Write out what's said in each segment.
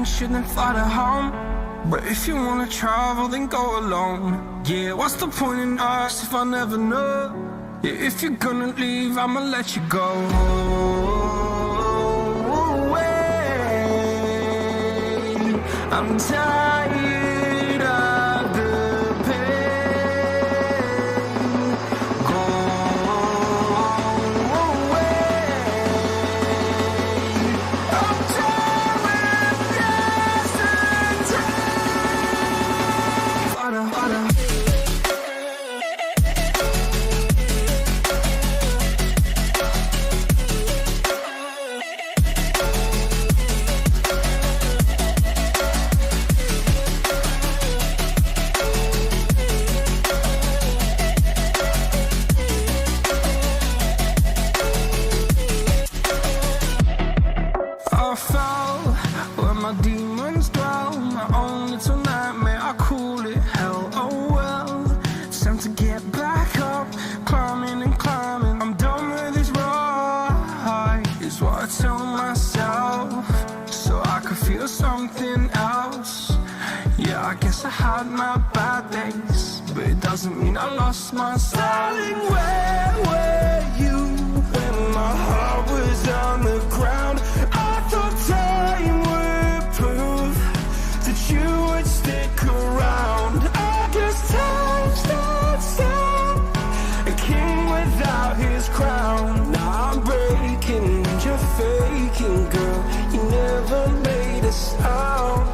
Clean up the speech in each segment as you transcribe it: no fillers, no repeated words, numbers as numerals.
adventure, then fly to home. But if you wanna travel, then go alone. Yeah, what's the point in us if I never know? Yeah, if you're gonna leave, I'ma let you go. I'm tired of the pain. Go away. I'm tired of yesterday. I fell where my demons dwell. My own little nightmare, I call it hell. Oh well, it's time to get back up. Climbing and climbing, I'm done with this ride, is what I tell myself, so I could feel something else. Yeah, I guess I had my bad days, but it doesn't mean I lost myself. Darling, where were you when my heart was on the ground? I thought time would prove that you would stick around. I guess time stood still, a king without his crown. Now I'm breaking and you're faking, girl. You never made a sound.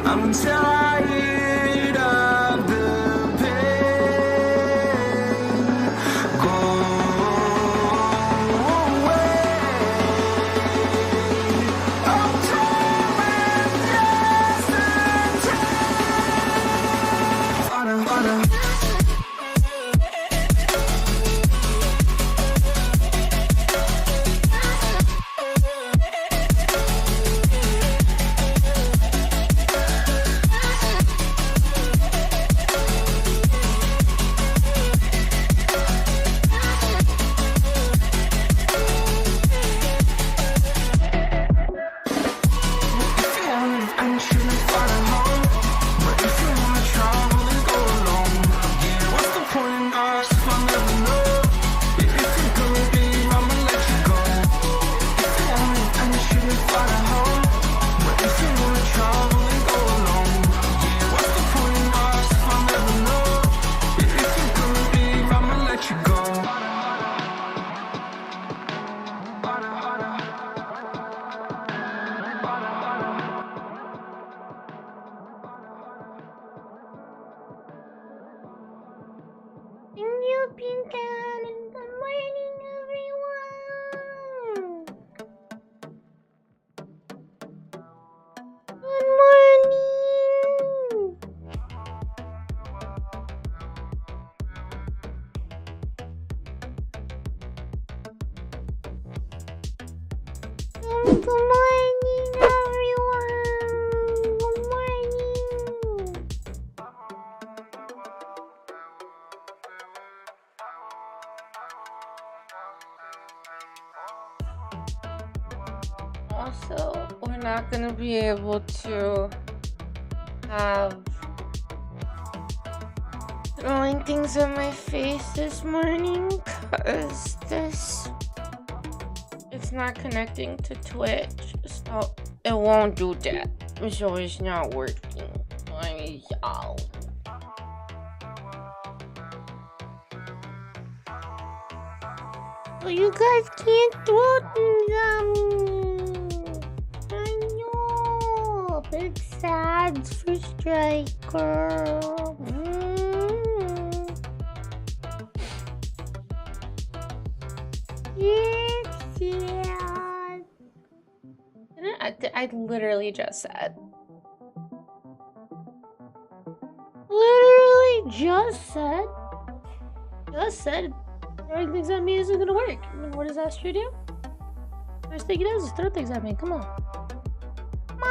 I'm tired of the pain. Go away. I'm tired of yesterday. Good morning, everyone. Good morning. Good morning, everyone. Good morning. Also, we're not going to be able to have throwing things at my face this morning because it's not connecting to Twitch, so it won't do that. So it's not working. So you guys can't throw things at me. I know. Big sads for Striker. It's sad. I literally just said. Just said. Throwing things at me isn't gonna work. I mean, what does Astro do? First thing he does is throw things at me. Come on. Mom!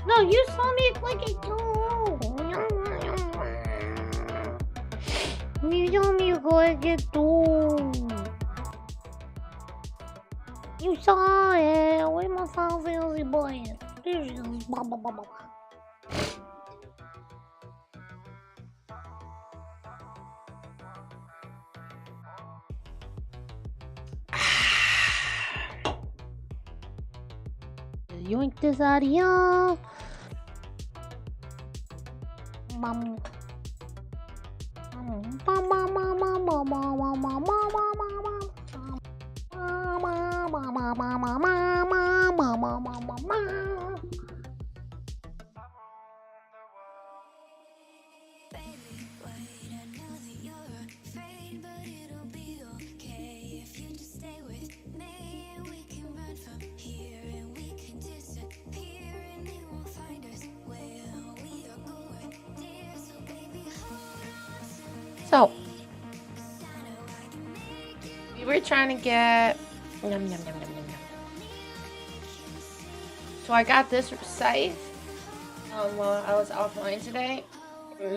No, you saw me like a You told me you gotta get through. You saw it. Where's my Final Fantasy boy? There she goes. Blah, blah, blah, blah. Yoink this out of here. Bum. Bum, bum, bum, bum, bum, bum, bum, bum, bum, So, we were trying to get yum, yum, yum, yum, yum, yum. So I got this scythe while I was offline today.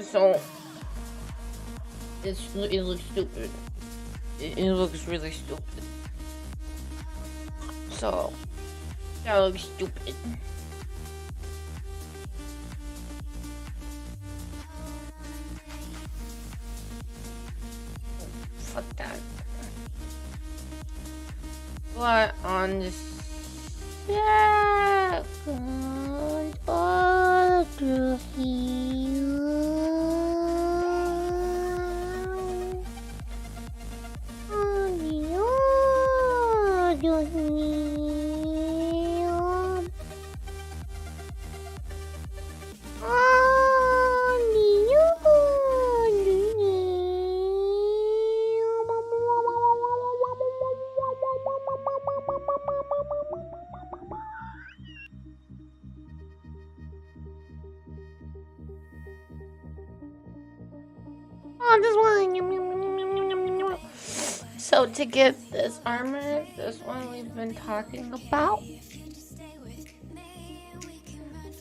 So it looks stupid. It looks really stupid. So that looks stupid. Fuck that. But on the second of the So to get this armor, this one we've been talking about.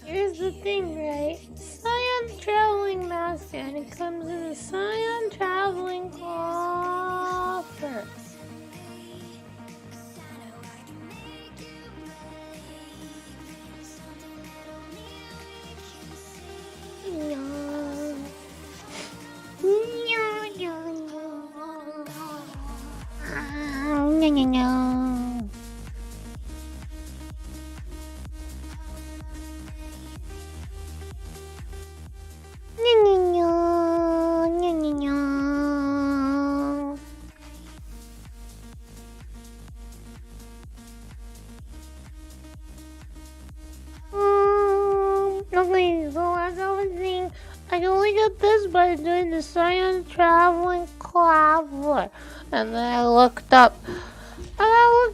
Here's the thing, right? Cyan traveling mask, and it comes in a cyan traveling coffer. Okay, so as I was saying, I can only get this by doing the cyan traveling coffer. And then I looked up how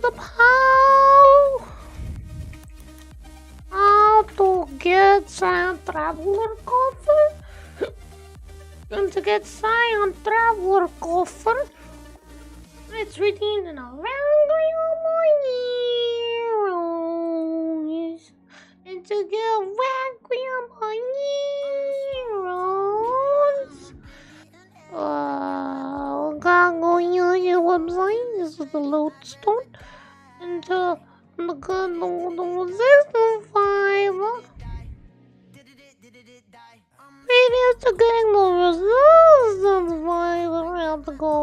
to get cyan traveler coffer. And to get cyan traveler coffer, it's redeemed in a heroes. And to get Requiem heroes, gotta go use your website. This is the lodestone. And to get the resistance 5. Previous to getting the resistance 5, we have to go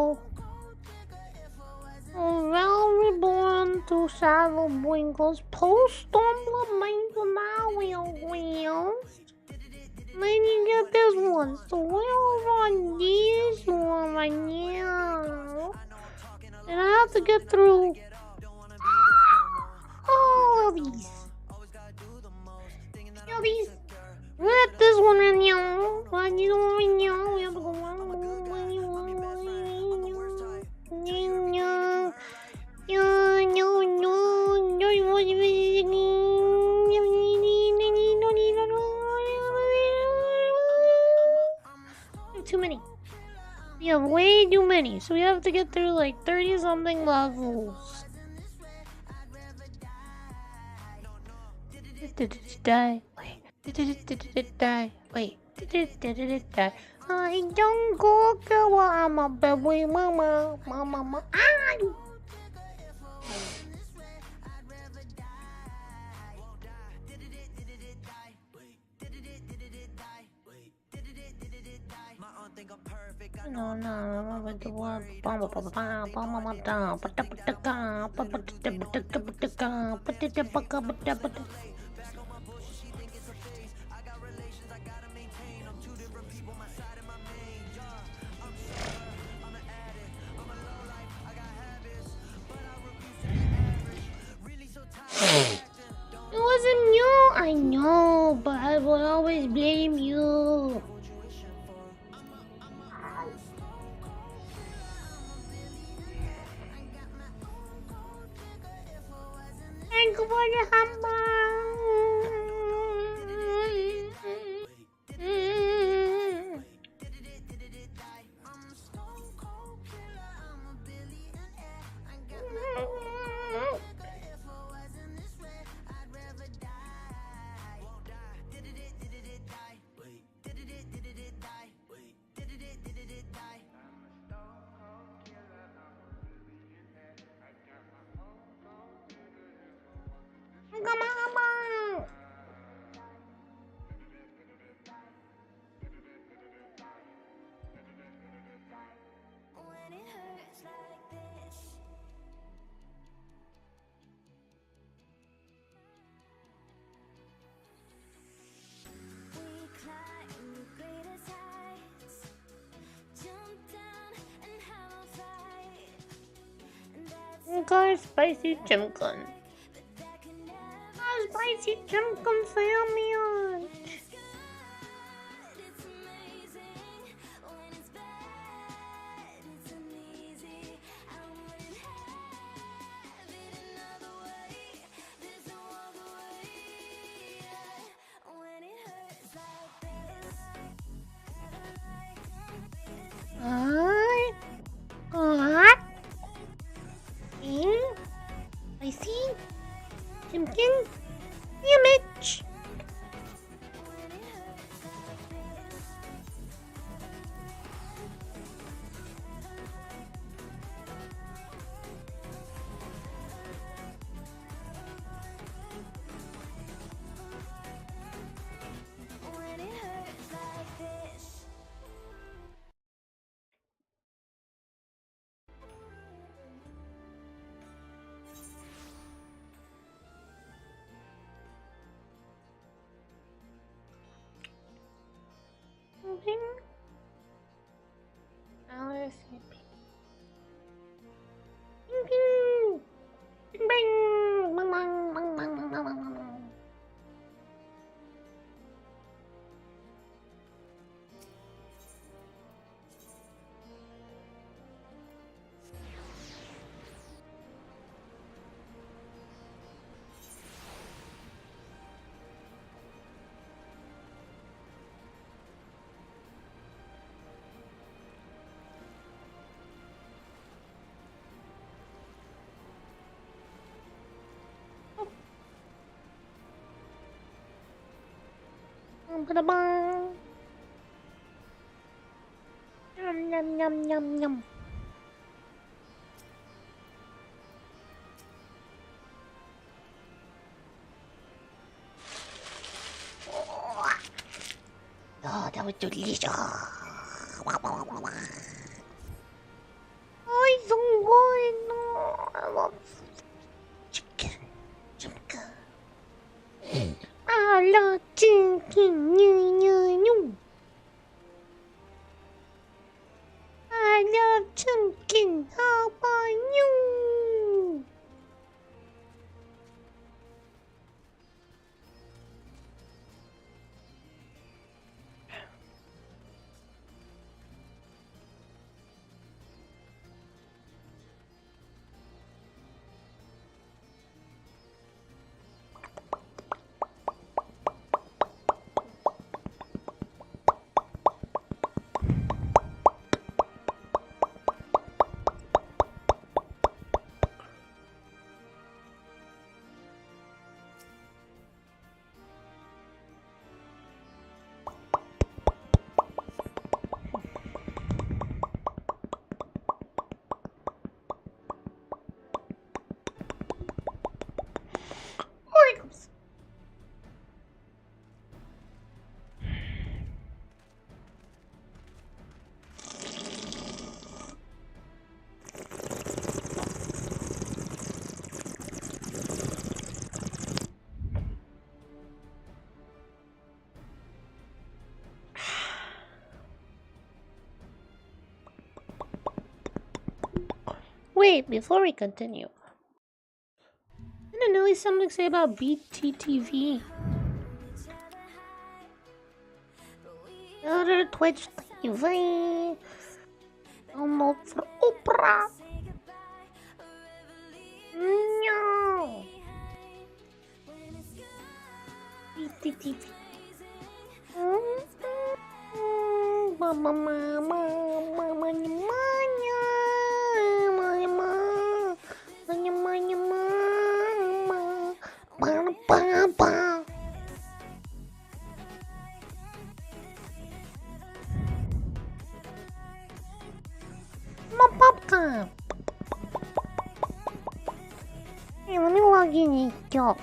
Realm Reborn to Shadow Winkles post-storm Lament now. Then you get this one. So we're on this one right now. And I have to get through all of these. We're at this one right now. Right now. We have to go too many. We have way too many, so we have to get through like 30 something levels. Die. Wait. Die. Wait. Die. I don't go girl, I'm a baby mama, mama. Ay! No, no, but the word it wasn't you, I know, but I will always blame you. Thank you for the hammer. When it hurts like this, we climb the greatest heights, jump down and have a fight. And that's Guys, spicy chimkin. but that can never Spicy chimkin sandwich. it's amazing. When it's bad, it's uneasy. I wouldn't have it another way. There's no other way. When it hurts like this, Alright. Alright. Spicy chimkin sandwich. when it hurts like this. Yum yum yum yum yum. Oh, that was delicious. Oh, it's so good. No, I love chicken. Chicken. I love chicken. I love chicken. How about you? Wait, before we continue, didn't Nelly something to say about BTTV? Other Twitch TV. Download for Opera. No. BTTV. Mama, mama, mama, mama. Popcorn. Hey, let me log in, yo.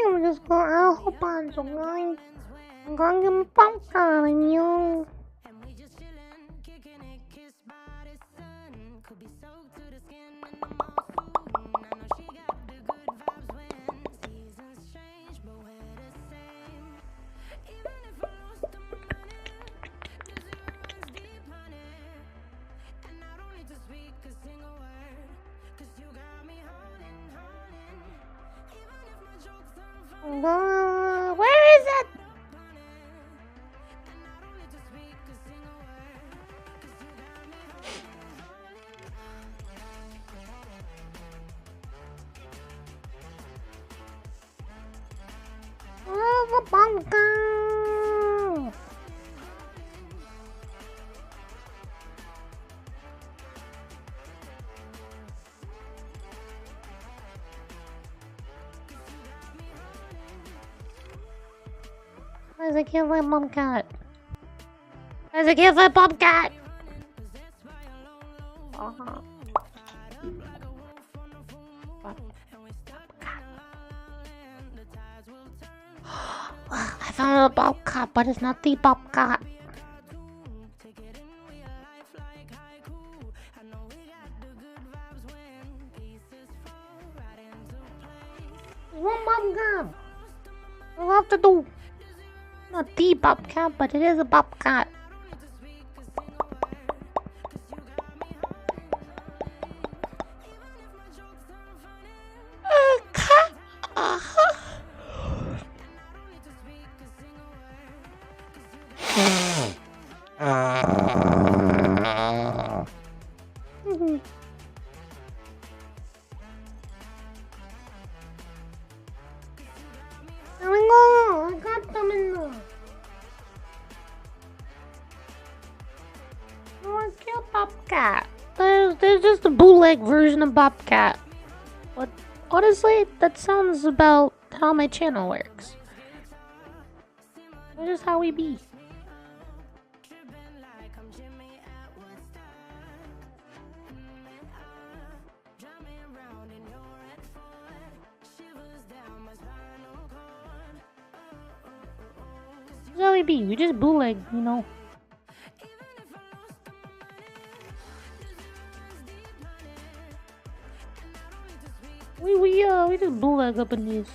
I'm just gonna hop on so guys. I'm gonna get my popcorn, yo. Where is it? Oh, the pumpkin. There's a kid like Bobcat. There's a kid like Bobcat. I found a Bobcat, but it's not the Bobcat. One Bobcat. What do I have to do? Not the Bobcat, but it is a Bobcat. I got them in there. Oh, I killed Bobcat. There's just a bootleg version of Bobcat. But honestly, that sounds about how my channel works. That's just how we be. That's how we be. We just bootleg, you know. We just bootleg up in this.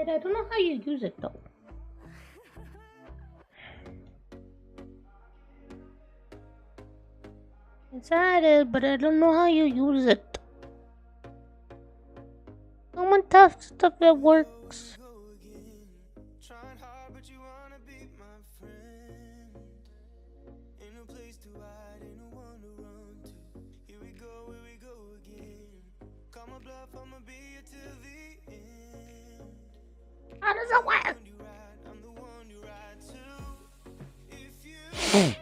I don't know how you use it though. It's added, but I don't know how you use it. Someone tough stuff that works. How does it work? How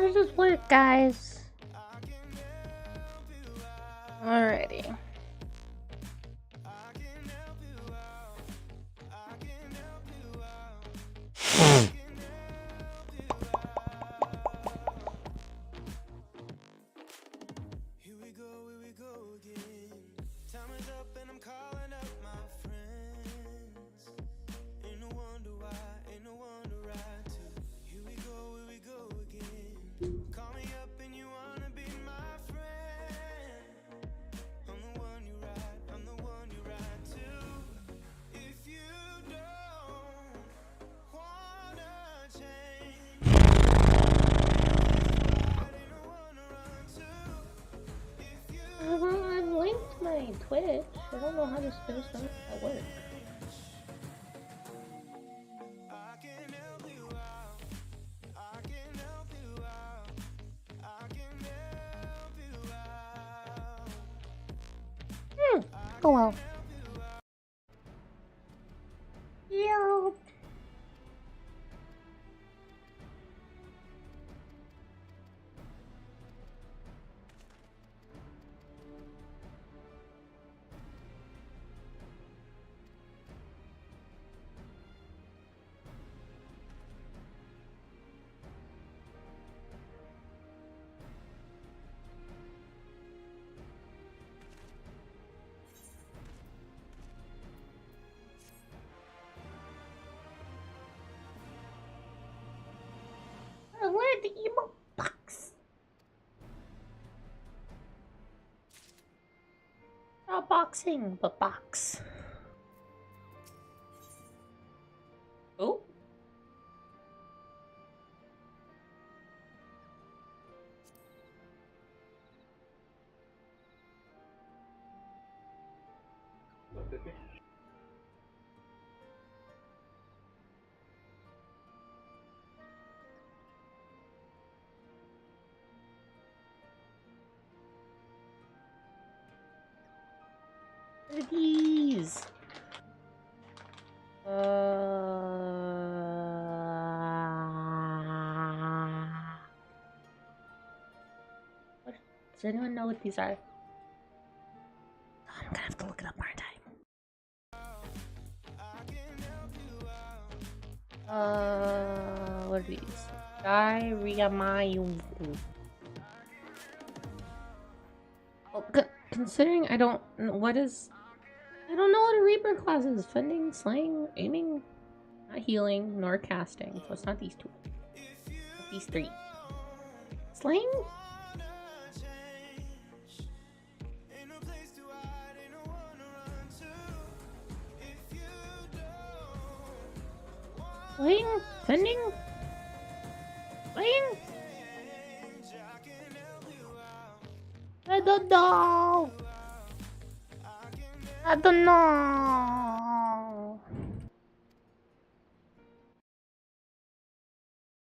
does this work, guys? Alrighty. Here we go again. Time is up and I'm calling up my friends. Ain't no wonder right to. Here we go again. Call me up and you wanna be my friend. I'm the one you ride to. If you don't wanna change, ain't no one to run to. Well, I've linked my Twitch. I don't know how to spell something at work. I can help you out. I can help you out. I can help you out. Oh well. Yeah. Where's the emo box? Not boxing, but box. Oh. What are these? What? Does anyone know what these are? I'm gonna have to look it up, aren't I? What are these? Diarrhea. Well, considering I don't know what a Reaper class is. Fending, slaying, aiming, not healing, nor casting. So it's not these two. It's these three. Slaying? Slaying? Fending? Slaying? I don't know. I don't know.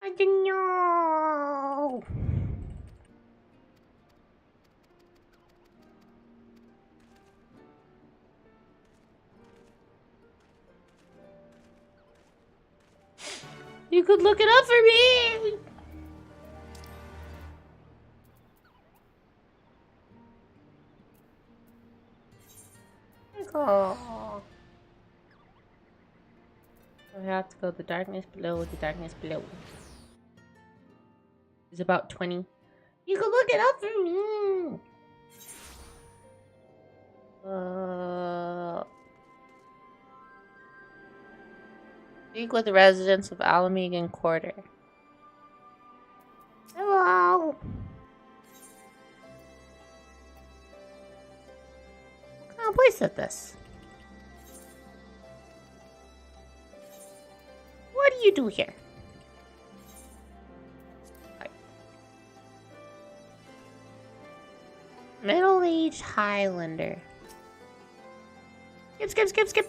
I don't know. You could look it up for me. Oh. I have to go the darkness below, the darkness below. It's about 20. You could look it up for me. Speak with the residents of Alamegan Quarter. Hello. What kind of place is this? What do you do here? Right. Middle-aged Highlander. Skip.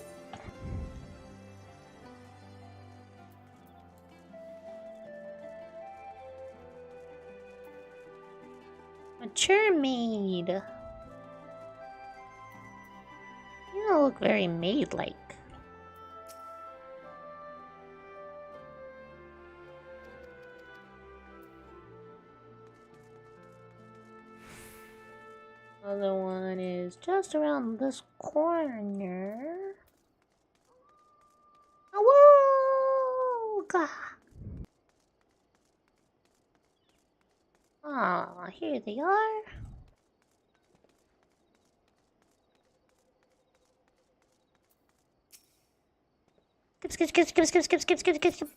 Mature maid. You don't look very maid-like. Other one is just around this corner. Awooga! Ah, here they are. Skip, skip, skip, skip, skip, skip, skip, skip, skip, skip.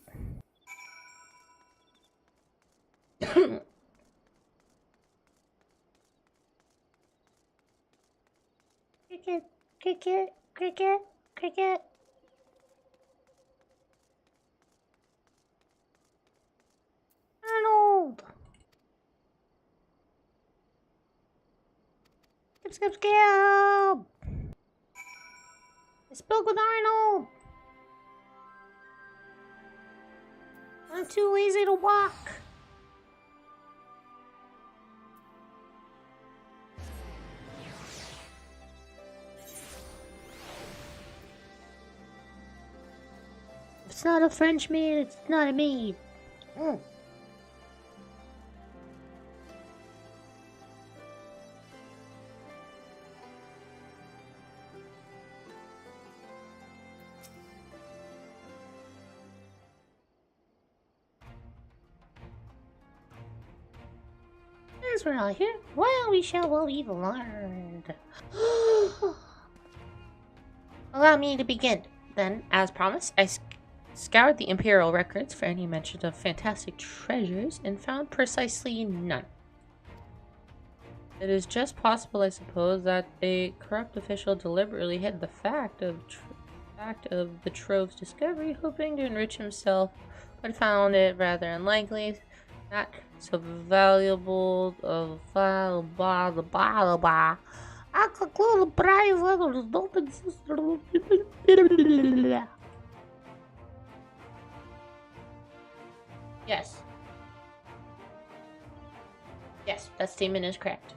Cricket, cricket, cricket, cricket. Arnold! Skip, skip, skip! I spoke with Arnold! I'm too lazy to walk. If it's not a French maid, it's not a maid. As we're all here, well, we shall what we've learned. Allow me to begin. Then, as promised, I scoured the Imperial records for any mention of fantastic treasures and found precisely none. It is just possible, I suppose, that a corrupt official deliberately hid the fact of the trove's discovery, hoping to enrich himself, but found it rather unlikely that so valuable I conclude the prize letters don't exist. Yes. Yes, that statement is correct.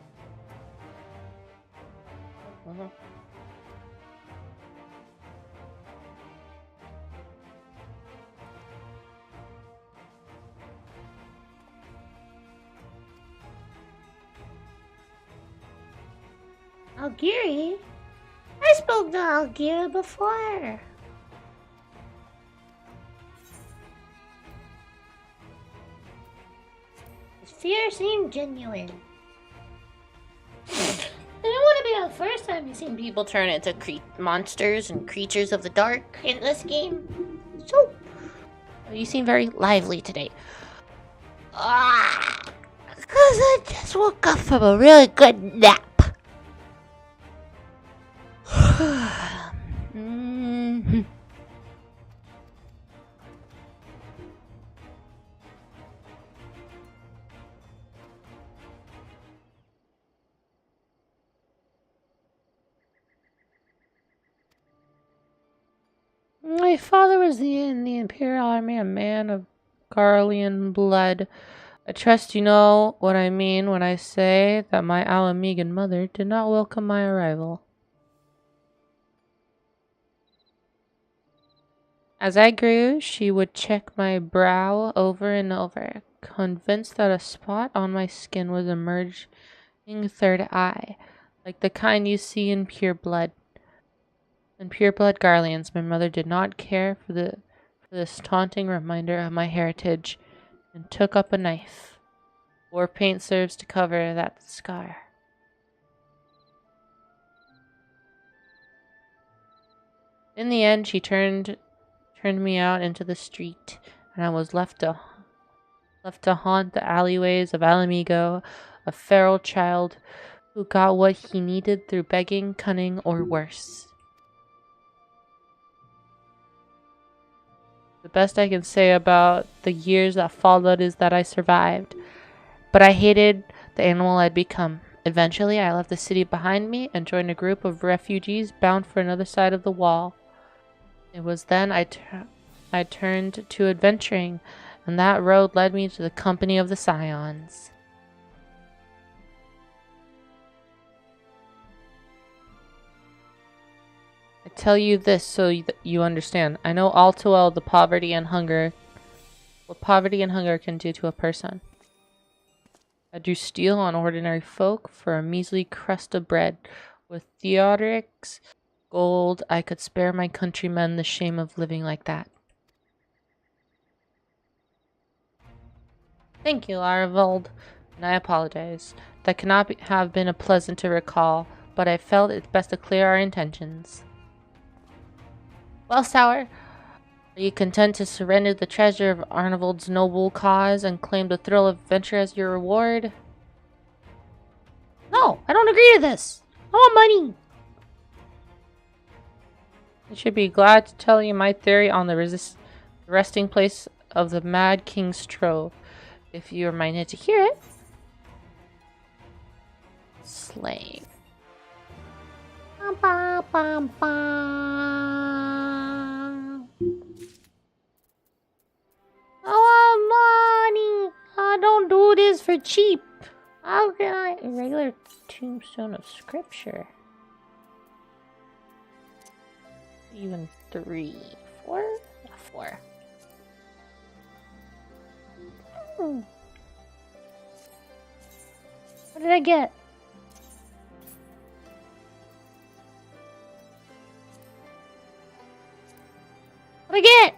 Algiri? I spoke to Algiri before. His fear seemed genuine. It wouldn't be the first time you've seen people turn into monsters and creatures of the dark in this game. So, you seem very lively today. Because I just woke up from a really good nap. My father was in the Imperial Army, a man of Garlean blood. I trust you know what I mean when I say that my Alamegan mother did not welcome my arrival. As I grew, she would check my brow over and over, convinced that a spot on my skin was emerging third eye, like the kind you see in pure blood. In pure-blood Garleans, my mother did not care for this taunting reminder of my heritage, and took up a knife. War paint serves to cover that scar. In the end, she turned me out into the street, and I was left to haunt the alleyways of Alamigo, a feral child who got what he needed through begging, cunning, or worse. The best I can say about the years that followed is that I survived, but I hated the animal I'd become. Eventually, I left the city behind me and joined a group of refugees bound for another side of the wall. It was then I turned to adventuring, and that road led me to the company of the Scions. tell you this so you understand. I know all too well what poverty and hunger can do to a person. I do steal on ordinary folk for a measly crust of bread. With Theodoric's gold, I could spare my countrymen the shame of living like that. Thank you, Arvold, and I apologize. That cannot have been a pleasant to recall, but I felt it best to clear our intentions. Well, Sour, are you content to surrender the treasure of Arvold's noble cause and claim the thrill of adventure as your reward? No, I don't agree to this. I want money. I should be glad to tell you my theory on the resting place of the Mad King's Trove, if you are minded to hear it. Slave. Ba, ba, ba. I want money. I don't do this for cheap. How can I? A regular tombstone of scripture. Even 3, 4? 4. What did I get? What did I get?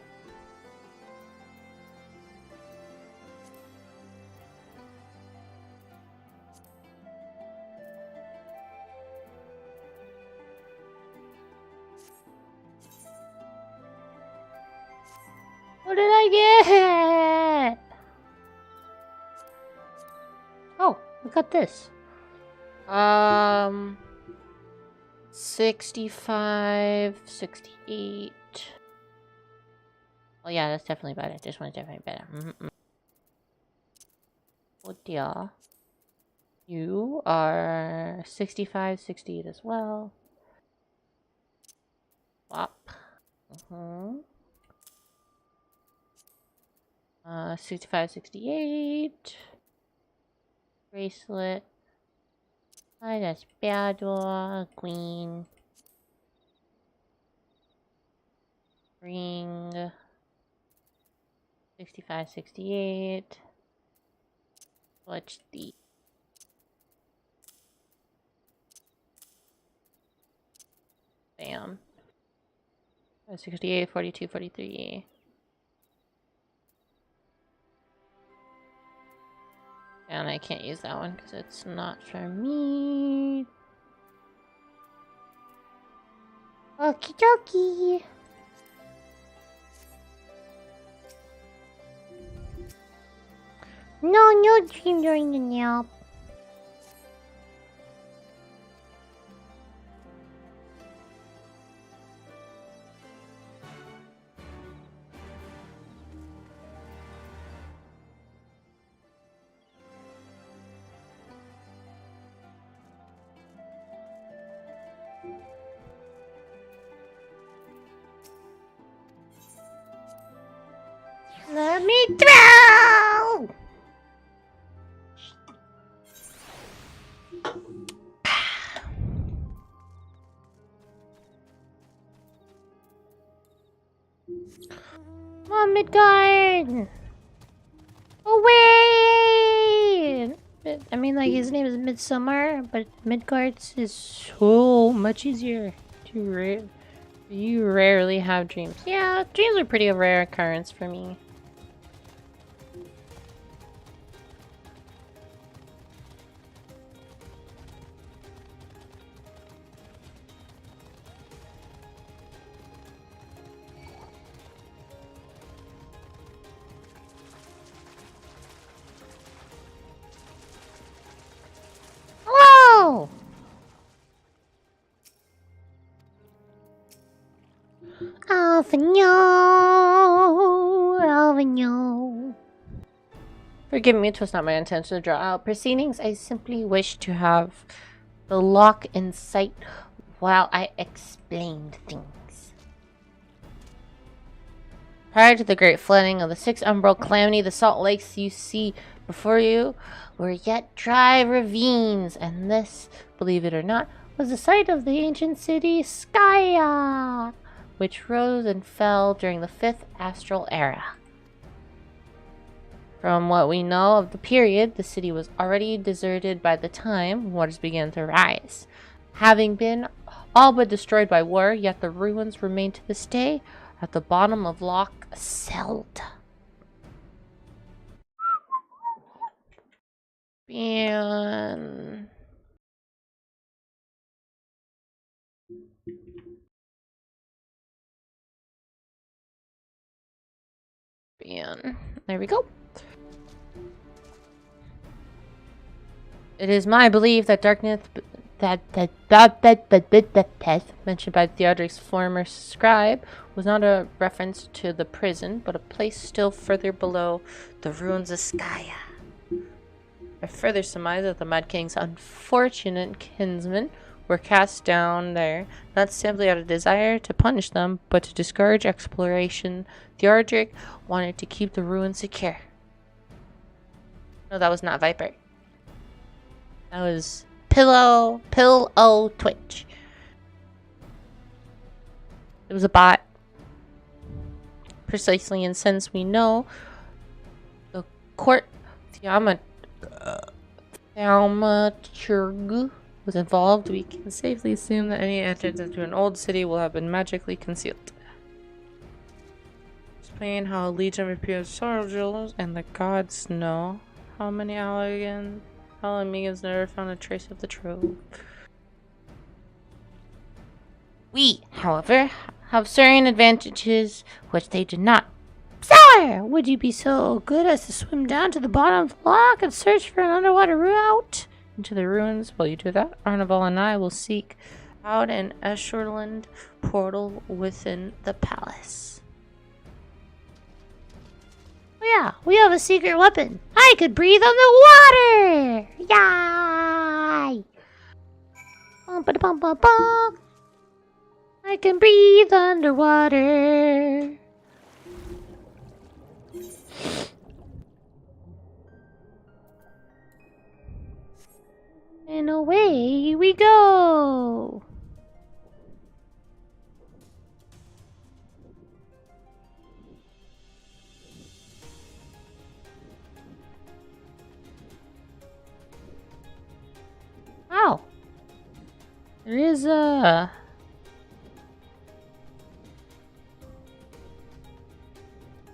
What did I get? Oh, I got this. 65, 68. Oh yeah, that's definitely better. This one's definitely better. Oh dear. You are 65, 68 as well. Swap. 65, 68. Bracelet. That's Bador, Queen. Ring. 65, 68. What's the... Bam. 68, 42, 43. And I can't use that one because it's not for me. Okie dokie. No dream during the nap. Let me throw! Come on, Midgard! Away! I mean, like, his name is Midsummer, but Midgard's is so much easier to read. You rarely have dreams. Yeah, dreams are pretty a rare occurrence for me. Hello! Alvino. Forgive me, it was not my intention to draw out proceedings. I simply wish to have the lock in sight while I explained things. Prior to the great flooding of the 6th Umbral Calamity, the salt lakes you see before you were yet dry ravines, and this, believe it or not, was the site of the ancient city Skya, which rose and fell during the 5th astral era. From what we know of the period, the city was already deserted by the time waters began to rise. Having been all but destroyed by war, yet the ruins remain to this day at the bottom of Loch Seld. And there we go. It is my belief that darkness mentioned by Theodoric's former scribe was not a reference to the prison, but a place still further below the ruins of Skya. I further surmise that the Mad King's unfortunate kinsmen were cast down there, not simply out of desire to punish them, but to discourage exploration. Theodoric wanted to keep the ruins secure. No, that was not Viper. That was Pillow Twitch. It was a bot. Precisely, and since we know the court thaumaturg was involved, we can safely assume that any entrance into an old city will have been magically concealed. Explain how a legion of imperial soldiers and the gods know how many Alamegans never found a trace of the trove. We, however, have certain advantages which they did not. Sire, would you be so good as to swim down to the bottom of the loch and search for an underwater route into the ruins? While you do that, Arnival and I will seek out an Escherland portal within the palace. Oh yeah, we have a secret weapon. I could breathe underwater! Yay! I can breathe underwater. And away we go. Wow. There is a...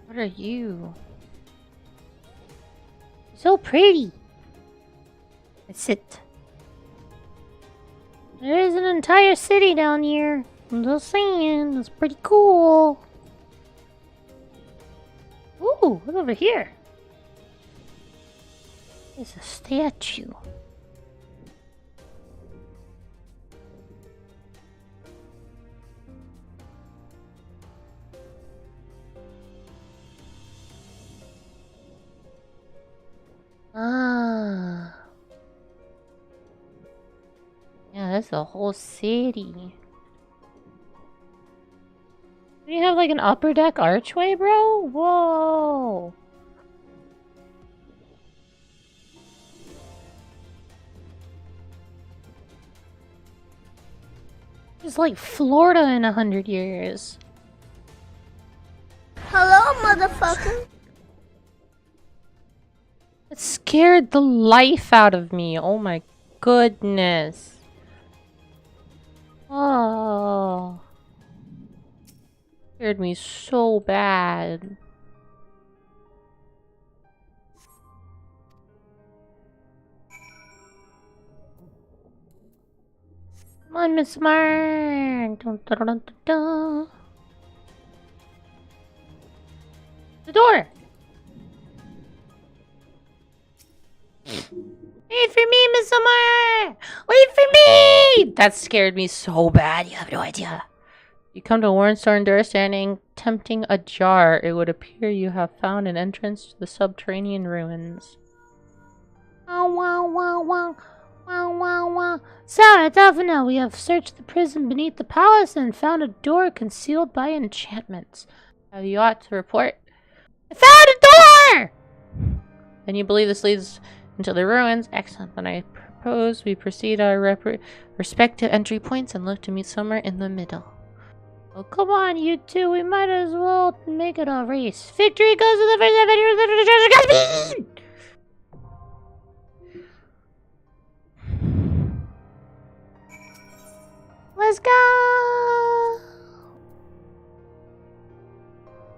What are you? So pretty. That's it. There is an entire city down here. I'm just saying, it's pretty cool. Ooh, look over here. There's a statue. Ah. Yeah, that's the whole city. Do you have like an upper deck archway, bro? Whoa. It's like Florida in 100 years. Hello, motherfucker. It scared the life out of me. Oh my goodness. Oh. Scared me so bad. Come on, Miss Mark. Dun, dun, dun, dun, dun. The door. Wait for me, Miss Summer! Wait for me! That scared me so bad, you have no idea. You come to Warrenstone door standing, tempting ajar. It would appear you have found an entrance to the subterranean ruins. Wow, wow, wow, wow. Wow, wow, wow. Sarah, Davina, we have searched the prison beneath the palace and found a door concealed by enchantments. Have you aught to report? I found a door! Then you believe this leads Until the ruins. Excellent. Then I propose we proceed our respective entry points and look to meet somewhere in the middle. Oh, come on, you two. We might as well make it a race. Victory goes to the first adventure. Let's go!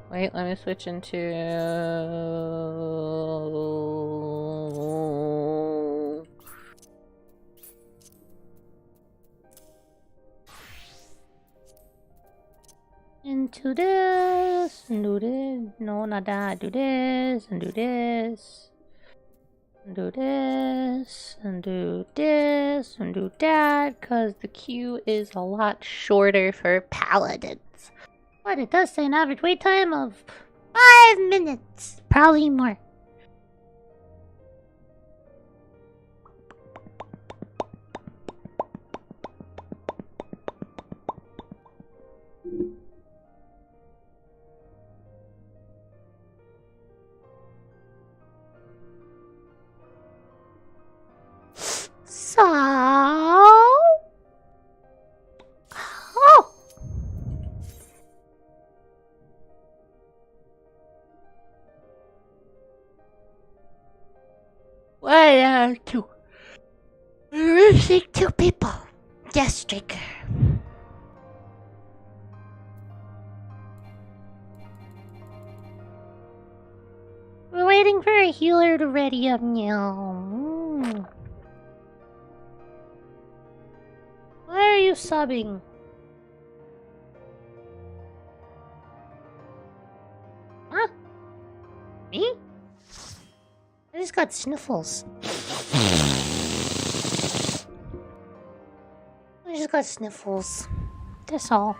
Wait, let me switch into... Into this, and do this. No, not that. Do this, and do this. And do this, and do this, and do that, because the queue is a lot shorter for paladins. But it does say an average wait time of 5 minutes. Probably more. So... Oh! I have to... We're missing 2 people. Yes, Striker. We're waiting for a healer to ready up now. Why are you sobbing? Huh? Me? I just got sniffles. I just got sniffles. That's all.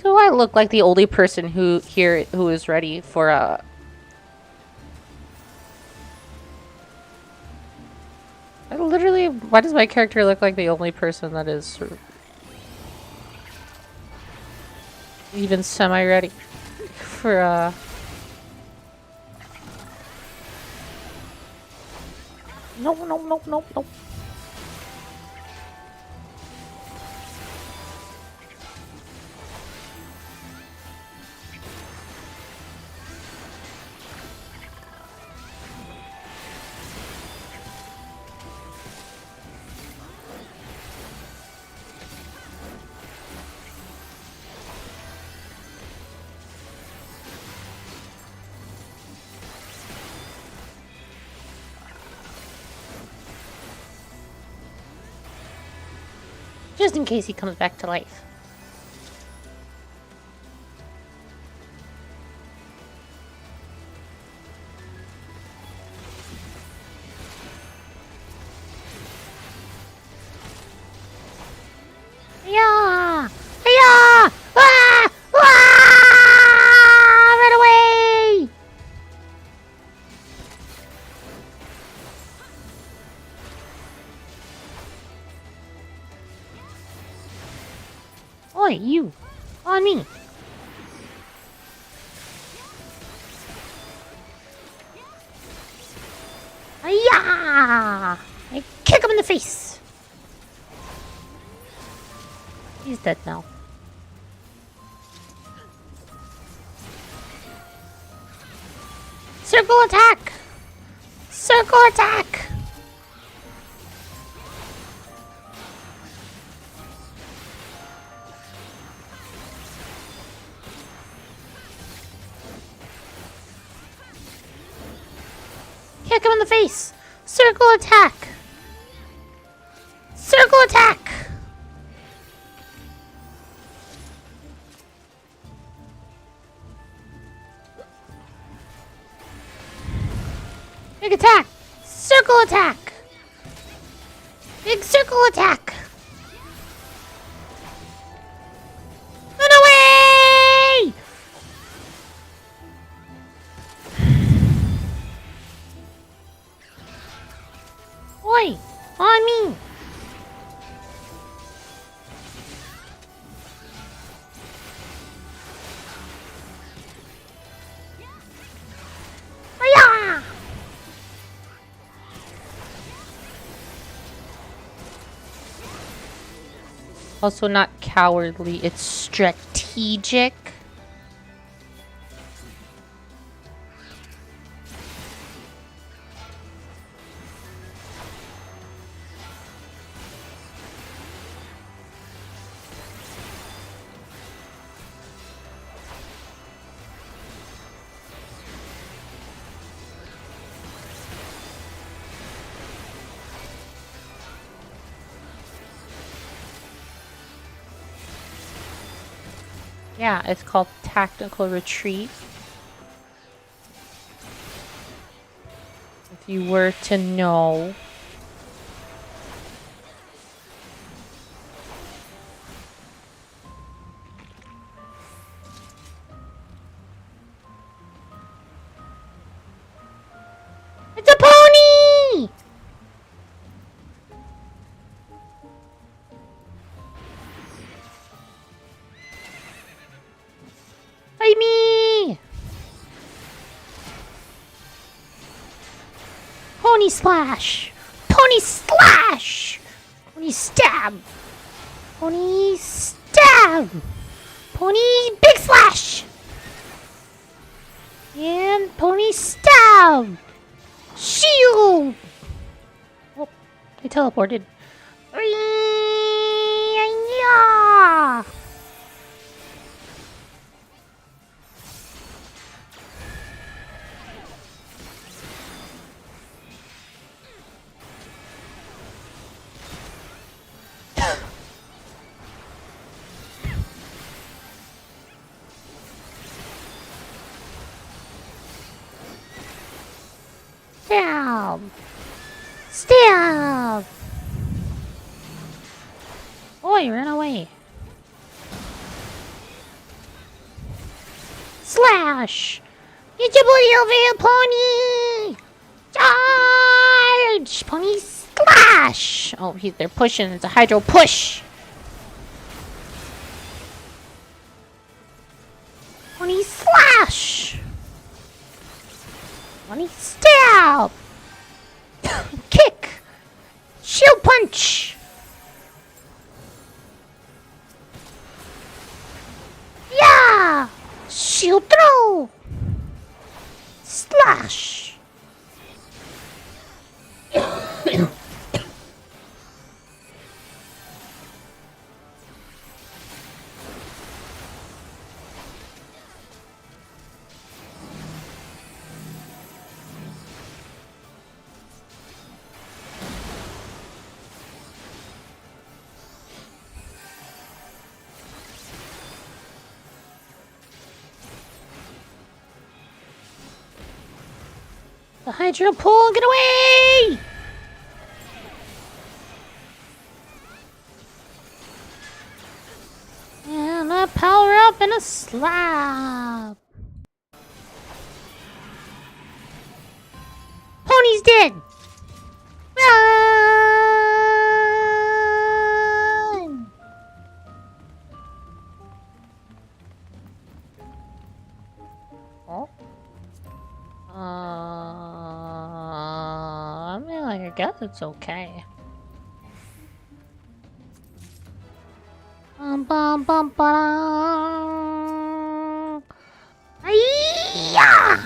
Do I look like the only person who is ready for a... I literally... Why does my character look like the only person that is sort of even semi-ready for No, no, no, no, no. Just in case he comes back to life. Yeah! Yeah! Ah! Ah! Run away! Oi, you! On me! Yeah! I kick him in the face! He's dead now. Circle attack! Circle attack! Kick him in the face! Circle attack! Circle attack! Big attack! Circle attack! Big circle attack! Run away! On me! Hiya! Also not cowardly, it's strategic. Yeah, it's called tactical retreat. If you were to know. It's a pony! Fight me! Pony slash! Pony slash! Pony stab! Pony stab! Pony big slash! And pony stab! Shield! Oh, I teleported. Yeah! Stab! Stab! Oh, he ran away. Slash! Get your booty over here, pony! Charge! Pony slash! Oh, they're pushing. It's a hydro push! Pony slash! Pony stab! Kick! Shield punch! Yeah! Shield throw! Slash! The hydro pull, get away! And a power up and a slap. Pony's dead. Run! Oh. I mean, like, I guess it's okay. Bum bum bum bum. Ay-ya!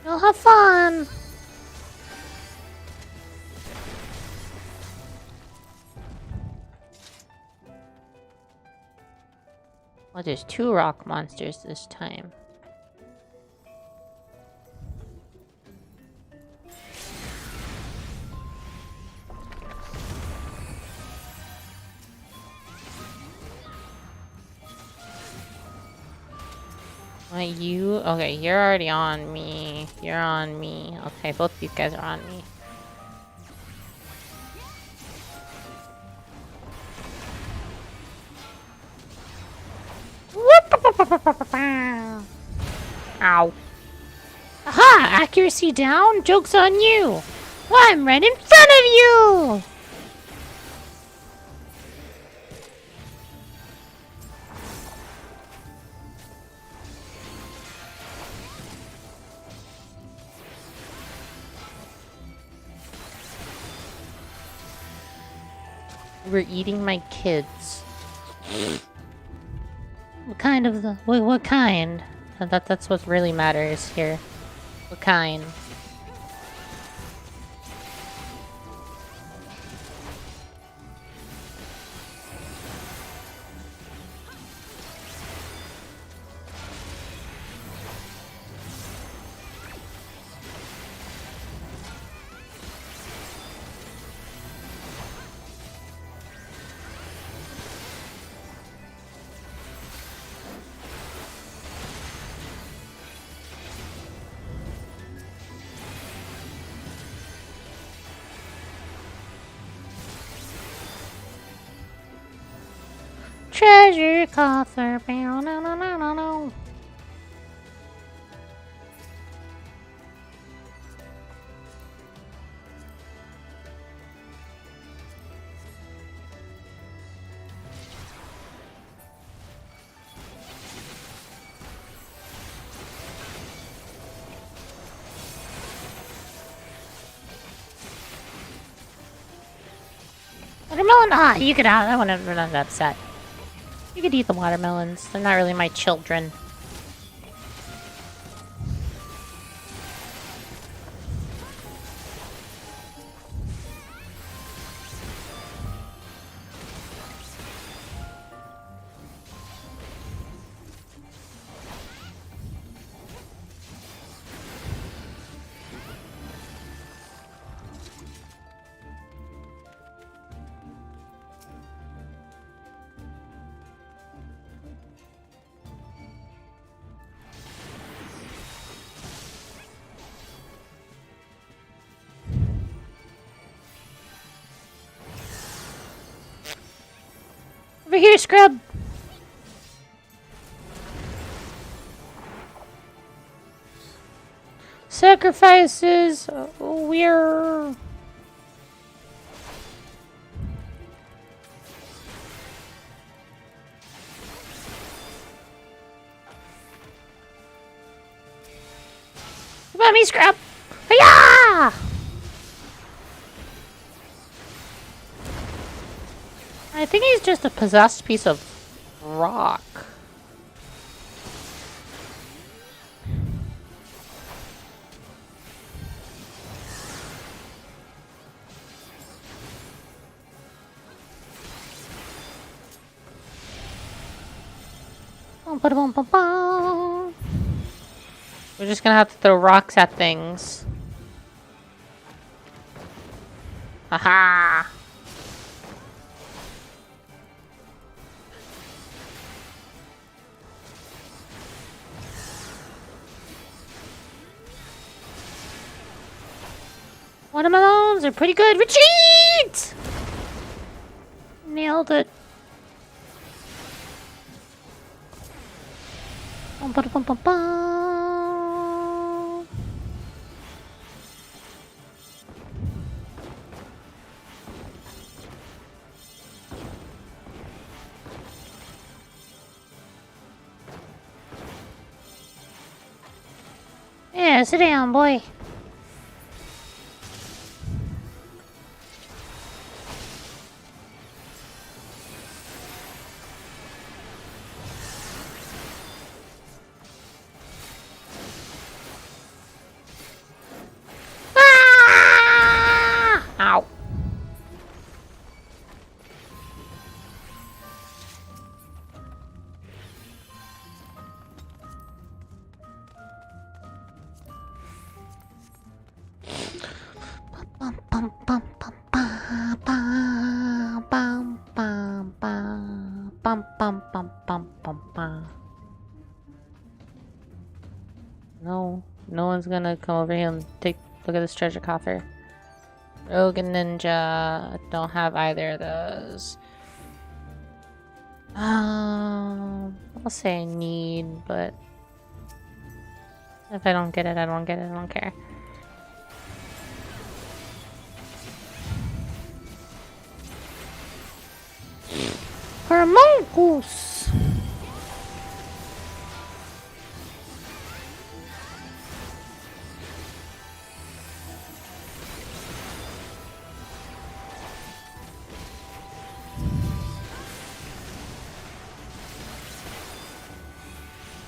You'll have fun. Well, there's 2 rock monsters this time. Wait, you? Okay, you're already on me. You're on me. Okay, both of these guys are on me. Ow. Aha! Accuracy down? Joke's on you! Well, I'm right in front of you! We're eating my kids. What kind of the... What kind? That's what really matters here. What kind? Treasure coffer. No, no, no, no, no. Watermelon? Ah, you could have. I wouldn't have been upset. You could eat the watermelons. They're not really my children. Over here, scrub! Sacrifices! We're... Come on, me, scrub! Hiya! I think he's just a possessed piece of rock. We're just gonna have to throw rocks at things. Haha! Watermelons are pretty good. Retreat! Nailed it. Bum, ba, bum, bum, bum. Yeah, sit down, boy. bum bum bum bum bum bum bum bum bum bum bum bum bum bum. No, no one's gonna come over here and look at this treasure coffer. Rogue and Ninja don't have either of those. I'll say I need, but if I don't get it, I don't get it. I don't care. For a mongoose.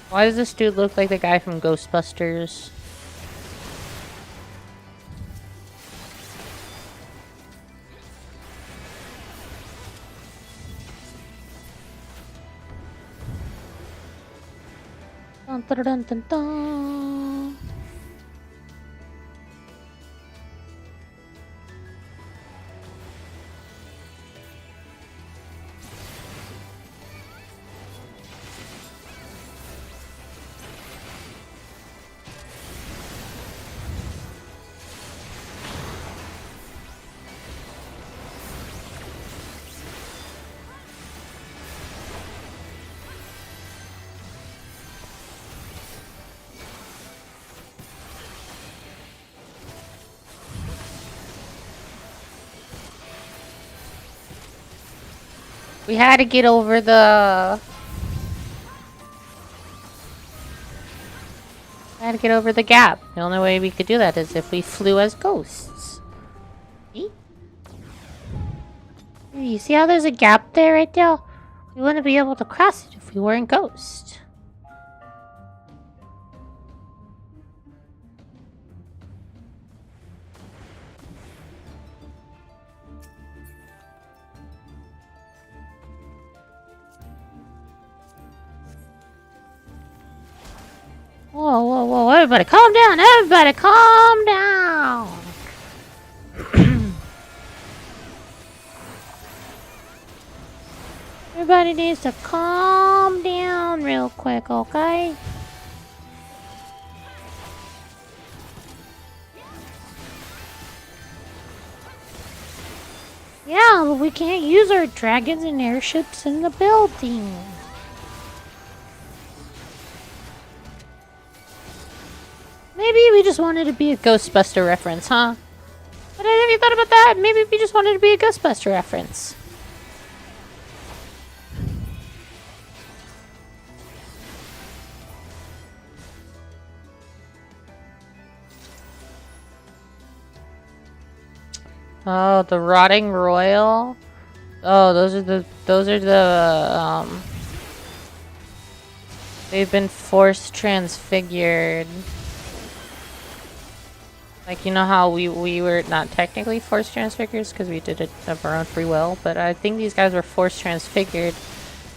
Why does this dude look like the guy from Ghostbusters? Dun, dun, dun, dun, dun. We had to get over the... I had to get over the gap. The only way we could do that is if we flew as ghosts. See? You see how there's a gap there right there? We wouldn't be able to cross it if we weren't ghosts. Whoa, whoa, whoa, everybody calm down! Everybody calm down! Everybody needs to calm down real quick, okay? Yeah, but we can't use our dragons and airships in the building. Maybe we just wanted to be a Ghostbuster reference, huh? But have you thought about that? Maybe we just wanted to be a Ghostbuster reference. Oh, the Rotting Royal? Oh, those are the, they've been force transfigured. Like, you know how we were not technically force transfigures because we did it of our own free will, but I think these guys were force transfigured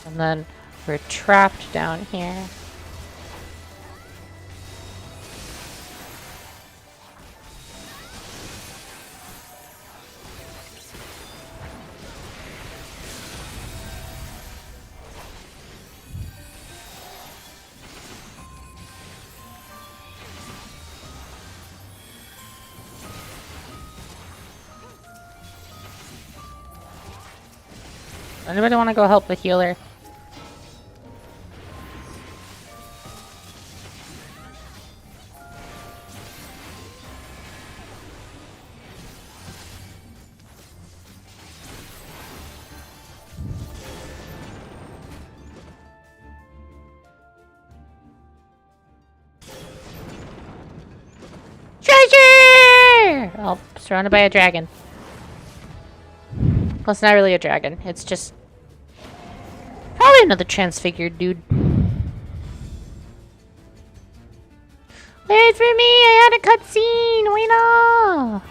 and then we're trapped down here. Anybody want to go help the healer? Treasure! Oh, surrounded by a dragon. Well, it's not really a dragon. It's just probably another transfigured dude. Wait for me! I had a cutscene! Wait up!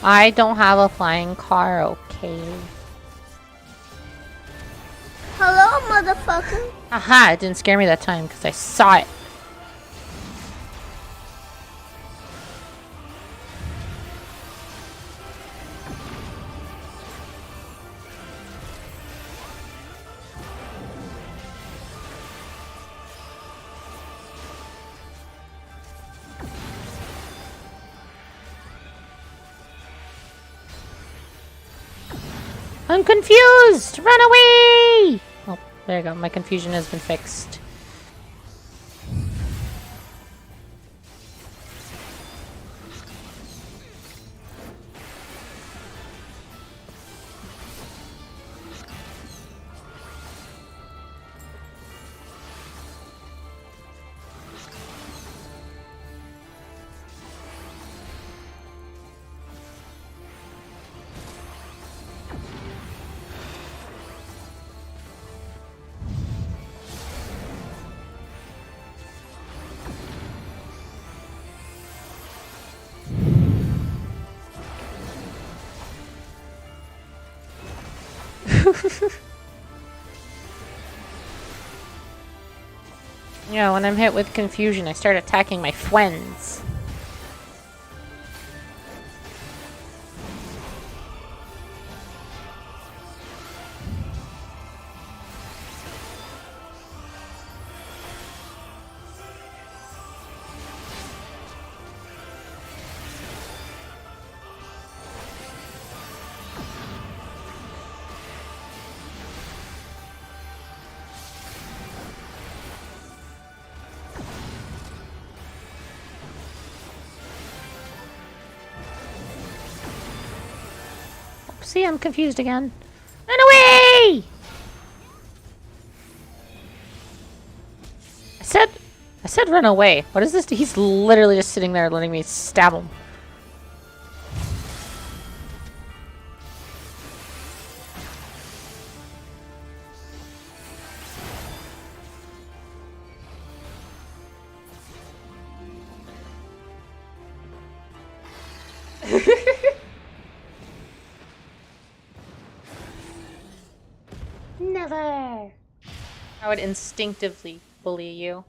I don't have a flying car, okay? Hello, motherfucker. Aha, it didn't scare me that time because I saw it. I'm confused! Run away! Oh, there you go. My confusion has been fixed. Yeah, when I'm hit with confusion, I start attacking my friends. See, I'm confused again. Run away! I said run away. What is this? He's literally just sitting there letting me stab him. Never! I would instinctively bully you.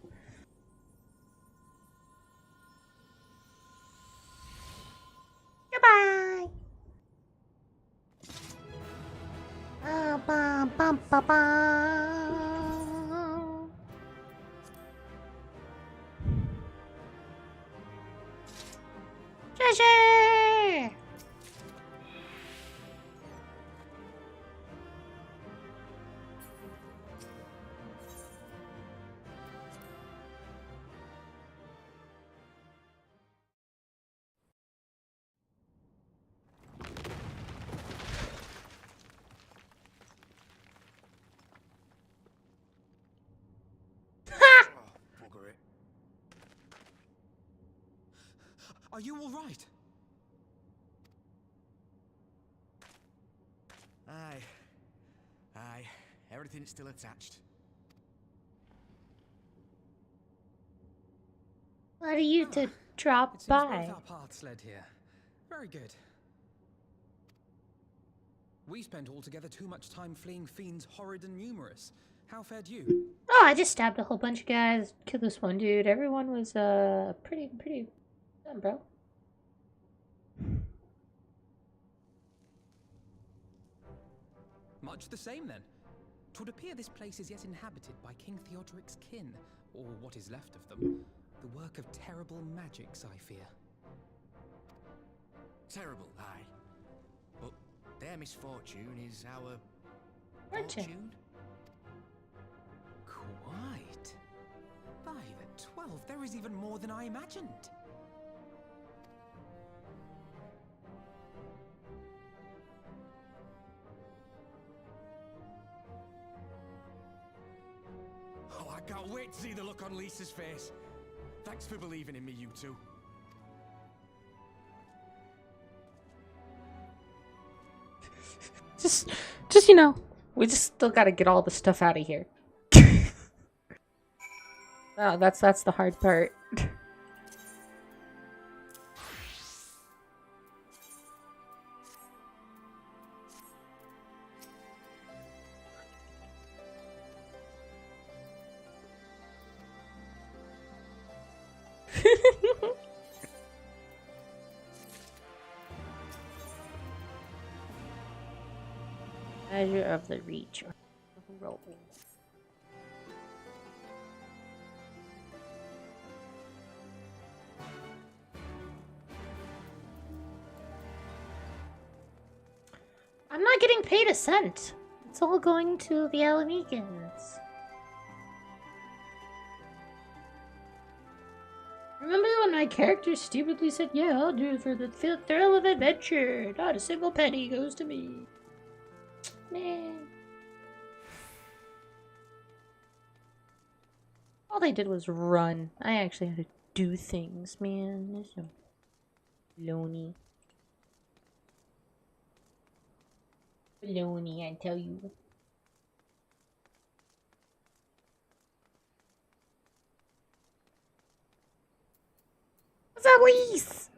Goodbye! Ba, ba, ba, ba. Treasure! Bugger it. Are you all right? Aye. Everything's still attached. What are you to drop It seems by? both our paths led here. Very good. We spent altogether too much time fleeing fiends horrid and numerous. How fared you? Oh, I just stabbed a whole bunch of guys, killed this one dude. Everyone was pretty done, bro. Much the same then. 'Twould appear this place is yet inhabited by King Theodoric's kin, or what is left of them. The work of terrible magics, I fear. Terrible, aye. But their misfortune is our Fortune. Quite. By the 12, there is even more than I imagined. Oh, I can't wait to see the look on Lisa's face. Thanks for believing in me, you two. Just you know, we just still gotta get all the stuff out of here. Oh, that's the hard part. Measure of the reach. Roll. I'm not getting paid a cent. It's all going to the Alamegans. Remember when my character stupidly said, yeah, I'll do it for the thrill of adventure. Not a single penny goes to me. Man. All they did was run. I actually had to do things, man. This is baloney. Baloney, I tell you. What's up, Reese?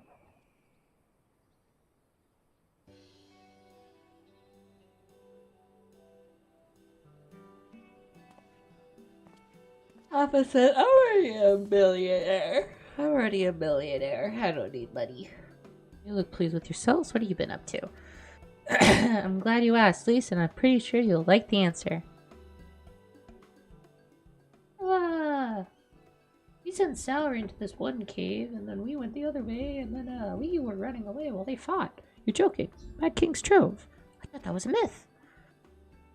Papa said, I'm already a billionaire. I'm already a billionaire. I don't need money. You look pleased with yourselves. What have you been up to? I'm glad you asked, Lisa, and I'm pretty sure you'll like the answer. We sent Sour into this one cave, and then we went the other way, and then we were running away while they fought. You're joking. Mad King's Trove. I thought that was a myth.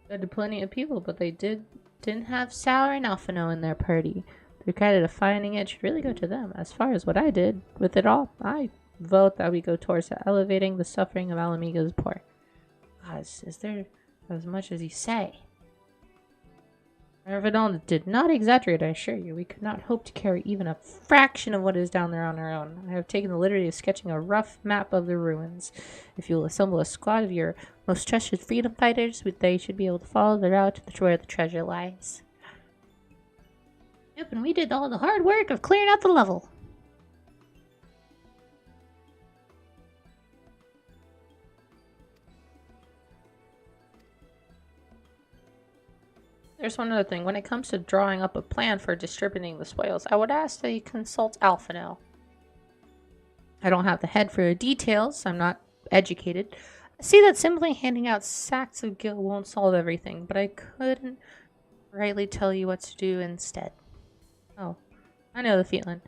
They had plenty of people, but they didn't have Sour and Alphino in their party. The credit of finding it should really go to them. As far as what I did with it all, I vote that we go towards elevating the suffering of Alamigo's poor. Gosh, is there as much as you say? Revenant did not exaggerate, I assure you. We could not hope to carry even a fraction of what is down there on our own. I have taken the liberty of sketching a rough map of the ruins. If you will assemble a squad of your most trusted freedom fighters, they should be able to follow the route to where the treasure lies. Yep, and we did all the hard work of clearing out the level. There's one other thing. When it comes to drawing up a plan for distributing the spoils, I would ask that you consult Alphino. I don't have the head for the details. I'm not educated. I see that simply handing out sacks of gil won't solve everything, but I couldn't rightly tell you what to do instead. Oh, I know the feeling.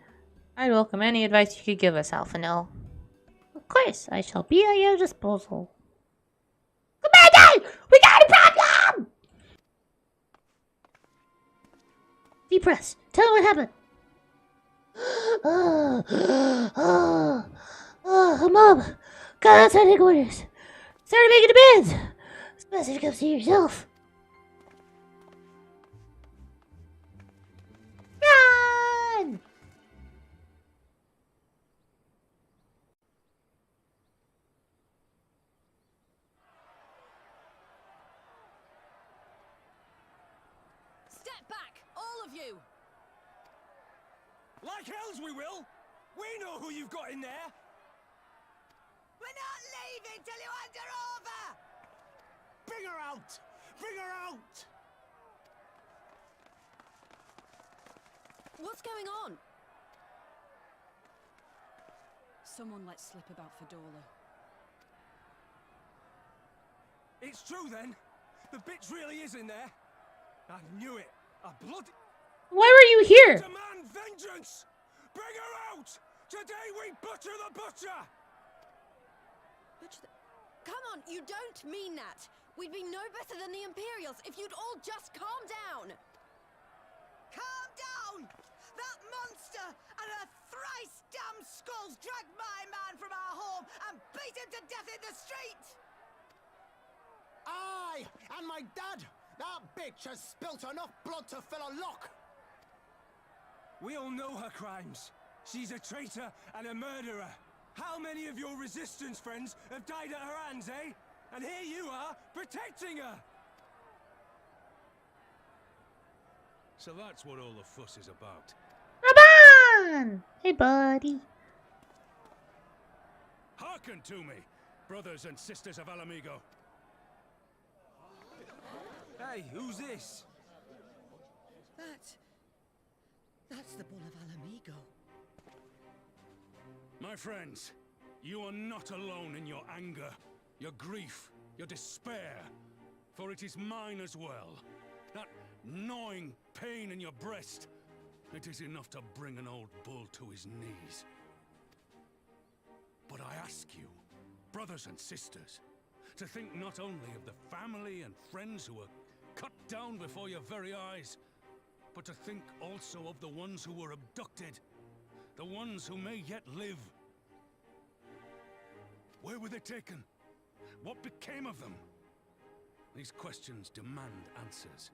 I'd welcome any advice you could give us, Alphino. Of course, I shall be at your disposal. Commander! We got a problem! Deep breaths. Tell me what happened. Mom, got outside headquarters. Started making demands. This message comes to yourself. Run! Step back, all of you! Like hells we will! We know who you've got in there! We're not leaving till you hand her over! Bring her out! Bring her out! What's going on? Someone let slip about Fedora. It's true then! The bitch really is in there! I knew it! A bloody... Why were you here? Demand vengeance! Bring her out! Today we butcher the butcher! Come on, you don't mean that! We'd be no better than the Imperials if you'd all just calm down! Calm down! That monster and her thrice damned skulls dragged my man from our home and beat him to death in the street! Aye, and my dad! That bitch has spilt enough blood to fill a lock! We all know her crimes. She's a traitor and a murderer. How many of your resistance friends have died at her hands, eh? And here you are, protecting her! So that's what all the fuss is about. Raban! Hey, buddy. Hearken to me, brothers and sisters of Alamigo. Hey, who's this? That's the Bull of Alamigo. My friends, you are not alone in your anger, your grief, your despair. for it is mine as well. That gnawing pain in your breast, it is enough to bring an old bull to his knees. But I ask you, brothers and sisters, to think not only of the family and friends who were cut down before your very eyes, but to think also of the ones who were abducted, the ones who may yet live. Where were they taken? What became of them? These questions demand answers.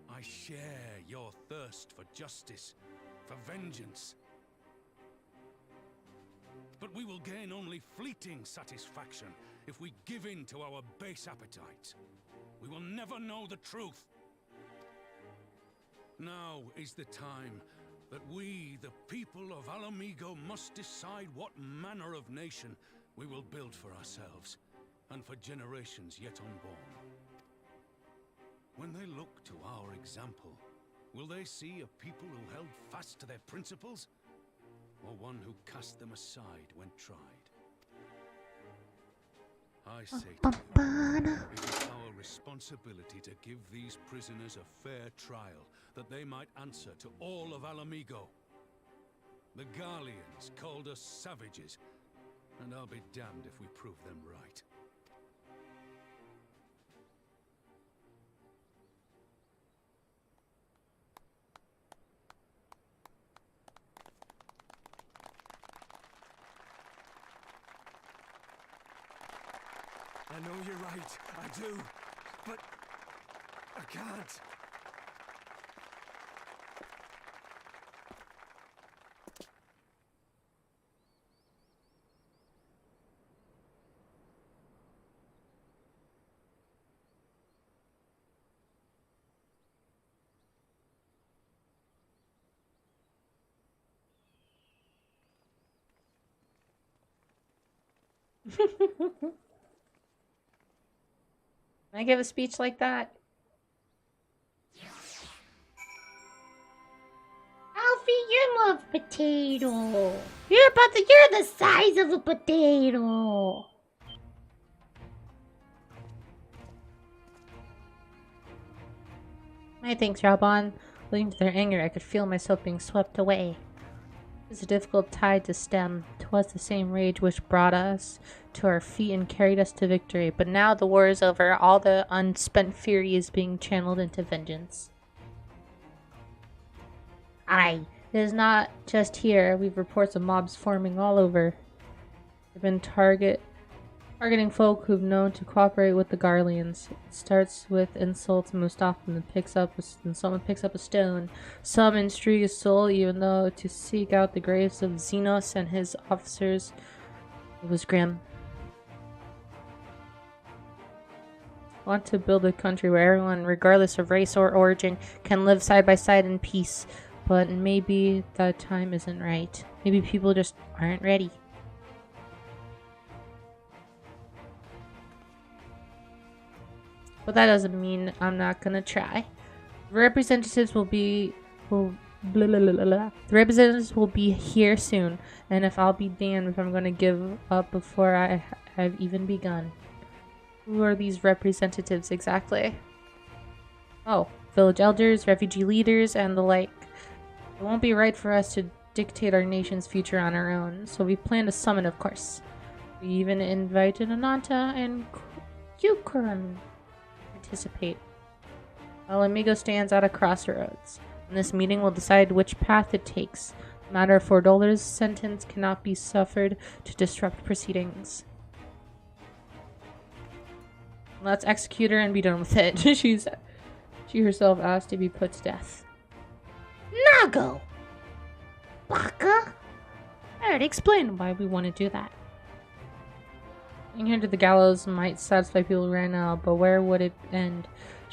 I share your thirst for justice, for vengeance. But we will gain only fleeting satisfaction if we give in to our base appetites. We will never know the truth. Now is the time that we, the people of Alamigo, must decide what manner of nation we will build for ourselves and for generations yet unborn. When they look to our example, will they see a people who held fast to their principles, or one who cast them aside when tried? I say to you, it is our responsibility to give these prisoners a fair trial, that they might answer to all of Alamigo. The Garleans called us savages, and I'll be damned if we prove them right. I know you're right, I do, but I can't. Can I give a speech like that? Alfie, you love potato. You're the size of a potato. My thanks, Raubon. Looking to their anger, I could feel myself being swept away. It was a difficult tide to stem. 'Twas the same rage which brought us to our feet and carried us to victory. But now the war is over. All the unspent fury is being channeled into vengeance. Aye, it is not just here. We've reports of mobs forming all over. They've been targeting folk who've known to cooperate with the Garleans. It starts with insults most often, and someone picks up a stone. Some intrigue his soul, even though to seek out the graves of Xenos and his officers, it was grim. I want to build a country where everyone, regardless of race or origin, can live side by side in peace. But maybe that time isn't right. Maybe people just aren't ready. But that doesn't mean I'm not gonna try. The representatives will be here soon, and if I'll be damned if I'm gonna give up before I have even begun. Who are these representatives exactly? Oh, village elders, refugee leaders, and the like. It won't be right for us to dictate our nation's future on our own, so we planned a summit, of course. We even invited Ananta and Yukuran participate. Alamigo stands at a crossroads, and this meeting will decide which path it takes. The matter of $4 sentence cannot be suffered to disrupt proceedings. Let's execute her and be done with it. She herself asked to be put to death. Nago! Baka? I already explained why we want to do that. Being here to the gallows might satisfy people right now, but where would it end?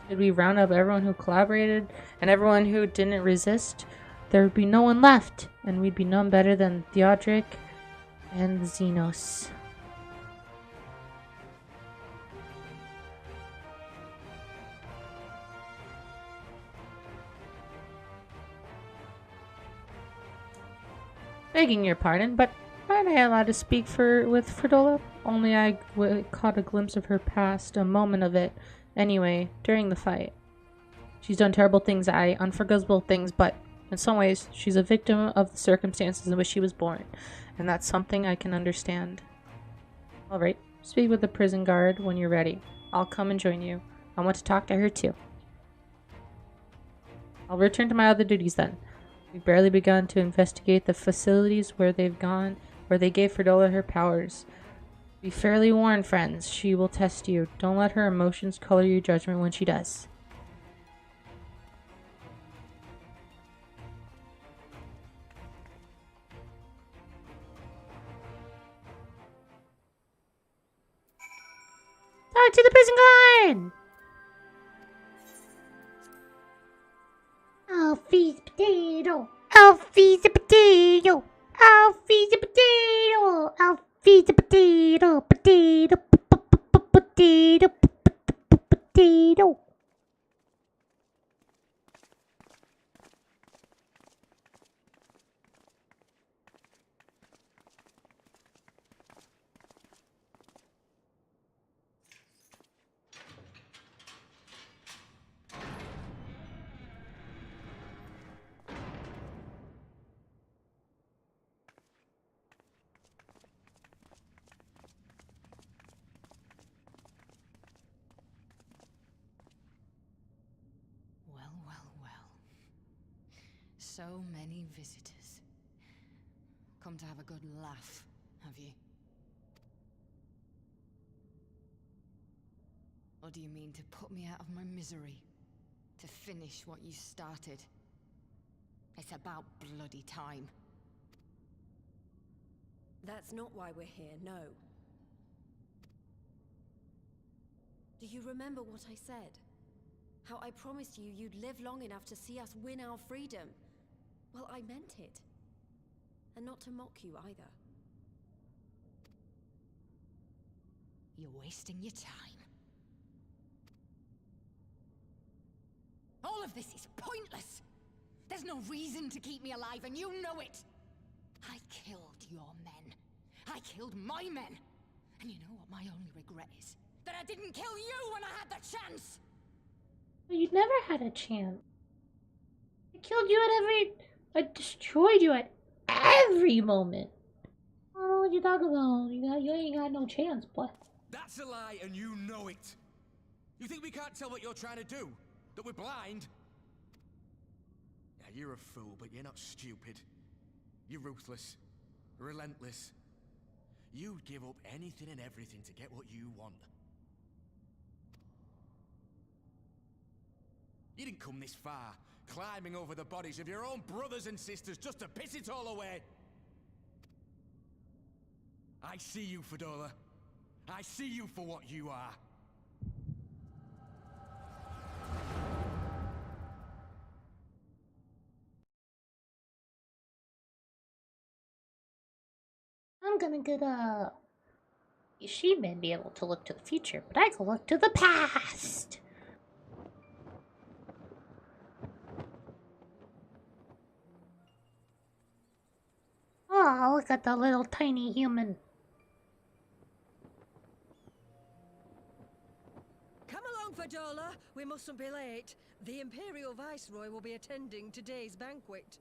Should we round up everyone who collaborated and everyone who didn't resist? There would be no one left, and we'd be none better than Theodric and Xenos. Begging your pardon, but why Aren't I allowed to speak with Fredola? Only I caught a glimpse of her past, a moment of it. Anyway, during the fight. She's done terrible things, unforgivable things, but in some ways, she's a victim of the circumstances in which she was born. And that's something I can understand. Alright, speak with the prison guard when you're ready. I'll come and join you. I want to talk to her too. I'll return to my other duties then. We've barely begun to investigate the facilities where they gave Fredola her powers. Be fairly warned, friends. She will test you. Don't let her emotions color your judgment when she does. Talk to the prison guard! Alfie's potato. Alfie's a potato. Alfie's a potato. Alfie's a potato. Potato. Potato. Potato. Well, well, well. So many visitors. Come to have a good laugh, have you? Or do you mean to put me out of my misery? To finish what you started? It's about bloody time. That's not why we're here, no. Do you remember what I said? How I promised you you'd live long enough to see us win our freedom? Well, I meant it. And not to mock you either. You're wasting your time. All of this is pointless! There's no reason to keep me alive, and you know it! I killed your men. I killed my men. And you know what my only regret is? That I didn't kill you when I had the chance! You never had a chance. I killed you at every... I destroyed you at every moment. I don't know what you're talking about. You ain't got no chance, boy. That's a lie, and you know it. You think we can't tell what you're trying to do? That we're blind? Yeah, you're a fool, but you're not stupid. You're ruthless. Relentless. You'd give up anything and everything to get what you want. You didn't come this far, climbing over the bodies of your own brothers and sisters just to piss it all away. I see you, Fredola. I see you for what you are. I'm gonna get a... She may be able to look to the future, but I can look to the past. Oh, look at the little tiny human. Come along, Fredola. We mustn't be late. The Imperial Viceroy will be attending today's banquet.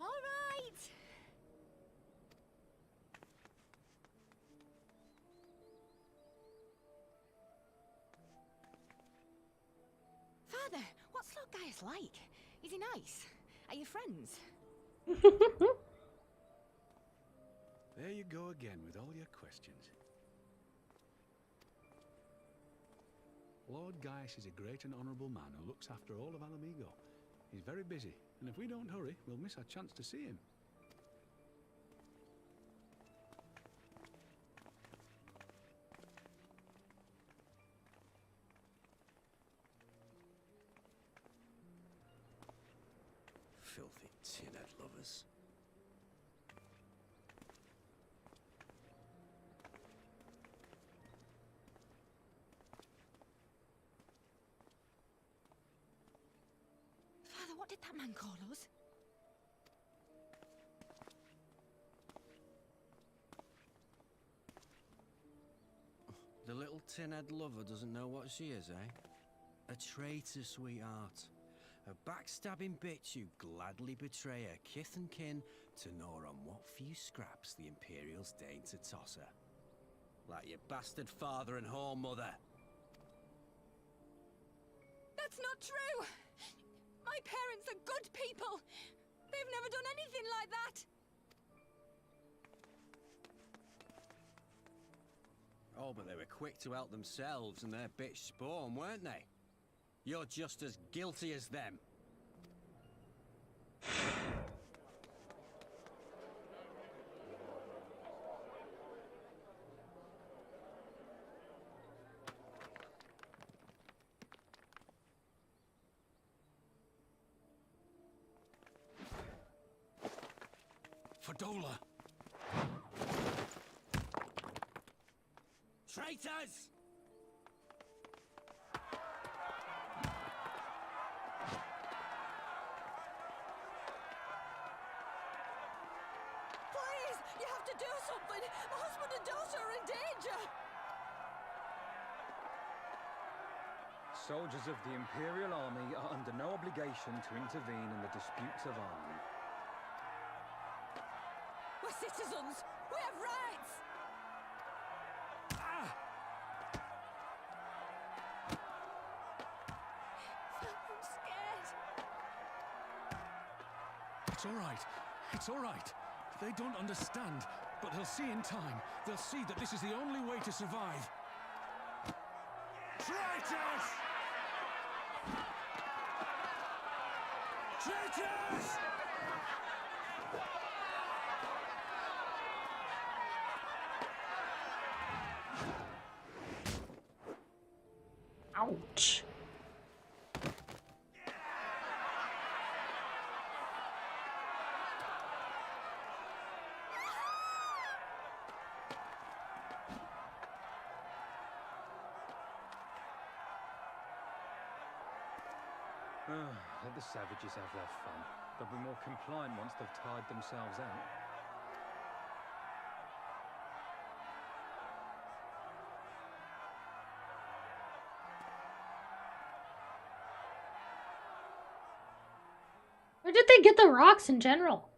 All right! Father, what's Lord Gaius like? Is he nice? Are you friends? There you go again with all your questions. Lord Gaius is a great and honourable man who looks after all of Alamigo. He's very busy, and if we don't hurry, we'll miss our chance to see him. Filthy tin-head lovers. Father, what did that man call us? tin-head lover doesn't know what she is, eh? A traitor, sweetheart. A backstabbing bitch who'd gladly betray her kith and kin to gnaw on what few scraps the Imperials deign to toss her. Like your bastard father and whore mother. That's not true! My parents are good people! They've never done anything like that! Oh, but they were quick to help themselves and their bitch spawn, weren't they? You're just as guilty as them. Fadola! Traitors! Please, you have to do something. My husband and daughter are in danger. Soldiers of the Imperial Army are under no obligation to intervene in the disputes of army. We're citizens. We have rights. I'm scared. It's all right. It's all right. They don't understand, but they'll see in time. They'll see that this is the only way to survive. Traitors! Traitors! Ouch. Let the savages have their fun. They'll be more compliant once they've tired themselves out. Where did they get the rocks in general?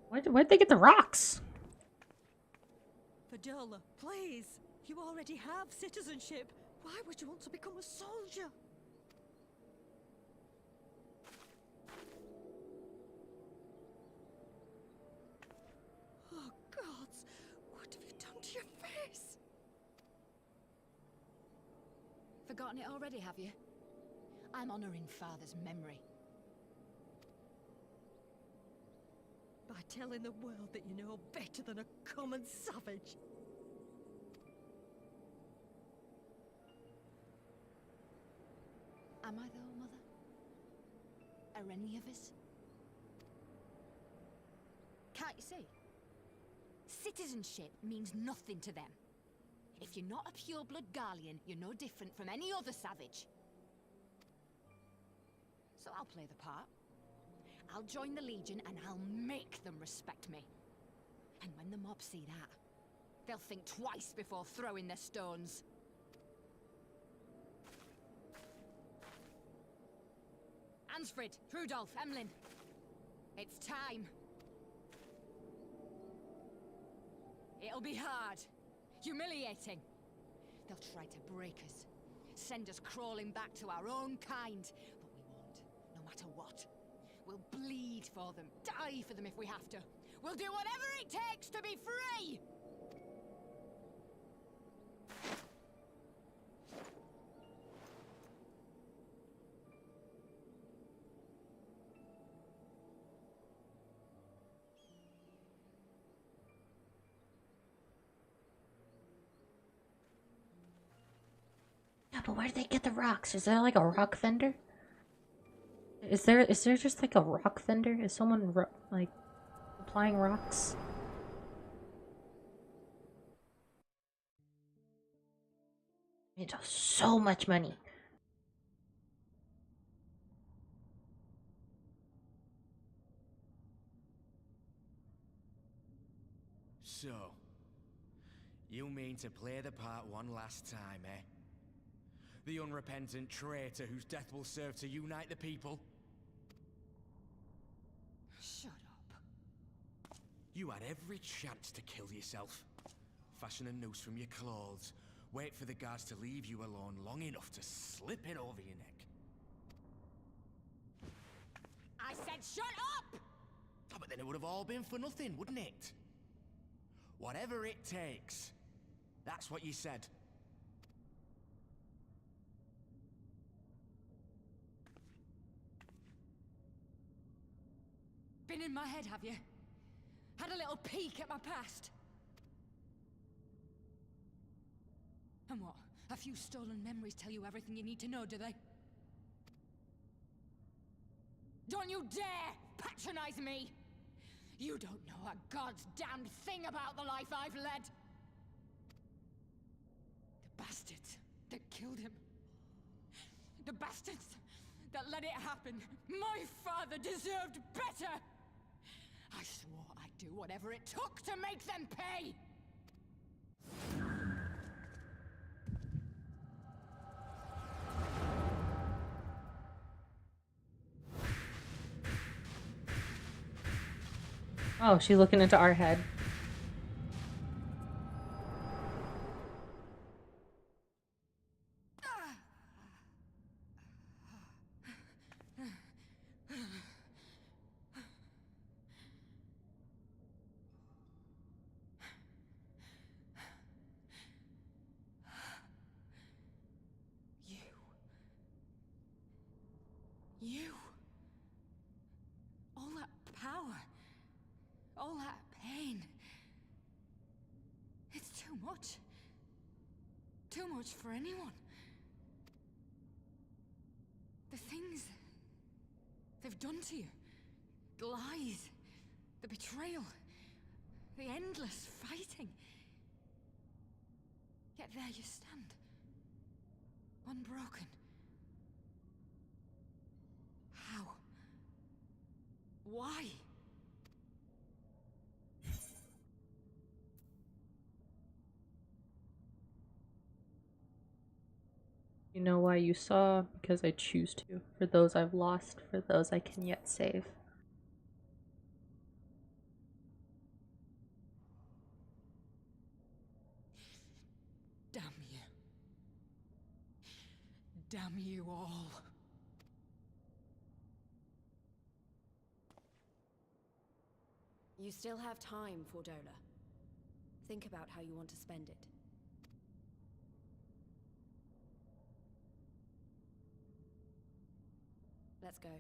Where'd they get the rocks? Fadola, please. You already have citizenship. Why would you want to become a soldier? Oh, gods. What have you done to your face? Forgotten it already, have you? I'm honouring Father's memory. By telling the world that you know better than a common savage. Am I though, Mother? Are any of us? Can't you see? Citizenship means nothing to them. If you're not a pure-blood Garlean, you're no different from any other savage. So I'll play the part. I'll join the Legion and I'll make them respect me. And when the mob see that, they'll think twice before throwing their stones. Ansfrid, Rudolph, Emlyn. It's time. It'll be hard. Humiliating. They'll try to break us. Send us crawling back to our own kind. But we won't, no matter what. We'll bleed for them, die for them if we have to. We'll do whatever it takes to be free! Yeah, but where did they get the rocks? Is there like a rock vendor? Is there just like a rock vendor? Is someone like applying rocks? It's so much money. So, you mean to play the part one last time, eh? The unrepentant traitor whose death will serve to unite the people? Shut up. You had every chance to kill yourself. Fashion a noose from your clothes. Wait for the guards to leave you alone long enough to slip it over your neck. I said shut up! Oh, but then it would have all been for nothing, wouldn't it? Whatever it takes. That's what you said. Been in my head, have you? Had a little peek at my past? And what? A few stolen memories tell you everything you need to know, do they? Don't you dare patronize me! You don't know a god's damned thing about the life I've led! The bastards that killed him. The bastards that let it happen. My father deserved better! I swore I'd do whatever it took to make them pay! Oh, she's looking into our head. You. All that power. All that pain. It's too much. Too much for anyone. The things they've done to you. The lies. The betrayal. The endless fighting. Yet there you stand. Unbroken. How? Why? You know why you saw? Because I choose to. For those I've lost, for those I can yet save. Damn you. Damn you all. You still have time, Fordola. Think about how you want to spend it. Let's go.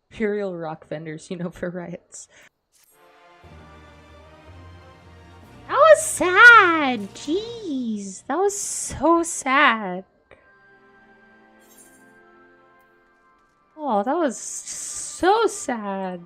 Imperial rock vendors, you know, for riots. That was sad. Jeez, that was so sad. Oh, that was so sad.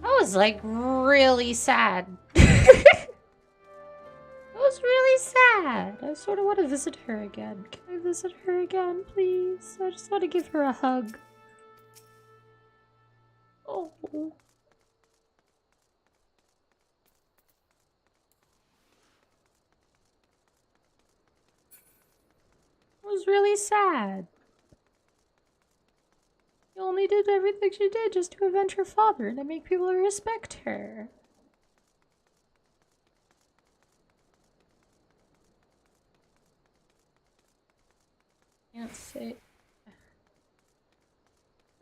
That was like really sad. That was really sad. I sort of want to visit her again. Can I visit her again, please? I just want to give her a hug. Oh. It was really sad. She only did everything she did just to avenge her father and to make people respect her. Can't say.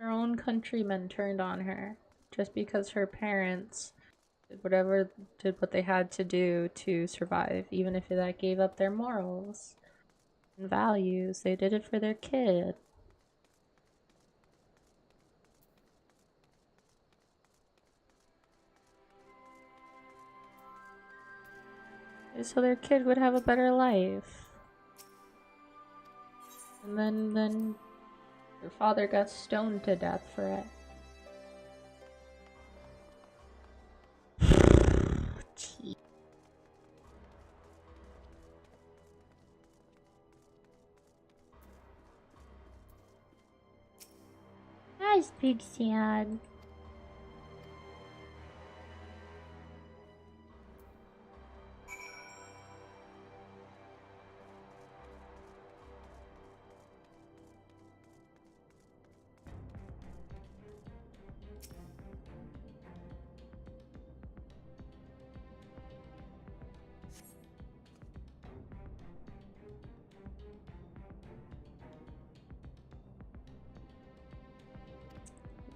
Her own countrymen turned on her just because her parents did what they had to do to survive, even if that gave up their morals and values. They did it for their kid. So their kid would have a better life. And then her father got stoned to death for it. Gee. That's big sad.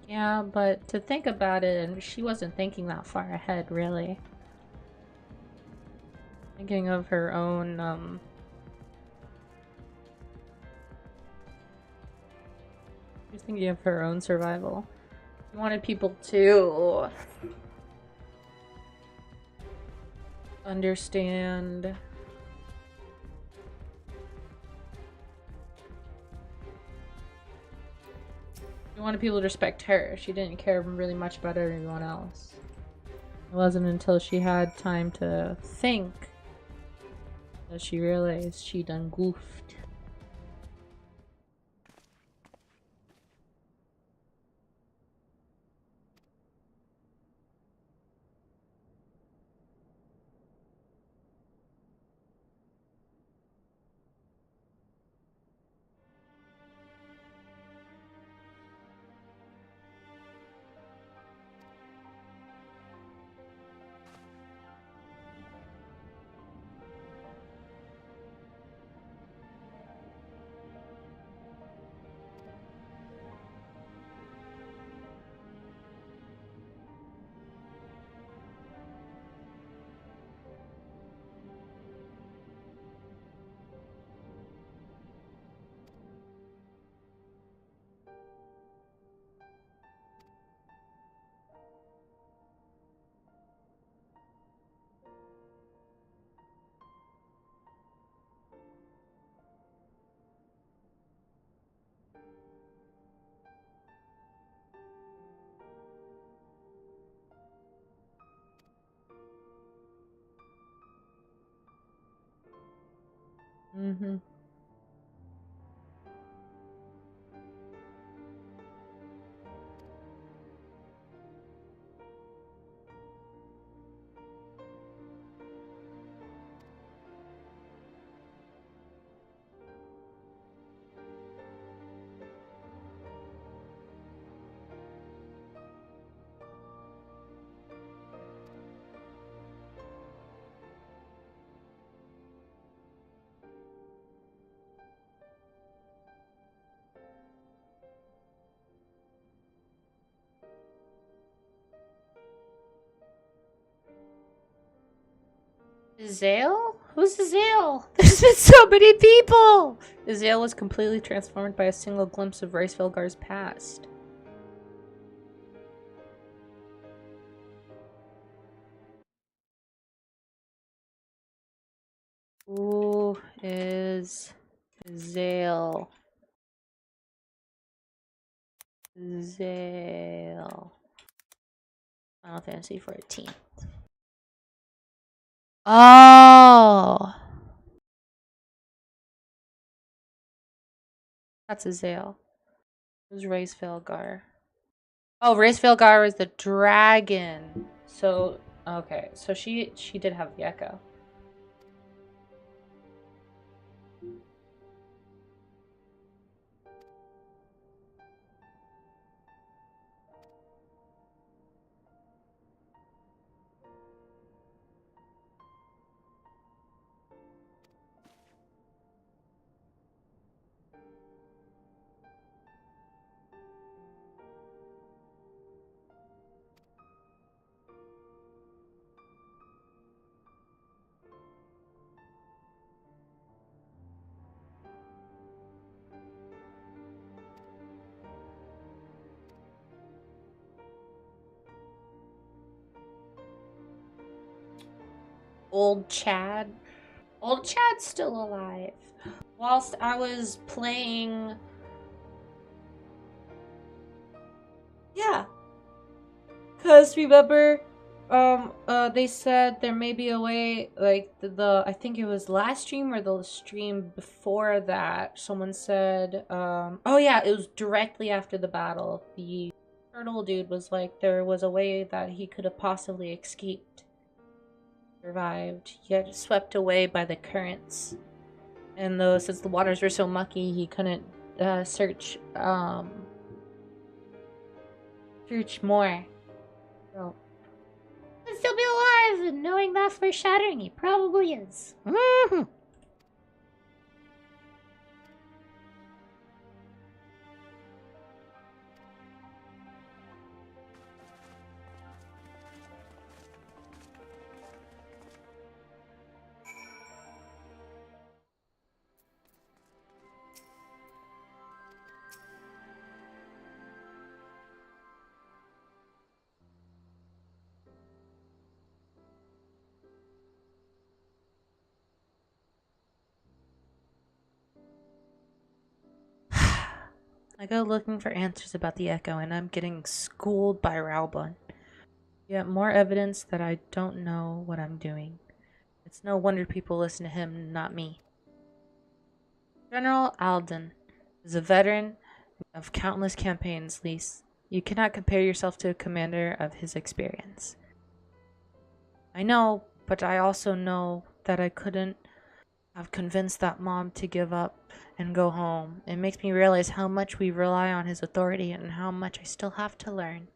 Yeah, but to think about it, and she wasn't thinking that far ahead, really. Thinking of her own, She's thinking of her own survival. She wanted people to understand. She wanted people to respect her. She didn't care really much about everyone else. It wasn't until she had time to think that she realized she done goofed. Mm-hmm. Zale? Who's Zale? There's been so many people! Zale was completely transformed by a single glimpse of Rice Velgar's past. Who is Zale? Zale. Final Fantasy 14. Oh! That's a Zale. Who's Rice Velgar? Oh, Rice Velgar is the dragon. So, okay. So she did have the echo. Old Chad. Old Chad's still alive. Whilst I was playing... Yeah. Because remember, they said there may be a way, like, I think it was last stream or the stream before that, someone said, oh yeah, it was directly after the battle. The turtle dude was like, there was a way that he could have possibly escaped. Survived, yet swept away by the currents. And though, since the waters were so mucky, he couldn't, search more. So, He'll still be alive, and knowing that foreshadowing, he probably is. I go looking for answers about the Echo, and I'm getting schooled by Raubun. Yet more evidence that I don't know what I'm doing. It's no wonder people listen to him, not me. General Alden is a veteran of countless campaigns, Lise. You cannot compare yourself to a commander of his experience. I know, but I also know that I couldn't have convinced that mom to give up and go home. It makes me realize how much we rely on his authority and how much I still have to learn.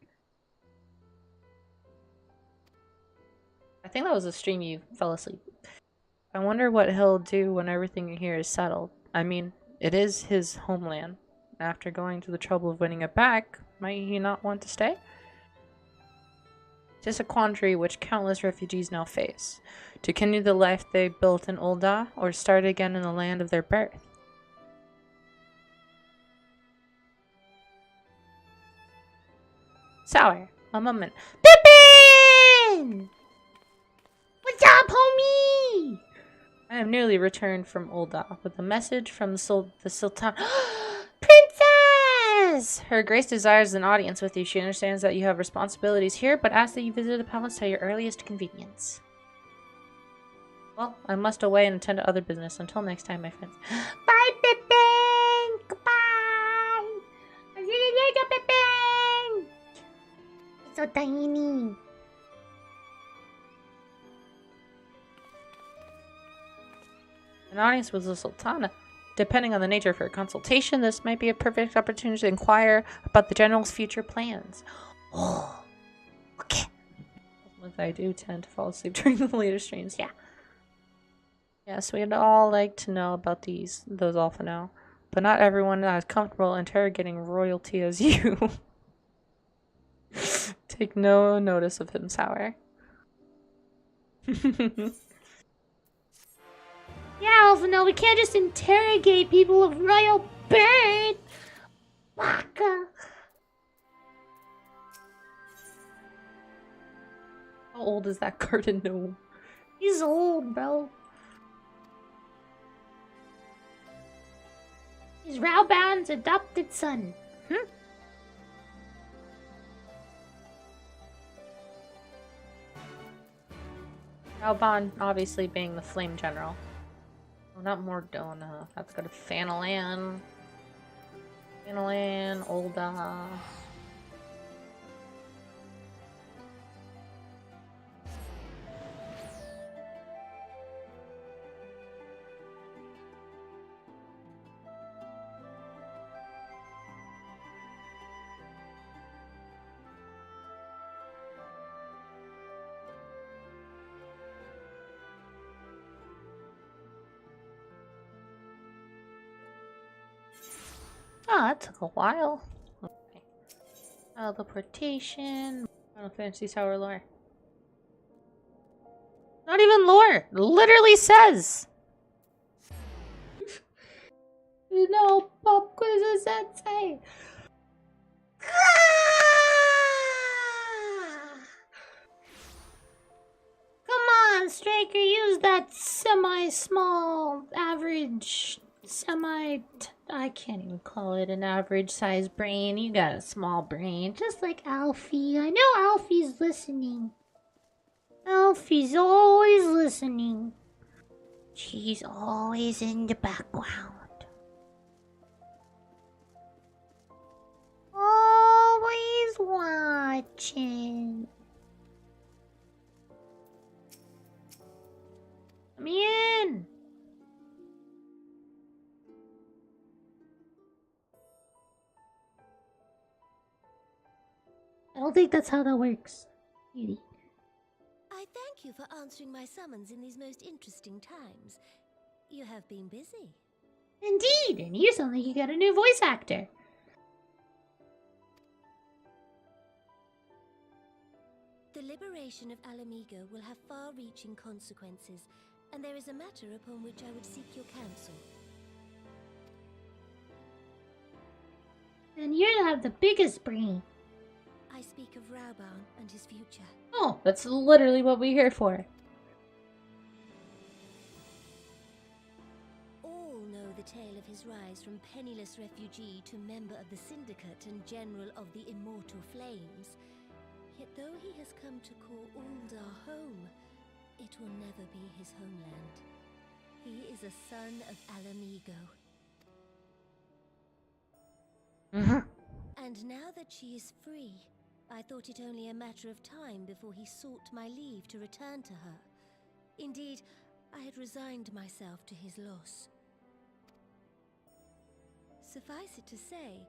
I think that was a stream you fell asleep. I wonder what he'll do when everything here is settled. I mean, it is his homeland. After going to the trouble of winning it back, might he not want to stay? It is a quandary which countless refugees now face. To continue the life they built in Ul'dah, or start again in the land of their birth. Sour, a moment. Pippin! What's up, homie? I have nearly returned from Ul'dah with a message from the Sultan. Princess! Her Grace desires an audience with you. She understands that you have responsibilities here, but asks that you visit the palace at your earliest convenience. Well, I must away and attend to other business. Until next time, my friends. Bye, Pippin! Goodbye! I'll see you later, Pippin! It's so tiny. An audience with the Sultana. Depending on the nature of her consultation, this might be a perfect opportunity to inquire about the general's future plans. Oh, okay. As I do tend to fall asleep during the later streams, yeah. Yes, we'd all like to know about those alpha now. But not everyone is as comfortable interrogating royalty as you. Take no notice of him, Sour. Yeah, Alpha, no, we can't just interrogate people of royal birth. Waka. How old is that garden gnome? He's old, bro. He's Raubun's adopted son. Raubun obviously being the flame general. Oh, not Mordona. Have to go to Fanalan. Fanalan, Ul'dah. Oh, that took a while. Okay. Teleportation. Final Fantasy Tower lore. Not even lore. It literally says. No, pop quizzes sensei. Come on, Striker, use that semi-small, average, I can't even call it an average size brain. You got a small brain, just like Alfie. I know Alfie's listening. Alfie's always listening. She's always in the background. Always watching. Come in. I don't think that's how that works. Cutie. I thank you for answering my summons in these most interesting times. You have been busy. Indeed, and you sound like you got a new voice actor. The liberation of Alamigo will have far-reaching consequences, and there is a matter upon which I would seek your counsel. And you have the biggest brain. I speak of Rauban and his future. Oh, that's literally what we're here for. All know the tale of his rise from penniless refugee to member of the Syndicate and General of the Immortal Flames. Yet though he has come to call Uldar home, it will never be his homeland. He is a son of Alamigo. And now that she is free, I thought it only a matter of time before he sought my leave to return to her. Indeed, I had resigned myself to his loss. Suffice it to say,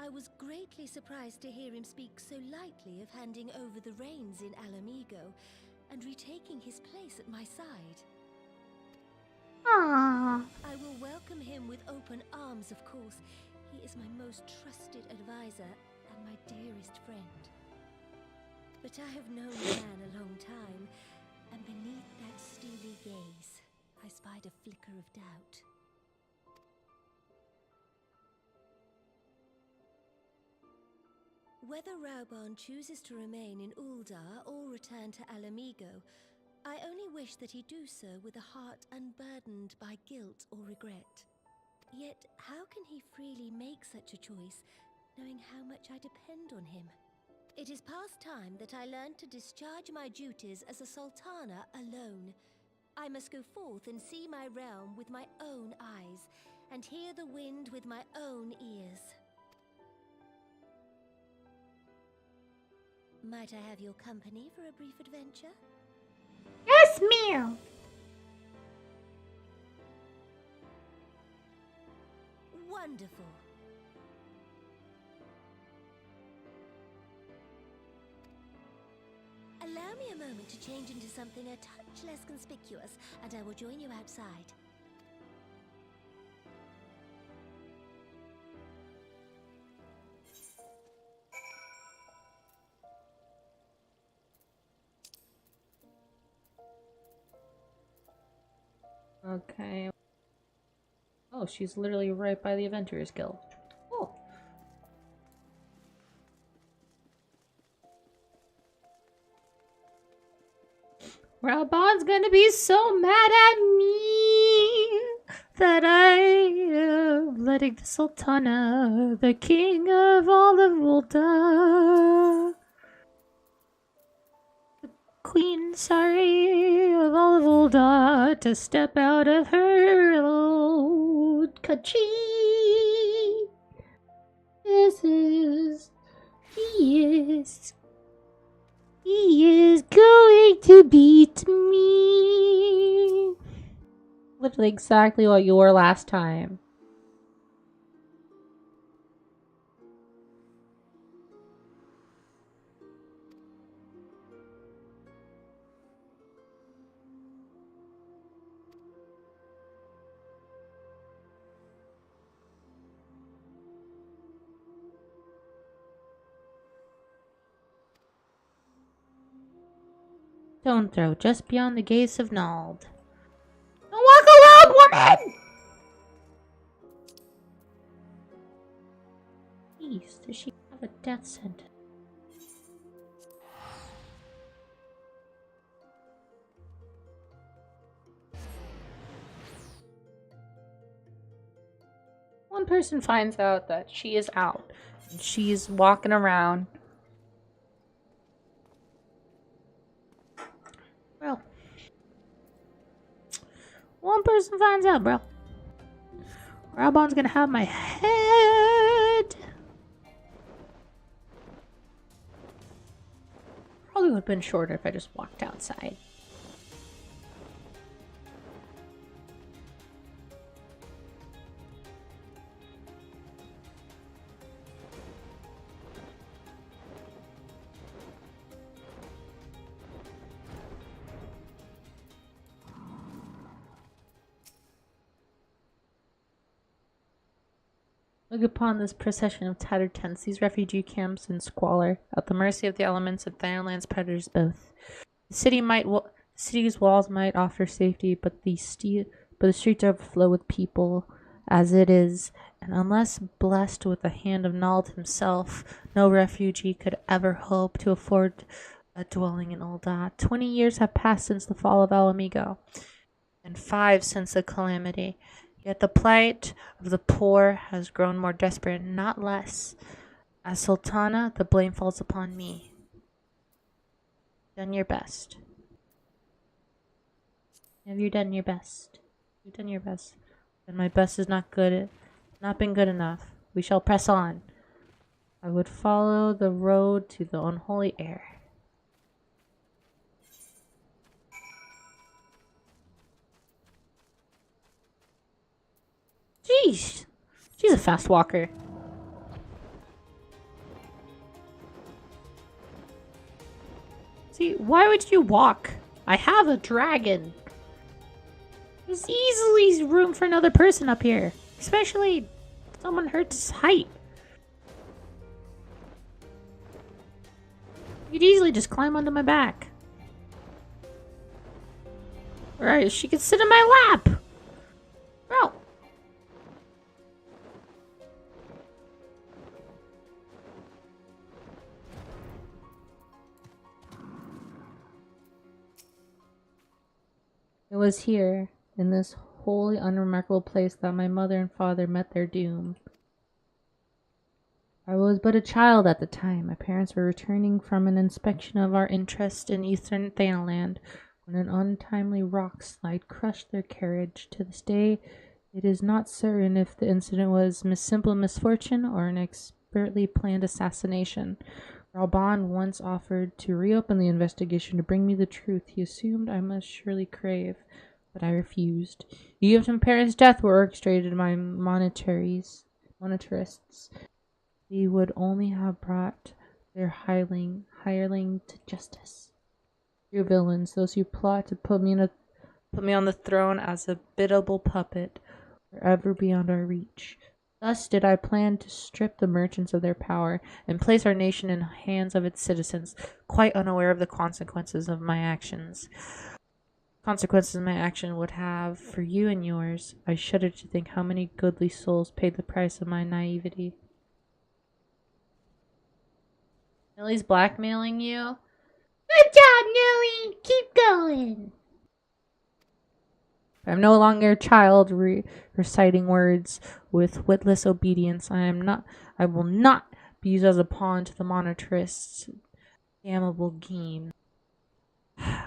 I was greatly surprised to hear him speak so lightly of handing over the reins in Alamigo and retaking his place at my side. Aww. I will welcome him with open arms, of course. He is my most trusted advisor and my dearest friend. But I have known the man a long time, and beneath that steely gaze, I spied a flicker of doubt. Whether Rauban chooses to remain in Uldar or return to Alamigo, I only wish that he do so with a heart unburdened by guilt or regret. Yet, how can he freely make such a choice, knowing how much I depend on him? It is past time that I learned to discharge my duties as a sultana alone. I must go forth and see my realm with my own eyes, and hear the wind with my own ears. Might I have your company for a brief adventure? Yes, ma'am. Wonderful. Allow me a moment to change into something a touch less conspicuous, and I will join you outside. Okay. Oh, she's literally right by the Adventurers Guild. Oh. Rauban's gonna be so mad at me that I am letting the Sultana, the king of all of Uldar, the queen, of all of Uldar, to step out of her old country. He is going to beat me. Literally exactly what you were last time. Stone throw just beyond the gates of Nald. Don't walk alone, woman! Jeez, does she have a death sentence? person finds out that she is out, and she's walking around, bro. One person finds out, bro. Raubon's gonna have my head. Probably would have been shorter if I just walked outside. Look upon this procession of tattered tents, these refugee camps in squalor, at the mercy of the elements and Thailand's predators both. The city's walls might offer safety, but the streets overflow with people, as it is, and unless blessed with the hand of Nald himself, no refugee could ever hope to afford a dwelling in Ul'dah. 20 years have passed since the fall of Alamigo, and 5 since the calamity. Yet the plight of the poor has grown more desperate, not less. As Sultana, the blame falls upon me. Done your best. Have you done your best? You've done your best. And my best is not been good enough. We shall press on. I would follow the road to the unholy air. Jeez. She's a fast walker. See, why would you walk? I have a dragon. There's easily room for another person up here. Especially if someone hurts his height. You'd easily just climb onto my back. Alright, she could sit in my lap. Bro. It was here, in this wholly unremarkable place, that my mother and father met their doom. I was but a child at the time. My parents were returning from an inspection of our interest in eastern Thanaland when an untimely rock slide crushed their carriage. To this day, it is not certain if the incident was simple misfortune or an expertly planned assassination. Raubon once offered to reopen the investigation to bring me the truth he assumed I must surely crave, but I refused. Even if my parents' death were orchestrated by monetarists, they would only have brought their hireling to justice. You villains, those who plot to put me on the throne as a biddable puppet, were ever beyond our reach. Thus did I plan to strip the merchants of their power and place our nation in the hands of its citizens, quite unaware of the consequences of my actions. Consequences my action would have for you and yours. I shudder to think how many goodly souls paid the price of my naivety. Millie's blackmailing you? Good job, Millie! Keep going! I'm no longer a child reciting words with witless obedience. I will not be used as a pawn to the monetarists' damnable game.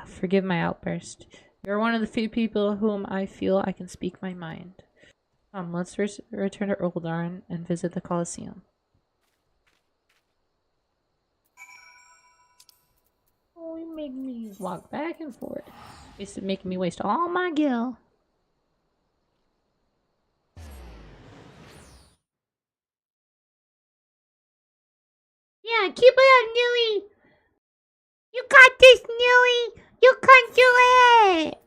Forgive my outburst. You're one of the few people whom I feel I can speak my mind. Come, let's return to Ul'dah and visit the Colosseum. Oh, you make me walk back and forth. It's making me waste all my gil. Yeah, keep it up, Nilly. You got this, Nilly. You can do it.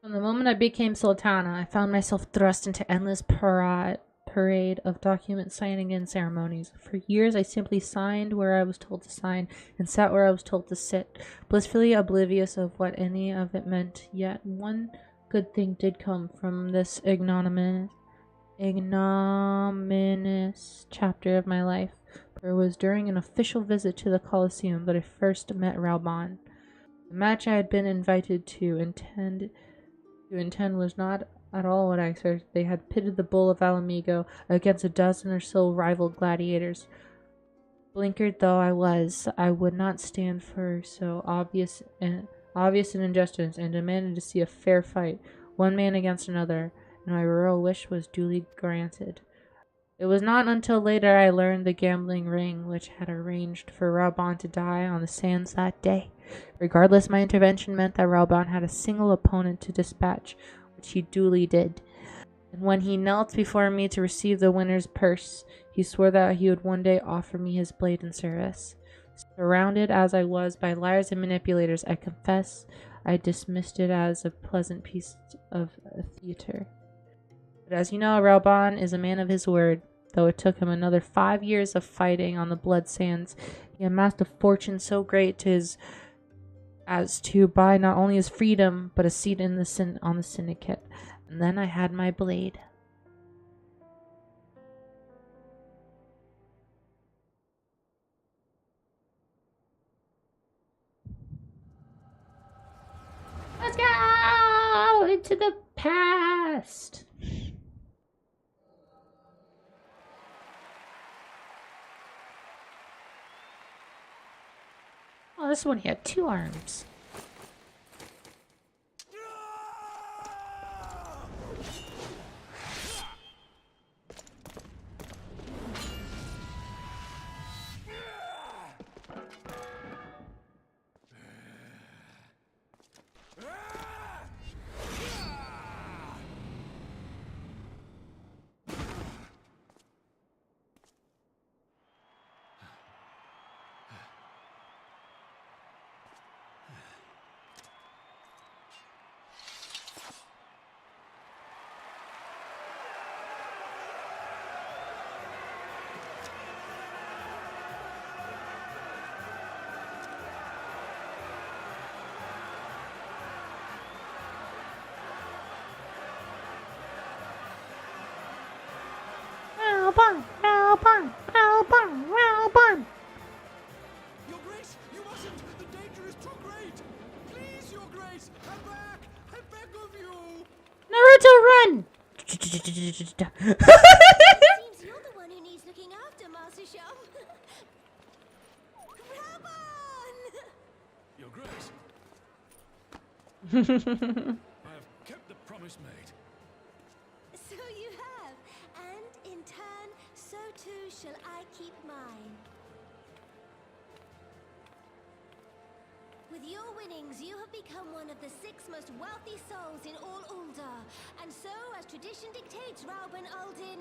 From the moment I became Sultana, I found myself thrust into endless parade of document signing and ceremonies. For years, I simply signed where I was told to sign and sat where I was told to sit, blissfully oblivious of what any of it meant. Yet one good thing did come from this ignominious chapter of my life, for it was during an official visit to the Colosseum that I first met Raoban. The match I had been invited to attend was not at all what I expected. They had pitted the bull of Alamigo against a dozen or so rival gladiators. Blinkered though I was, I would not stand for so obvious an injustice, and demanded to see a fair fight, one man against another, and my royal wish was duly granted. It was not until later I learned the gambling ring which had arranged for Raoban to die on the sands that day. Regardless, my intervention meant that Raoban had a single opponent to dispatch, which he duly did. And when he knelt before me to receive the winner's purse, he swore that he would one day offer me his blade in service. Surrounded as I was by liars and manipulators, I confess I dismissed it as a pleasant piece of theater. But as you know, Raoban is a man of his word. Though it took him another 5 years of fighting on the blood sands, he amassed a fortune so great as to buy not only his freedom, but a seat in on the syndicate. And then I had my blade. Let's go into the past. Oh, this one he had 2 arms. Raoban! Your Grace, you mustn't! The danger is too great! Please, Your Grace, come back! I beg of you! Naruto, run! Seems you're the one who needs looking after, Master Shum. Raoban! Your Grace, I have kept the promise made. So you have, and in turn, so too shall I keep mine. With your winnings, you have become one of the 6 most wealthy souls in all Uldar, and so, as tradition dictates, Raoban Aldin,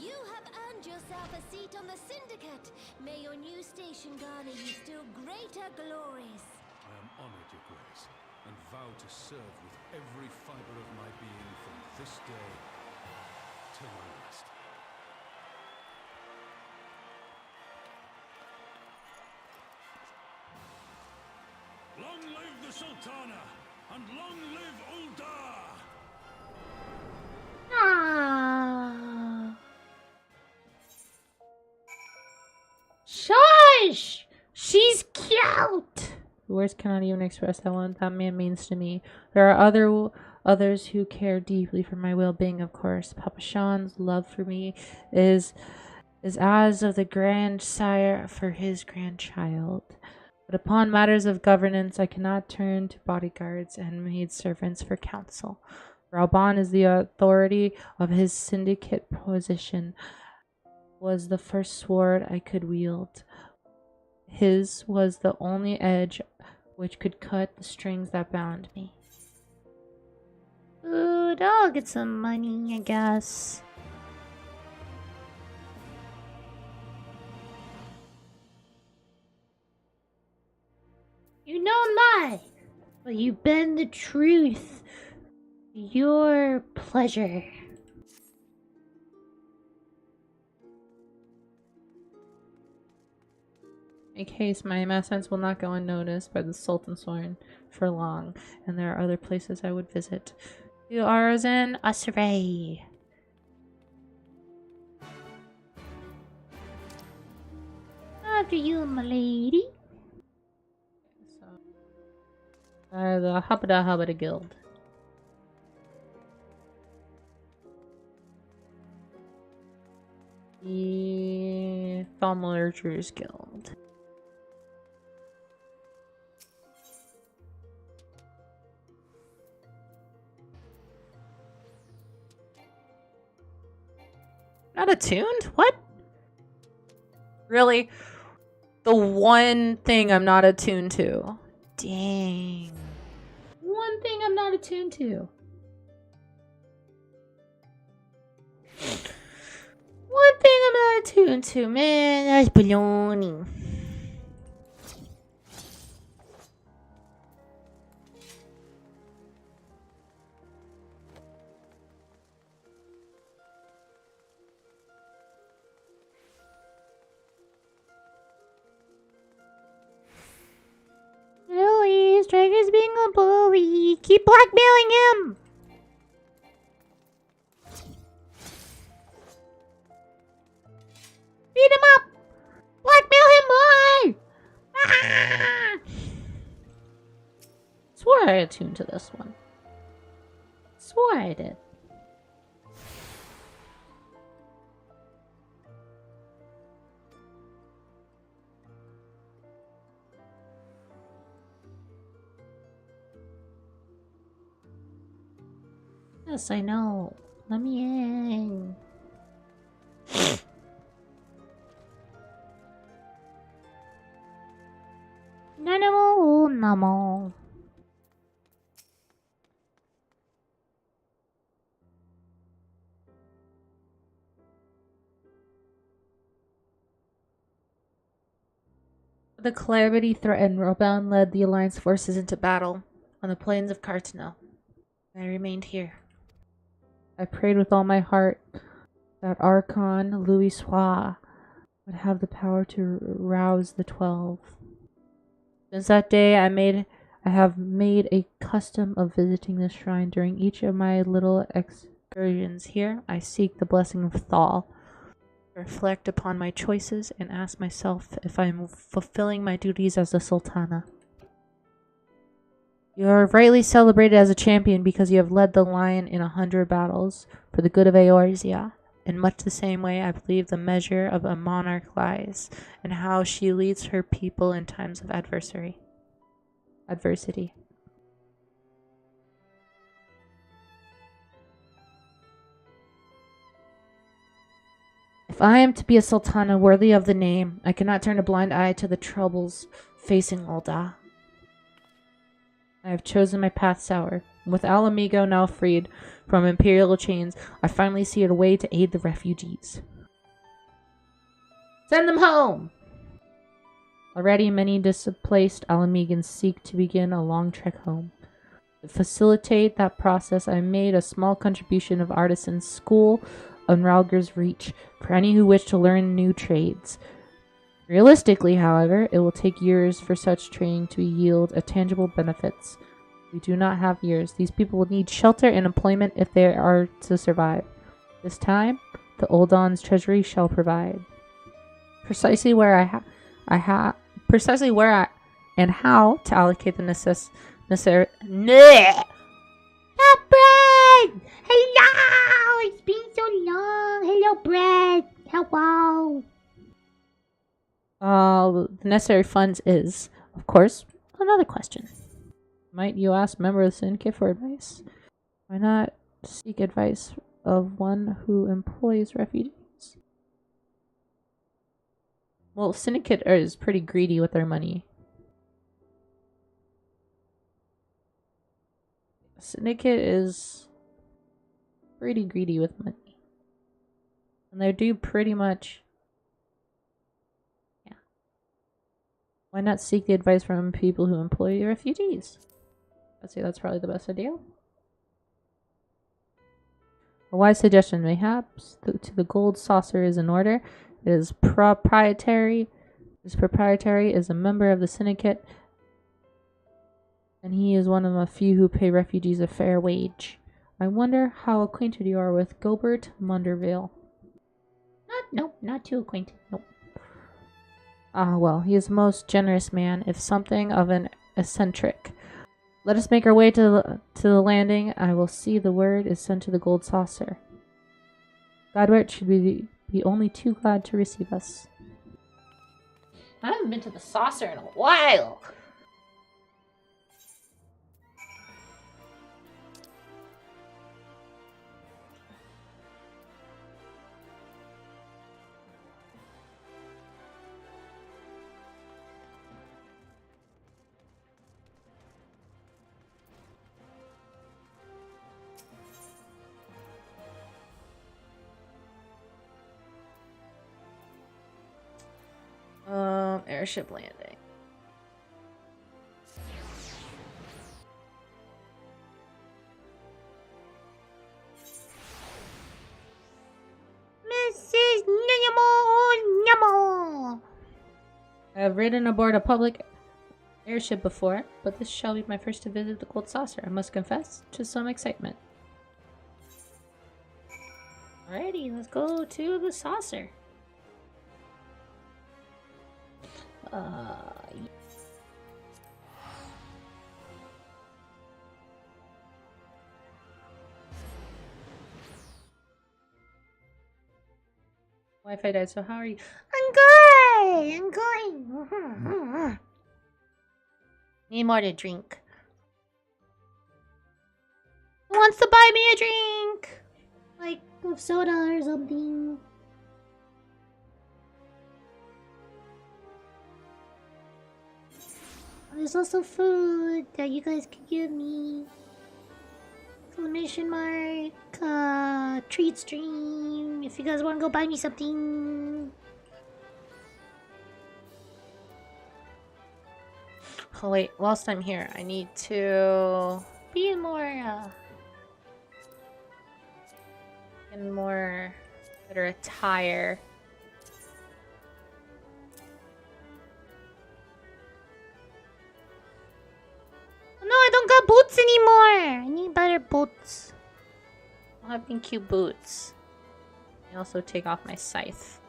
you have earned yourself a seat on the Syndicate. May your new station garner you still greater glories. I am honored, Your Grace, and vow to serve with every fiber of my being from this day till my last. Long live the Sultana, and long live Uldar! Ah. Shush! She's cute! Words cannot even express how much that man means to me. There are others who care deeply for my well-being, of course. Papa Sean's love for me is as of the grandsire for his grandchild. But upon matters of governance, I cannot turn to bodyguards and maidservants for counsel. Raoban is the authority of his syndicate position, was the first sword I could wield. His was the only edge which could cut the strings that bound me. Good, I'll get some money, I guess. You know not, but you bend the truth to your pleasure. Make haste, my absence will not go unnoticed by the Sultan's Horn for long, and there are other places I would visit. You are in Asray. After you, my lady. The Habada Guild. The Thaumaturgers Guild. Not attuned? What? Really? The one thing I'm not attuned to. Dang. One thing I'm not attuned to. One thing I'm not attuned to, man. That's baloney. Lily, Striker's being a bully. Keep blackmailing him. Beat him up. Blackmail him more. Ah! Swore I attuned to this one. Swore I did. Yes, I know. Let me in. Namo. The calamity threatened, Roban led the Alliance forces into battle on the plains of Cartano. I remained here. I prayed with all my heart that Archon Louis Sois would have the power to rouse the 12. Since that day, I have made a custom of visiting this shrine during each of my little excursions. Here, I seek the blessing of Thal, reflect upon my choices, and ask myself if I am fulfilling my duties as a Sultana. You are rightly celebrated as a champion because you have led the lion in 100 battles for the good of Eorzea. In much the same way, I believe the measure of a monarch lies in how she leads her people in times of adversity. If I am to be a sultana worthy of the name, I cannot turn a blind eye to the troubles facing Ul'dah. I have chosen my path sour. With Alamigo now freed from imperial chains, I finally see a way to aid the refugees. Send them home! Already many displaced Alamegans seek to begin a long trek home. To facilitate that process, I made a small contribution of artisans' school on Ralger's Reach for any who wish to learn new trades. Realistically, however, it will take years for such training to yield a tangible benefits. We do not have years. These people will need shelter and employment if they are to survive. This time, the Ul'dah's treasury shall provide. Precisely where and how to allocate the necessary. Bread! Hello! It's been so long. Hello, Bread. Hello. The necessary funds is, of course, another question. Might you ask member of the syndicate for advice? Why not seek advice of one who employs refugees? Well, syndicate is pretty greedy with their money. Syndicate is pretty greedy with money. And they do pretty much... Yeah. Why not seek the advice from people who employ refugees? I'd say that's probably the best idea. A wise suggestion, mayhaps. To the gold saucer is in order. It is proprietary. This proprietary is a member of the syndicate, and he is one of the few who pay refugees a fair wage. I wonder how acquainted you are with Gilbert Munderville. Not too acquainted. Nope. Ah, well, he is a most generous man, if something of an eccentric. Let us make our way to the landing. I will see the word is sent to the gold saucer. Godwart should be only too glad to receive us. I haven't been to the saucer in a while. Airship landing. Mrs. Nyamo. I have ridden aboard a public airship before, but this shall be my first to visit the gold saucer. I must confess to some excitement. Alrighty, let's go to the saucer. Wi-Fi died, so how are you? I'm good. Need more to drink. Who wants to buy me a drink? Like of soda or something. There's also food that you guys can give me. Exclamation mark, treat stream. If you guys want to go buy me something. Oh wait, whilst I'm here, I need to Be more, get more better attire. no, I don't got boots anymore. I need better boots. I'll have pink cute boots. I also take off my scythe.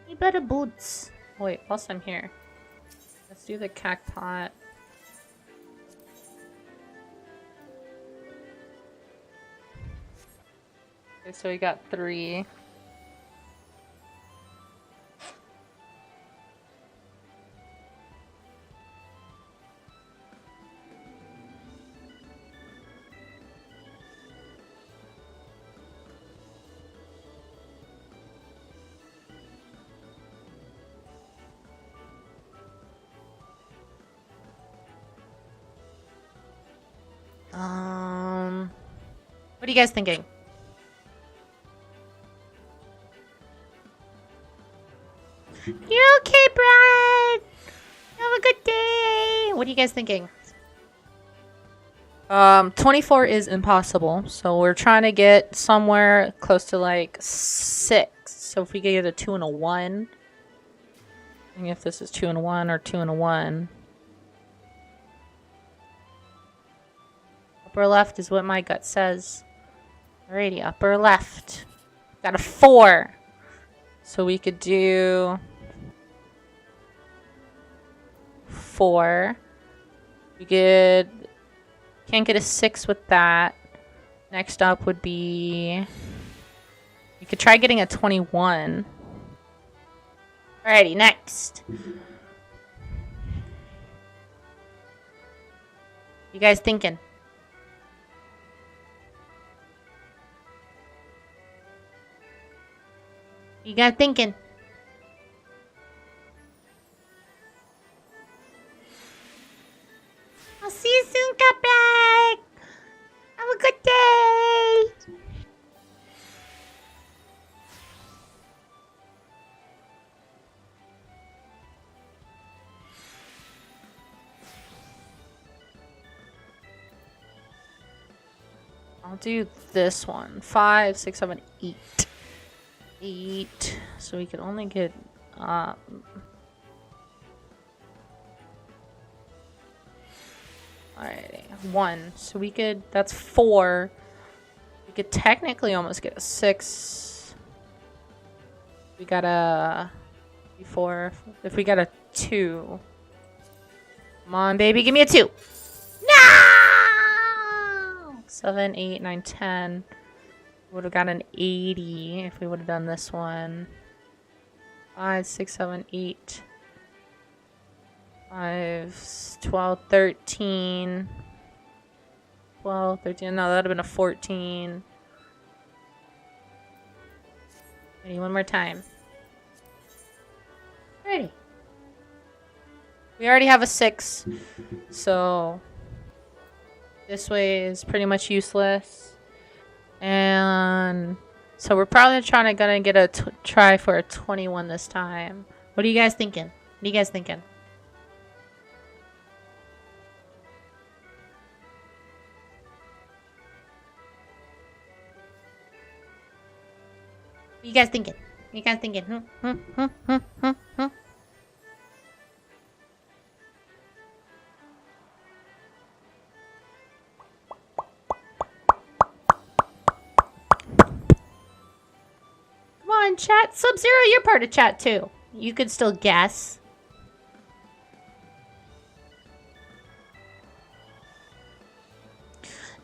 Need better boots. Oh, wait, whilst I'm here, let's do the cacpot. Okay, so we got 3. What are you guys thinking? You're okay, Brad. Have a good day. What are you guys thinking? 24 is impossible, so we're trying to get somewhere close to like 6. So if we get a 2 and a 1, and if this is 2 and a 1 or 2 and a 1. Upper left is what my gut says. Alrighty, upper left. Got a 4. So we could do 4. We could... Can't get a 6 with that. Next up would be... You could try getting a 21. Alrighty, next. You guys thinking? You guys thinking? I'll see you soon, Cupcake. Have a good day. I'll do this one. 5, 6, 7, 8. 8. So we could only get alrighty. 1. So we could, that's 4. We could technically almost get a 6. We got a 4. If we got a 2. Come on, baby, give me a 2. No! 7, 8, 9, 10. Would have got an 80 if we would have done this one. 5, 6, 7, 8. 5, 12, 13. 12, 13. No, that would have been a 14. Ready, one more time. Ready. We already have a 6. So this way is pretty much useless. And so we're probably gonna get a try for a 21 this time. What are you guys thinking? What are you guys thinking? What you guys thinking? What you guys thinking? Come on, chat. Sub-Zero, you're part of chat too. You could still guess.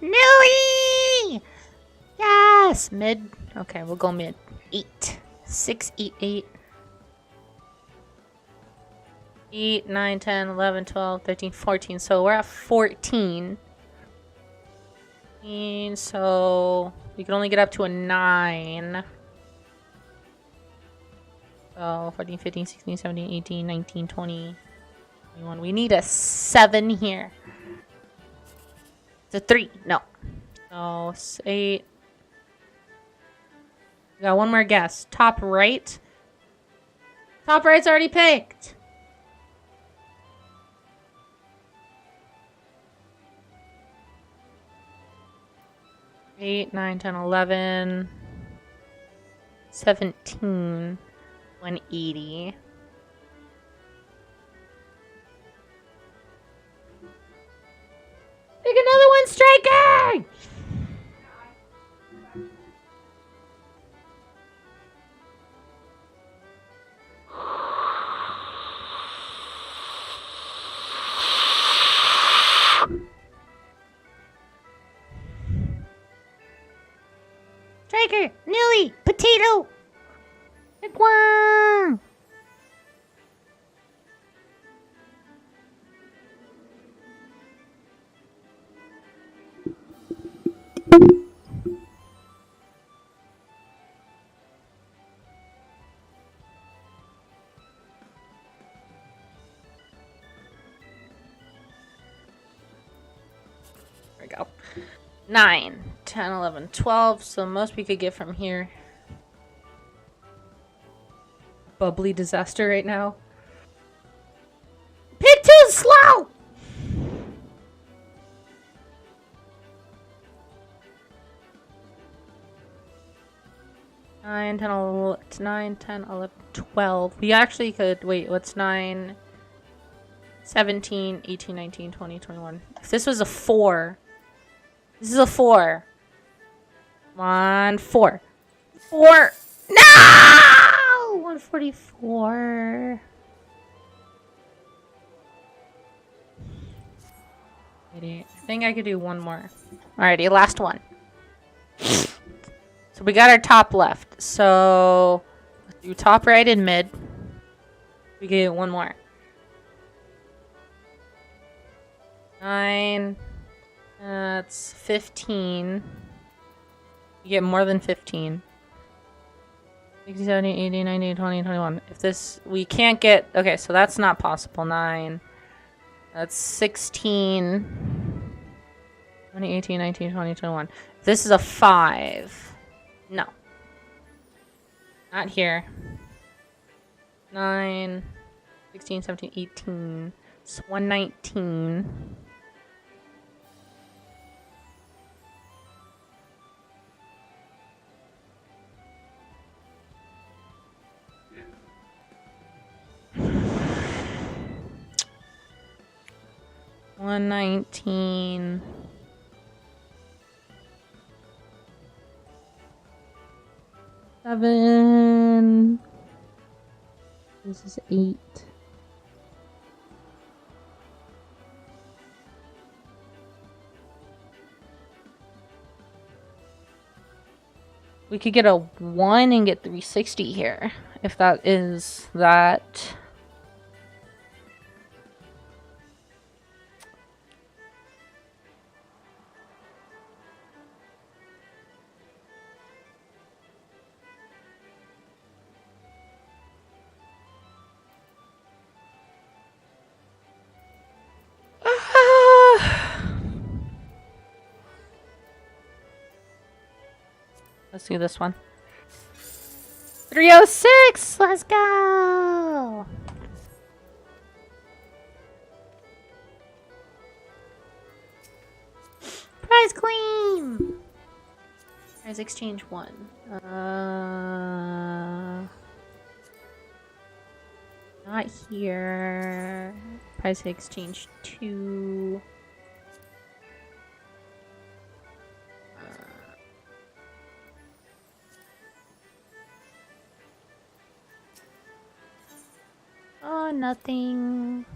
Nui! Yes! Mid. Okay, we'll go mid. 8. 6, 8, 8. 8, 9, 10, 11, 12, 13, 14. So we're at 14. So we can only get up to a 9. So 14, 15, 16, 17, 18, 19, 20, 21. We need a 7 here. It's a 3. No. So 8. We got one more guess. Top right. Top right's already picked. Eight, 9, 10, 11, 17, 180. Pick another one, striker! Striker, Nilly, potato. Pick one. There we go. 9, 10, 11, 12. So most we could get from here. Bubbly disaster right now. Pick 2 slow! Nine, 10, 11, 12. We actually could, wait, what's 9, 17, 18, 19, 20, 21. If this was a 4. This is a 4. Come on, 4. 4. No! 144. I think I could do one more. Alrighty, last one. So we got our top left. So let's do top right and mid. We get one more. 9. That's 15. You get more than 15. 60, 70, 80, 90, 20, 21. If this, we can't get, okay, so that's not possible. 9. That's 16. 20, 18, 19, 20, 21. If this is a 5. No. Not here. 9, 16, 17, 18. It's 119. 119. Seven. This is 8. We could get a 1 and get 360 here, if that is that. Let's do this one. 306! Let's go! Prize claim! Prize exchange 1. Not here. Prize exchange 2. Oh, nothing.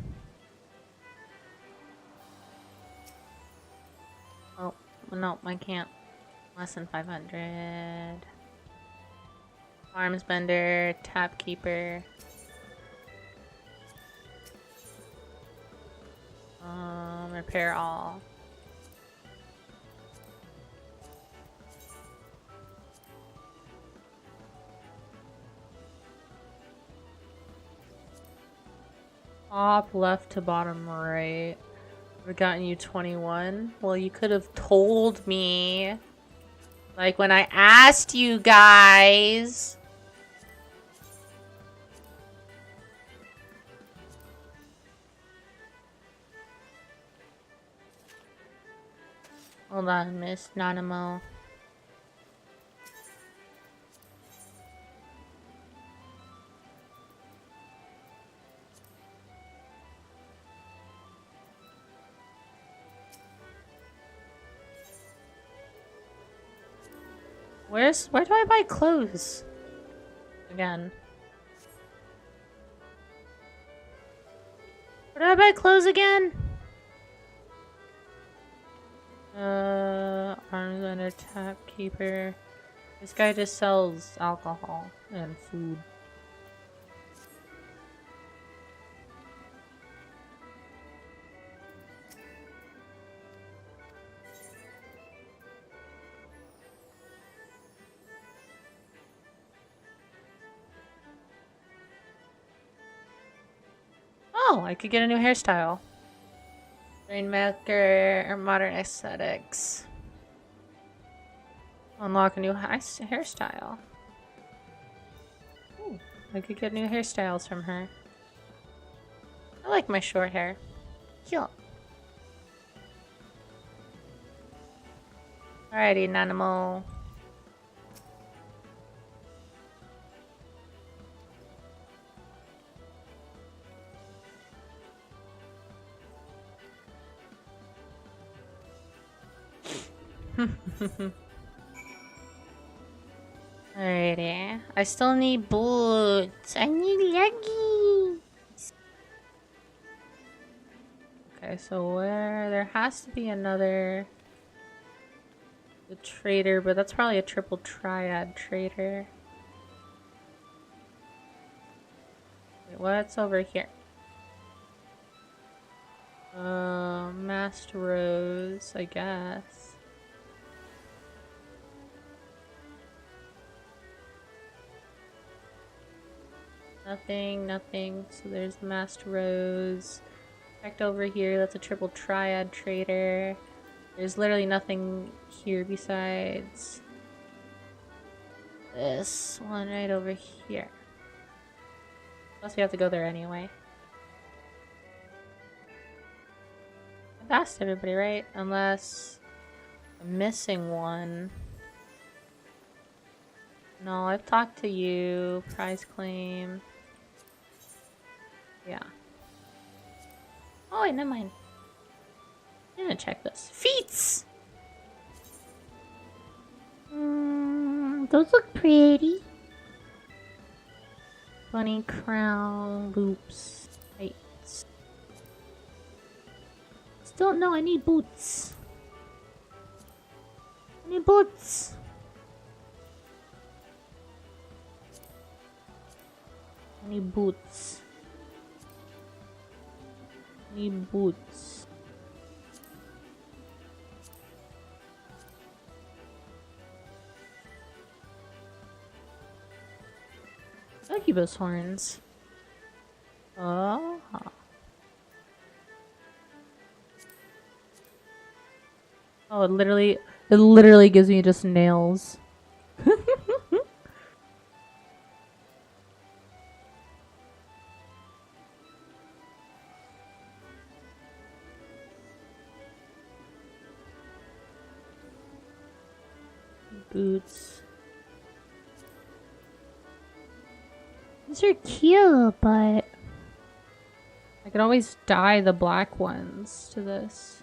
Oh, no, I can't. Less than 500. Arms bender, tap keeper. Repair all. Top left to bottom right. We've gotten you 21. Well, you could have told me. Like when I asked you guys. Hold on, Miss Nanimo. Where do I buy clothes? Again. Where do I buy clothes again? Arms under tap keeper. This guy just sells alcohol and food. Oh, I could get a new hairstyle. Rainmaker or modern aesthetics. Unlock a new hairstyle. Ooh, I could get new hairstyles from her. I like my short hair. Cute. Alrighty, Nanimo. Alrighty. I still need boots. I need leggies. Okay, so where there has to be another trader, but that's probably a triple triad trader. Wait, what's over here? Master Rose, I guess. Nothing. So there's the Master Rose. Checked over here, that's a triple triad trader. There's literally nothing here besides this one right over here. Plus we have to go there anyway. I've asked everybody, right? Unless I'm missing one. No, I've talked to you. Prize claim. Yeah. Oh wait, never mind. I'm gonna check this. Feet! Those look pretty. Bunny crown, loops, tights. Still, no, I need boots. I need boots. I need boots. I need boots. Succubus horns. Oh. Oh, it literally gives me just nails. Boots. These are cute, but I could always dye the black ones to this.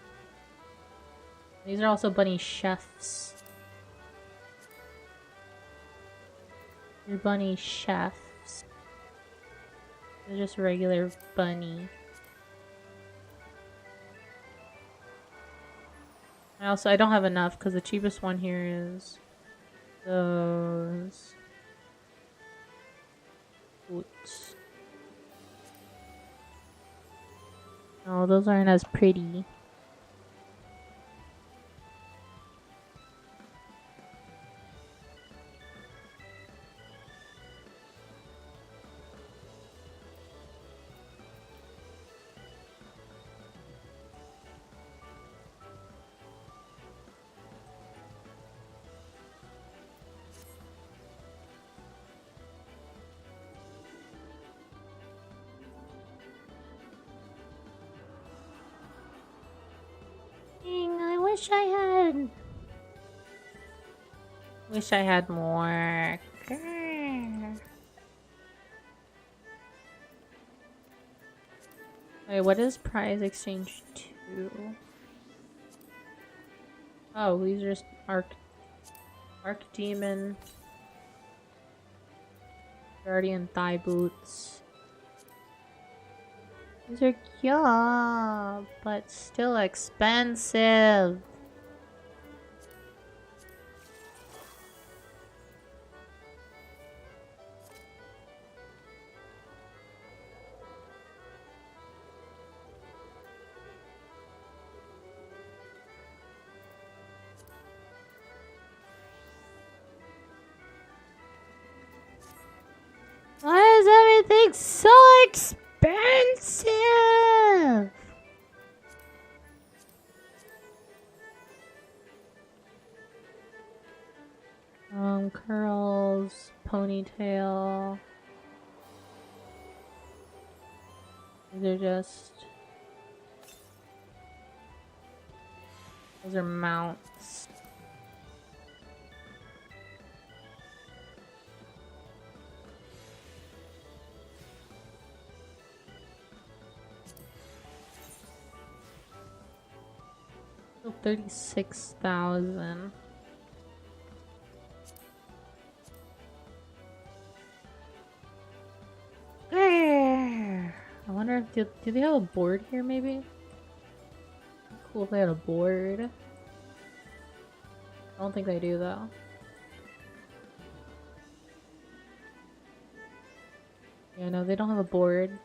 These are also bunny chefs. They're bunny chefs. They're just regular bunny. I don't have enough because the cheapest one here is those boots. Oh, those aren't as pretty. I wish I had more. Wait, what is prize exchange 2? Oh, these are just Arc Demon, Guardian thigh boots. These are cute, but still expensive. Why is everything so expensive? Curls, ponytail. These are mounts. Still 36,000. I wonder if do they have a board here maybe? Cool if they had a board. I don't think they do though. Yeah, no, they don't have a board.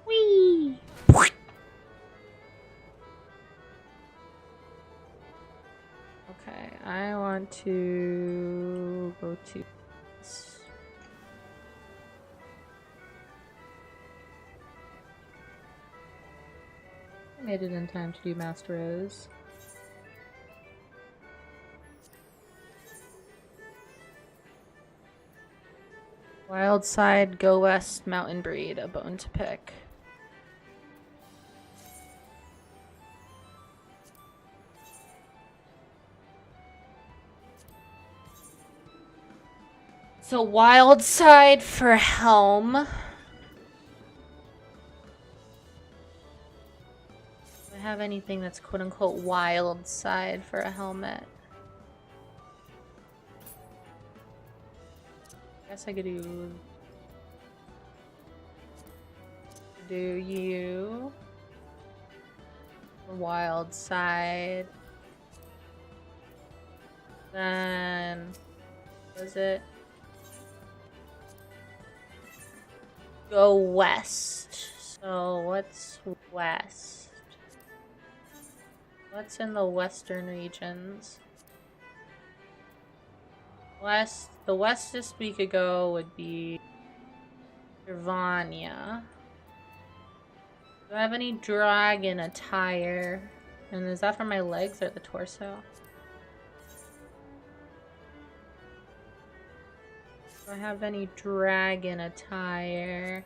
Whee! Okay, I want to go to this. I made it in time to do Master Rose. Wild side, go west, mountain breed, a bone to pick. So wild side for helm. Do I have anything that's quote unquote wild side for a helmet? I guess I could do you wild side. Then was it go west? So what's west? What's in the western regions? West, the westest we could go would be Gervania. Do I have any dragon attire? And is that for my legs or the torso? Do I have any dragon attire?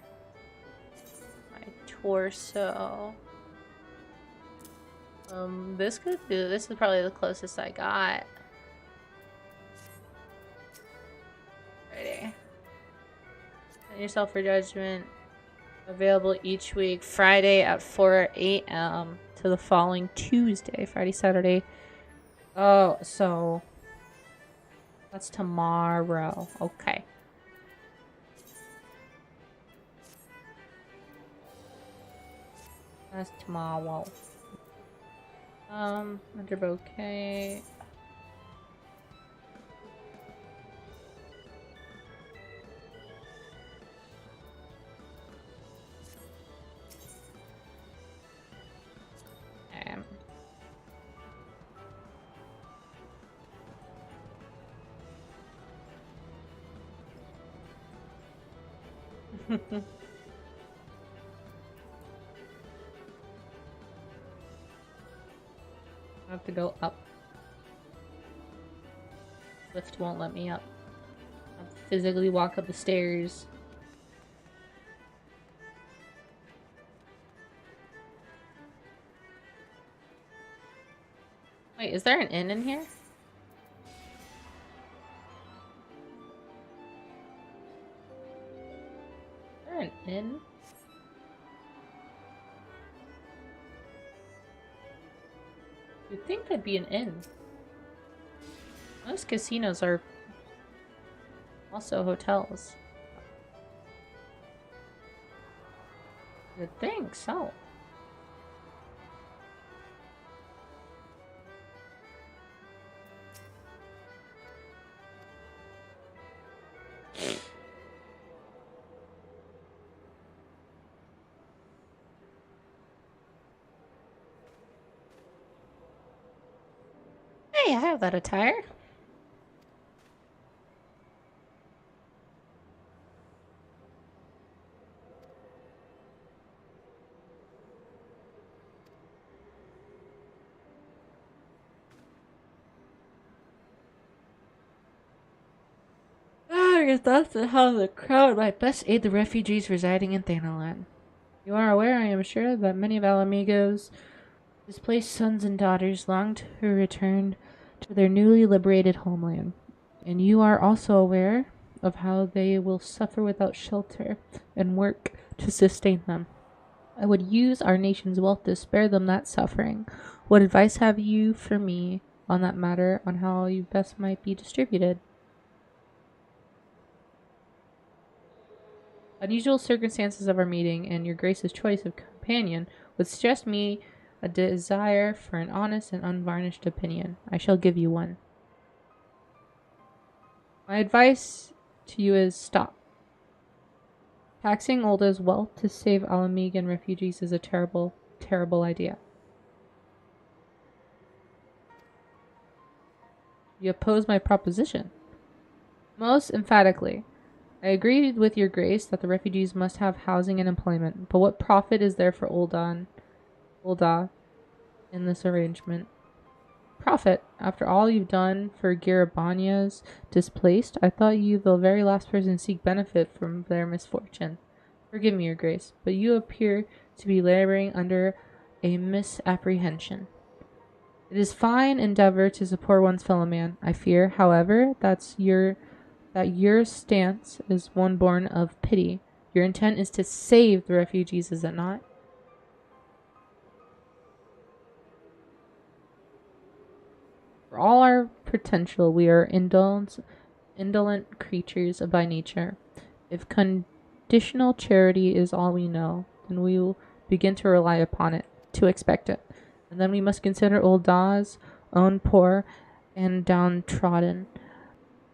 My torso. This could do. This is probably the closest I got. Ready. Set yourself for judgment. Available each week, Friday at 4 a.m. to the following Tuesday. Friday, Saturday. Oh, so that's tomorrow. Okay. That's tomorrow. Under bouquet. I have to go up. Lift won't let me up. I have to physically walk up the stairs. Wait, is there an inn in here? Is there an inn? You'd think there'd be an inn. Most casinos are also hotels. You'd think so. Hey, I have that attire. Your thoughts on how the crowd might best aid the refugees residing in Thanalan. You are aware, I am sure, that many of Alamigo's displaced sons and daughters long to return to their newly liberated homeland. And you are also aware of how they will suffer without shelter and work to sustain them. I would use our nation's wealth to spare them that suffering. What advice have you for me on that matter, on how you best might be distributed? Unusual circumstances of our meeting and your grace's choice of companion would suggest me a desire for an honest and unvarnished opinion. I shall give you one. My advice to you is stop. Taxing Ulda's wealth to save Alamigan refugees is a terrible, terrible idea. You oppose my proposition? Most emphatically. I agreed with your grace that the refugees must have housing and employment, but what profit is there for Ulda in this arrangement? Prophet, after all you've done for Garabania's displaced, I thought you the very last person to seek benefit from their misfortune. Forgive me, your grace, but you appear to be laboring under a misapprehension. It is fine endeavor to support one's fellow man. I fear, however, that your stance is one born of pity. Your intent is to save the refugees, is it not? For all our potential, we are indolent creatures by nature. If conditional charity is all we know, then we will begin to rely upon it, to expect it. And then we must consider old Da's own poor and downtrodden.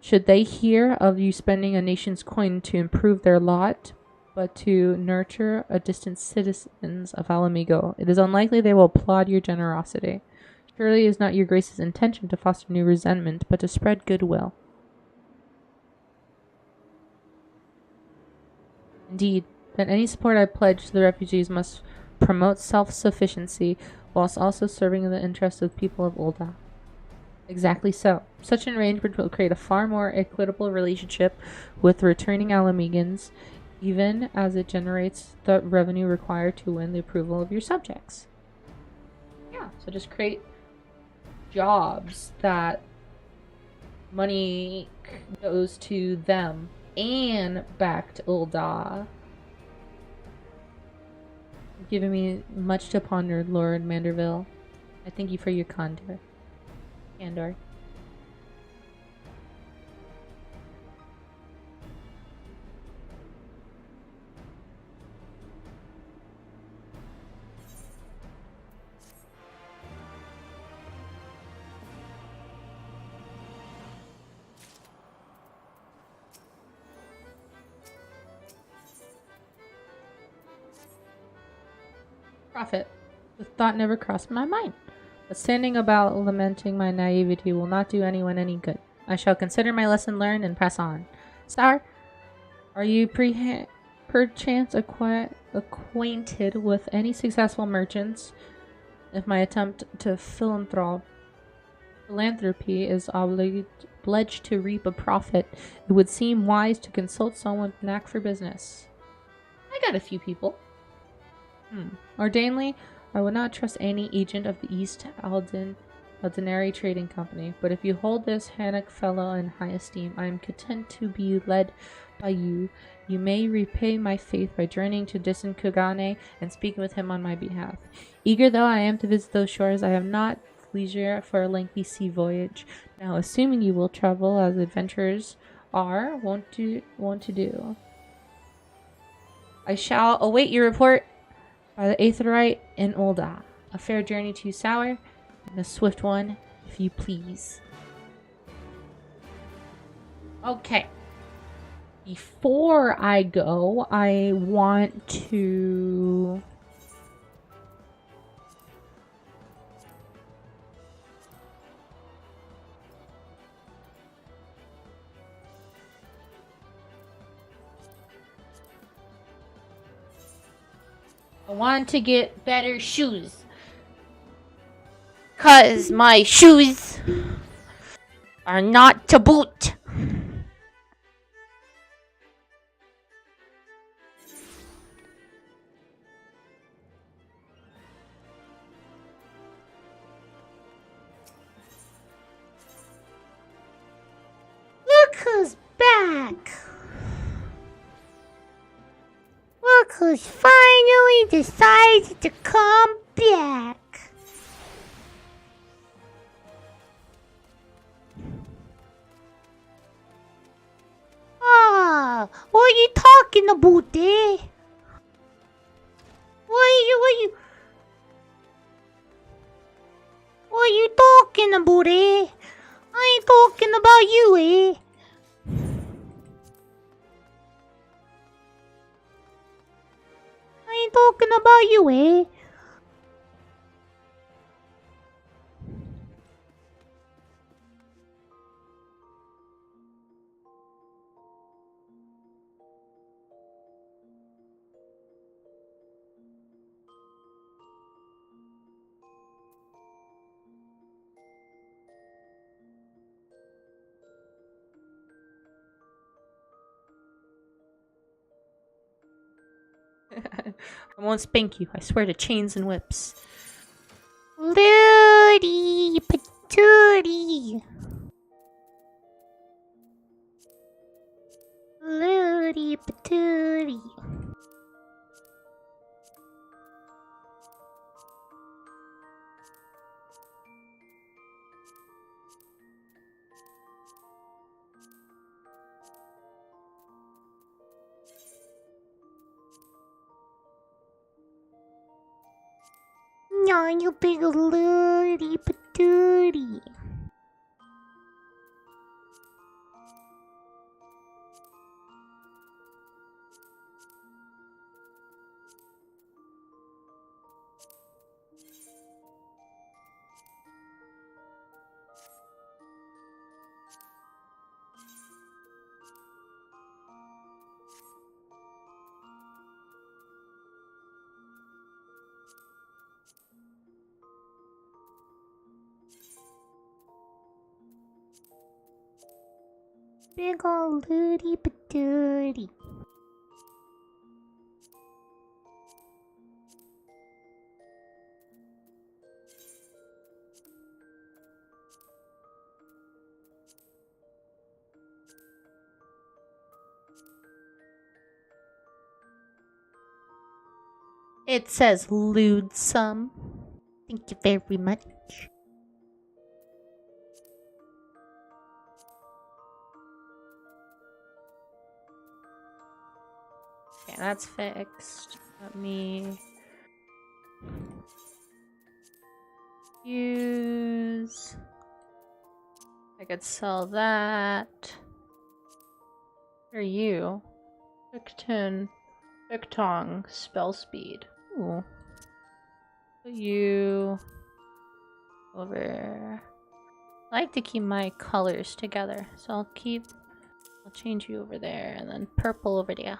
Should they hear of you spending a nation's coin to improve their lot, but to nurture a distant citizens of Alamigo, it is unlikely they will applaud your generosity. Surely it is not your grace's intention to foster new resentment, but to spread goodwill. Indeed, then any support I pledge to the refugees must promote self-sufficiency, whilst also serving the interests of the people of Ul'dah. Exactly so. Such an arrangement will create a far more equitable relationship with returning Alamegans, even as it generates the revenue required to win the approval of your subjects. Yeah, so just create jobs that money goes to them and back to Ul'dah. Giving me much to ponder, Lord Manderville. I thank you for your candor. Prophet, the thought never crossed my mind. But standing about lamenting my naivety will not do anyone any good. I shall consider my lesson learned and press on. Sir, are you perchance acquainted with any successful merchants? If my attempt to philanthropy is obliged to reap a profit, it would seem wise to consult someone with knack for business. I got a few people. Ordainedly, I would not trust any agent of the East Aldinary Trading Company, but if you hold this Hannock fellow in high esteem, I am content to be led by you. You may repay my faith by journeying to distant Kugane and speaking with him on my behalf. Eager though I am to visit those shores, I have not leisure for a lengthy sea voyage. Now, assuming you will travel as adventurers are wont to do, I shall await your report by the Aetherite in Ul'dah. A fair journey to Sour, and a swift one, if you please. Okay. Before I go, I want to... get better shoes. 'Cause my shoes are not to boot. Look who's back! Look who's finally decided to come back! Ah, what are you talking about there? What are you talking about, eh? I ain't talking about you, eh? I ain't talking about you, eh? I won't spank you. I swear to chains and whips. Ludi patootie. Ludi patootie. No, you big ludi patootie. Big ol' ludi patootie. It says ENLewdSome. Thank you very much. Okay, that's fixed. Let me use. I could sell that. What are you? Victong, spell speed. Ooh. Put you over. I like to keep my colors together, so I'll change you over there, and then purple over there.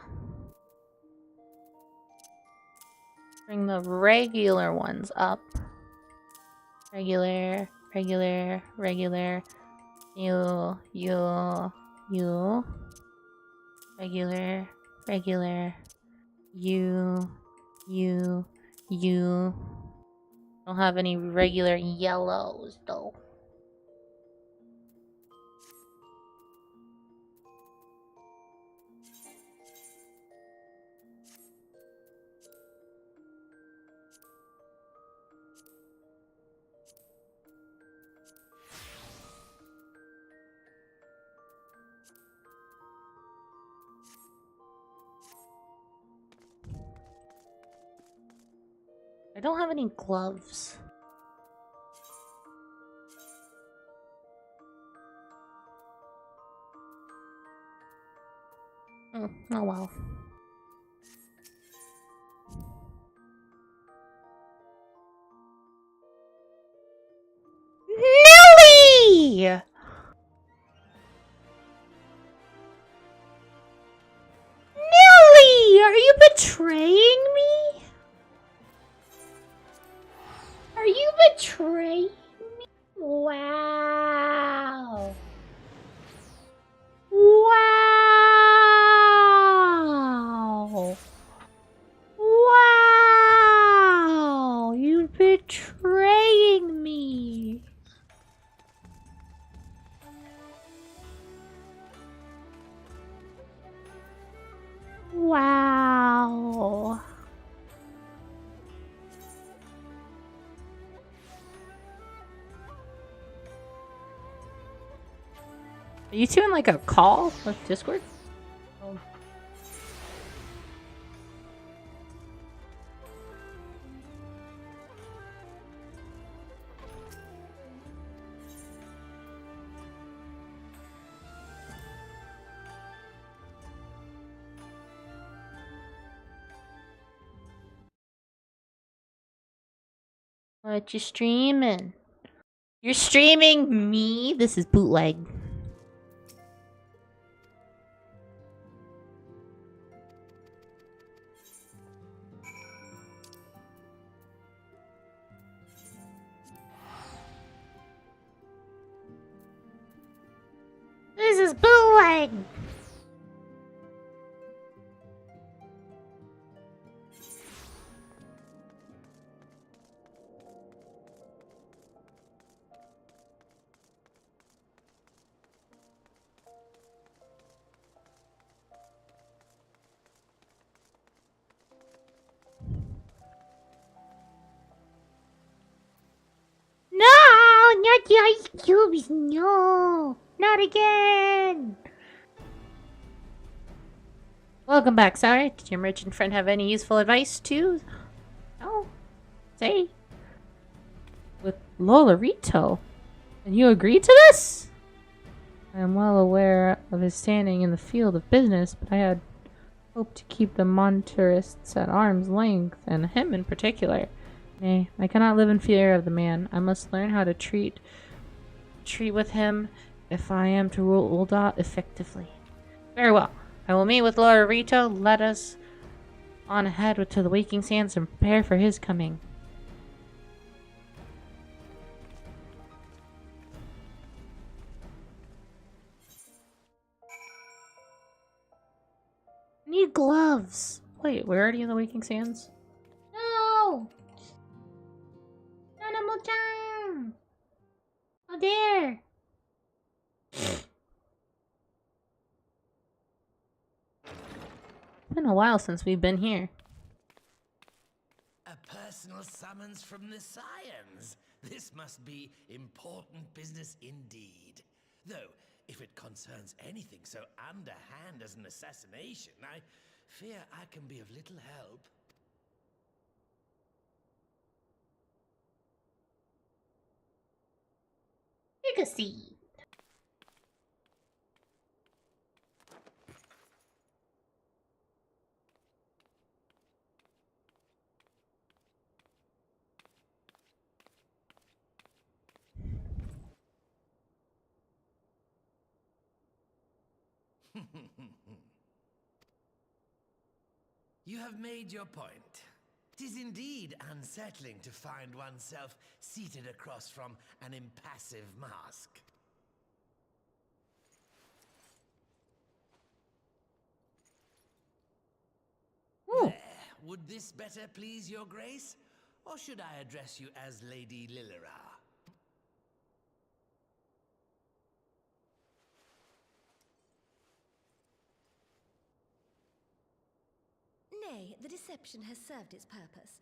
Bring the regular ones up. Regular. You. Regular. You. Don't have any regular yellows, though. I don't have any gloves. Oh well. Nelly! Nelly! Are you betraying me? Are you betraying me? Wow. Wow. Wow. You're betraying me. Wow. Are you two in like a call with Discord? Oh. What you streaming? You're streaming me? This is bootleg. This is bootleg. tubies, no! Not again! Welcome back, Sour. Did your merchant friend have any useful advice too? No? Say? With Lolorito? And you agreed to this? I am well aware of his standing in the field of business, but I had hoped to keep the Monterists at arm's length, and him in particular. Nay, I cannot live in fear of the man. I must learn how to treat with him if I am to rule Ul'dah effectively. Very well. I will meet with Lolorito. Let us on ahead to the Waking Sands and prepare for his coming. Need gloves. Wait, we're already in the Waking Sands? No! Nanamu-chan! Oh, there! It's been a while since we've been here. A personal summons from the Scions. This must be important business indeed. Though, if it concerns anything so underhand as an assassination, I fear I can be of little help. Take a seat. You have made your point. It is indeed unsettling to find oneself seated across from an impassive mask. There. Would this better please your grace? Or should I address you as Lady Lilira? Nay, the deception has served its purpose.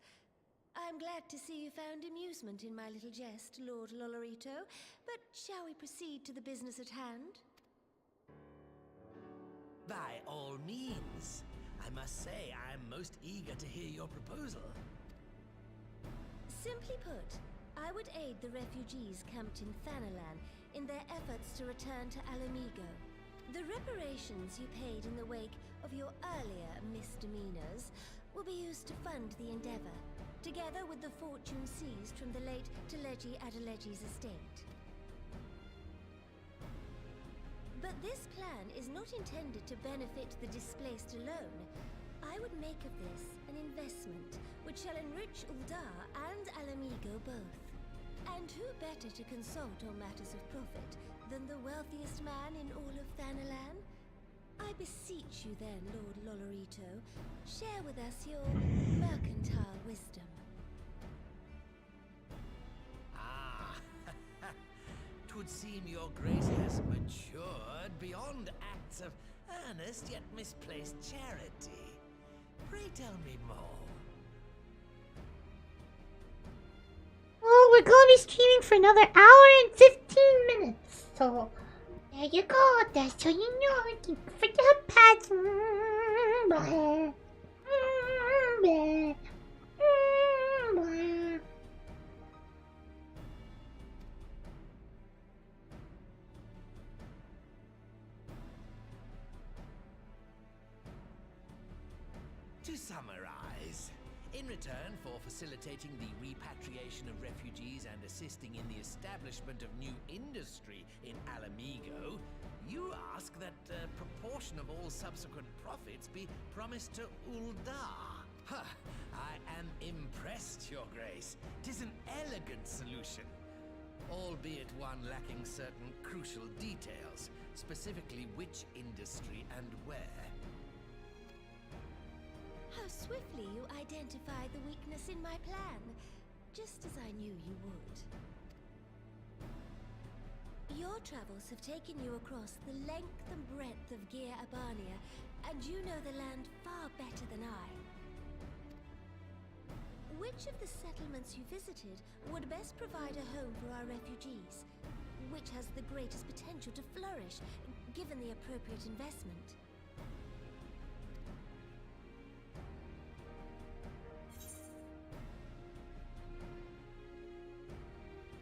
I'm glad to see you found amusement in my little jest, Lord Lolorito, but shall we proceed to the business at hand? By all means. I must say I am most eager to hear your proposal. Simply put, I would aid the refugees camped in Thanalan in their efforts to return to Alamigo. The reparations you paid in the wake of your earlier misdemeanors will be used to fund the endeavor, together with the fortune seized from the late Teleji Adeleji's estate. But this plan is not intended to benefit the displaced alone. I would make of this an investment which shall enrich Ul'dah and Alamigo both. And who better to consult on matters of profit than the wealthiest man in all of Thanalan? I beseech you then, Lord Lolorito, share with us your mercantile wisdom. Ah, 'twould seem your grace has matured beyond acts of earnest yet misplaced charity. Pray tell me more. Well, we're gonna be streaming for another hour and 15 minutes, so there you go. That's so you know. Thank you for the patch. Blah. Blah. Blah. To summarize, in return for facilitating the repatriation of refugees and assisting in the establishment of new industry in Alamigo, you ask that a proportion of all subsequent profits be promised to Ul'dah. Huh, I am impressed, Your Grace. 'Tis an elegant solution, albeit one lacking certain crucial details, specifically which industry and where. How swiftly you identified the weakness in my plan, just as I knew you would. Your travels have taken you across the length and breadth of Gear Abania, and you know the land far better than I. Which of the settlements you visited would best provide a home for our refugees? which has the greatest potential to flourish, given the appropriate investment?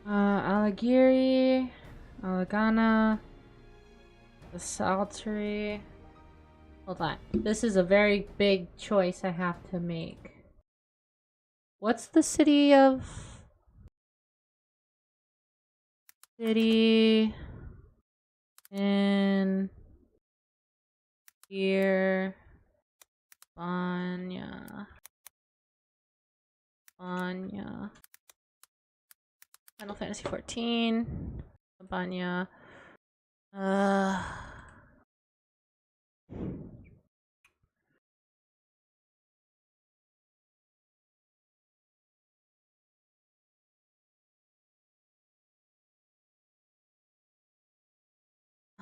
Alighieri, Alagana, the Saltery. Hold on. This is a very big choice I have to make. What's the city of... City... in... here... Banya... Banya... Final Fantasy 14... Banya...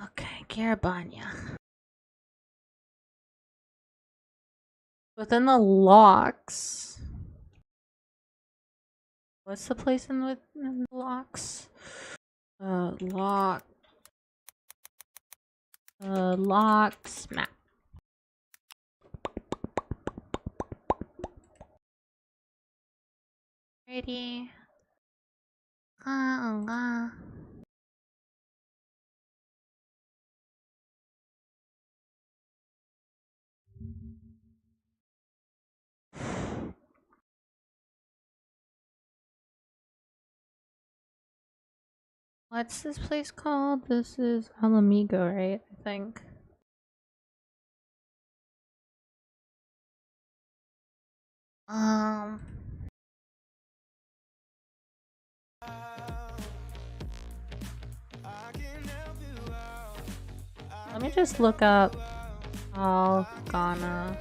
Okay, Garabanya. Within the locks. What's the place in the locks? Locks map. Ready. What's this place called? This is Alamigo, right? I think. Let me just look up Algana.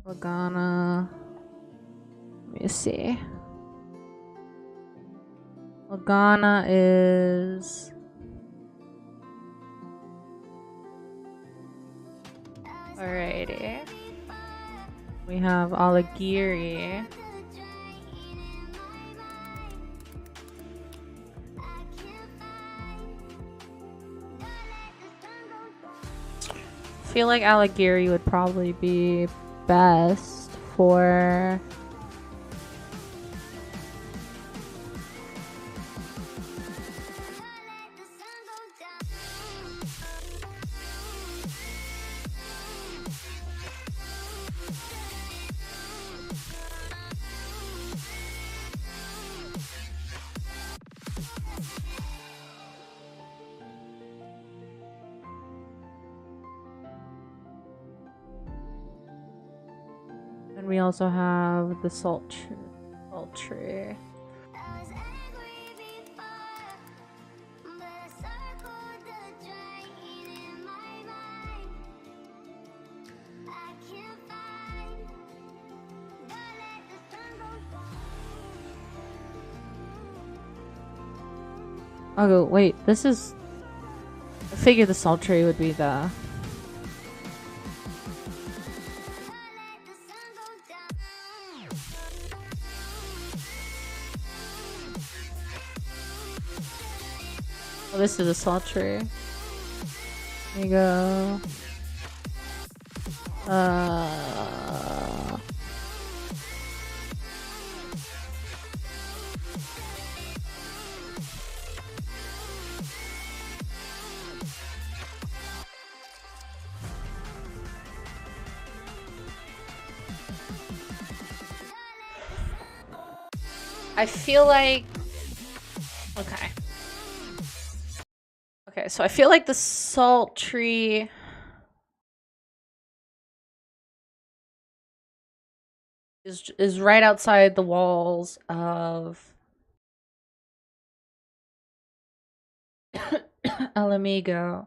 Algana. Let me see. Algana is... Alrighty. We have Alighieri. I feel like Alighieri would probably be best for... And we also have the salt tree. Oh wait, this is... I figured the salt tree would be the... Oh, this is a salt tree. There you go. I feel like... Okay. Okay, so I feel like the salt tree... is right outside the walls of... Alamigo.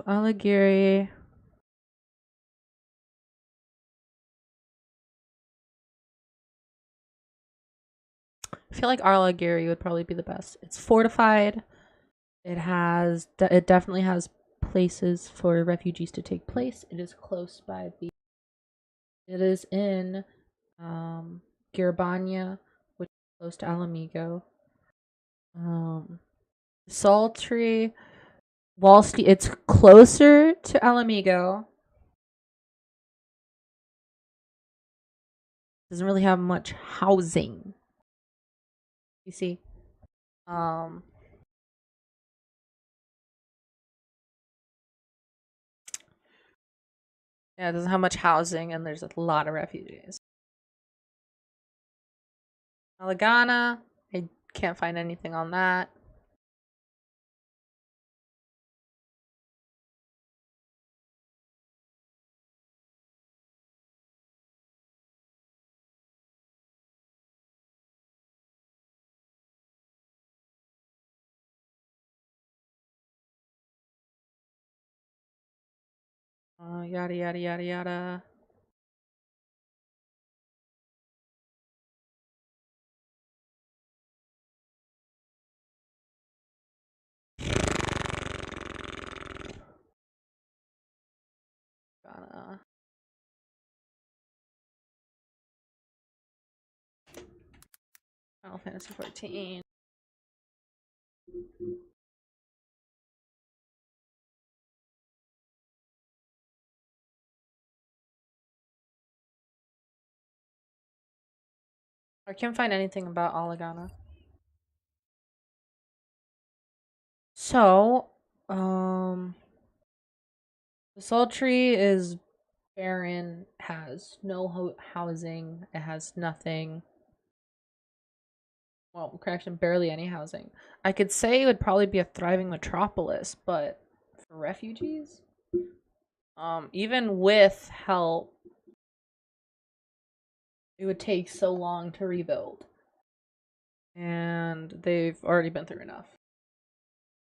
Alighieri. I feel like Alighieri would probably be the best. It's fortified. It definitely has places for refugees to take place. It is close by the. It is in Girabania, which is close to Alamigo. Sultry. It's closer to Alamigo. Doesn't really have much housing. You see? Yeah, it doesn't have much housing, and there's a lot of refugees. Alagana, I can't find anything on that. Yada yada yada yada. Final Fantasy 14. I can't find anything about Alagana. So, the Sultry is barren, has no housing, it has nothing. Well, correction, barely any housing. I could say it would probably be a thriving metropolis, but for refugees, even with help, it would take so long to rebuild. And they've already been through enough.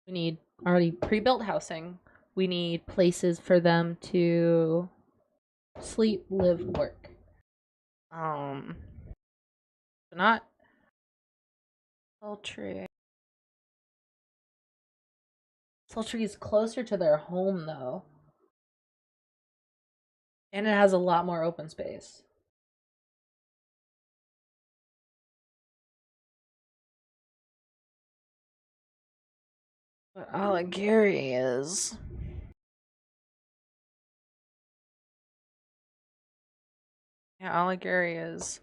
We need already pre-built housing. We need places for them to sleep, live, work. Not Sultry. Sultry is closer to their home though. And it has a lot more open space. But Alighieri is. Yeah, Alighieri is.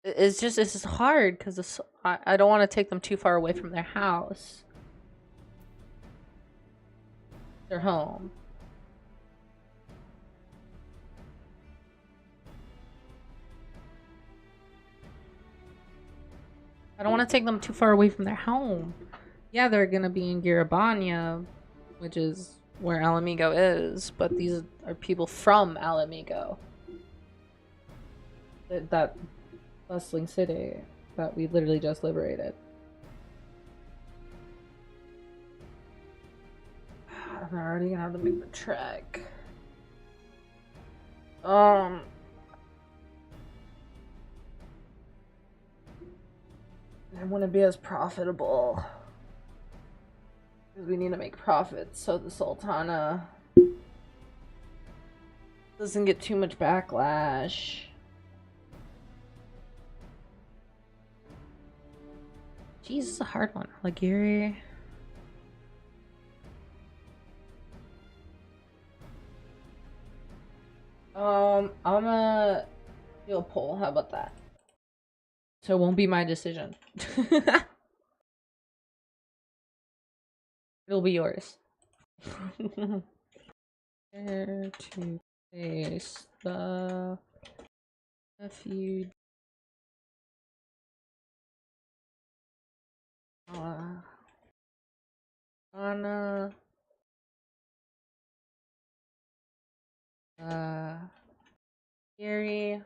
It's just hard because I don't want to take them too far away from their house, their home. I don't want to take them too far away from their home. Yeah, they're gonna be in Girabania, which is where Alamigo is, but these are people from Alamigo. That bustling city that we literally just liberated. I'm already gonna have to make the trek. I wouldn't be as profitable. Because we need to make profits so the Sultana doesn't get too much backlash. Jeez, this is a hard one. Alighieri. I'm gonna do a poll. How about that? So it won't be my decision. It'll be yours. Where to place the refuge? Anna. Gary.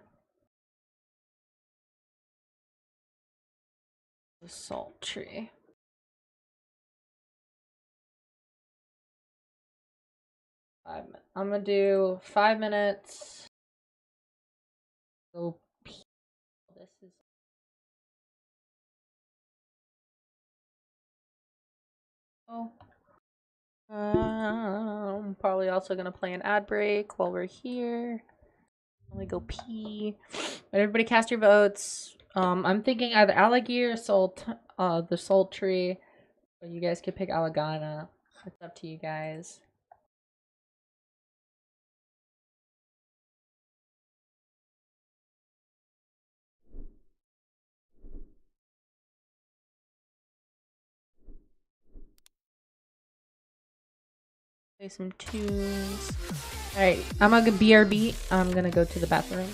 The Sultry. I'm gonna do 5 minutes. Go pee. This is. Oh. I'm probably also gonna play an ad break while we're here. Let me go pee. But everybody cast your votes. I'm thinking either Alligator or the Sultry. But you guys could pick Alagana. It's up to you guys. Play some tunes. Alright, I'm gonna BRB. I'm gonna go to the bathroom.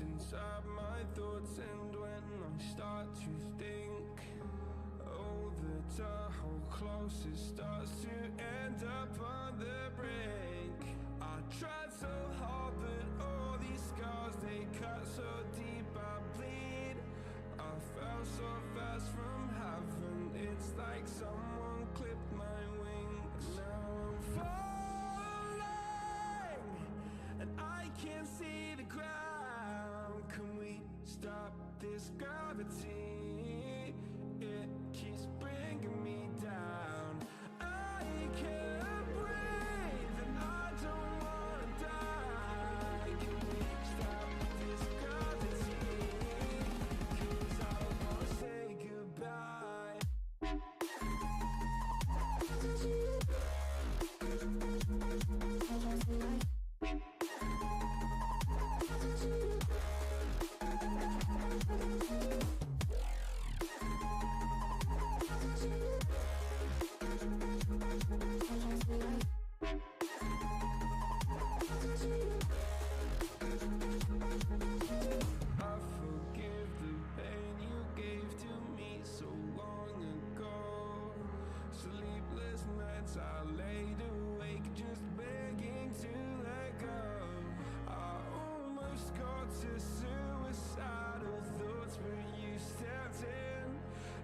Inside my thoughts, and when I start to think, oh, the Tahoe closest starts to end up on the brink. I tried so hard, but all these scars, they cut so deep I bleed. I fell so fast from heaven, it's like someone clipped my wings. Now I'm falling, and I can't see the ground. Can we stop this gravity? It keeps bringing me down. I can't breathe and I don't wanna die. Can we stop this gravity? 'Cause I don't wanna say goodbye. I laid awake just begging to let go. I almost got to suicidal thoughts, but you stepped in.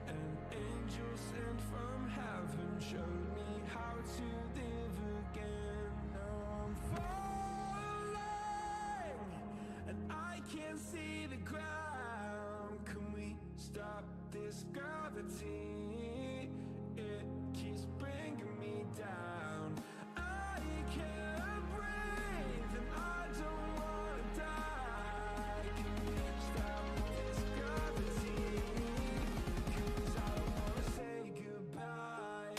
An angel sent from heaven showed me how to live again. Now I'm falling, and I can't see the ground. Can we stop this gravity? It keeps bringing me down. I can't breathe and I don't wanna die. Can we stop this gravity? 'Cause I don't wanna say goodbye.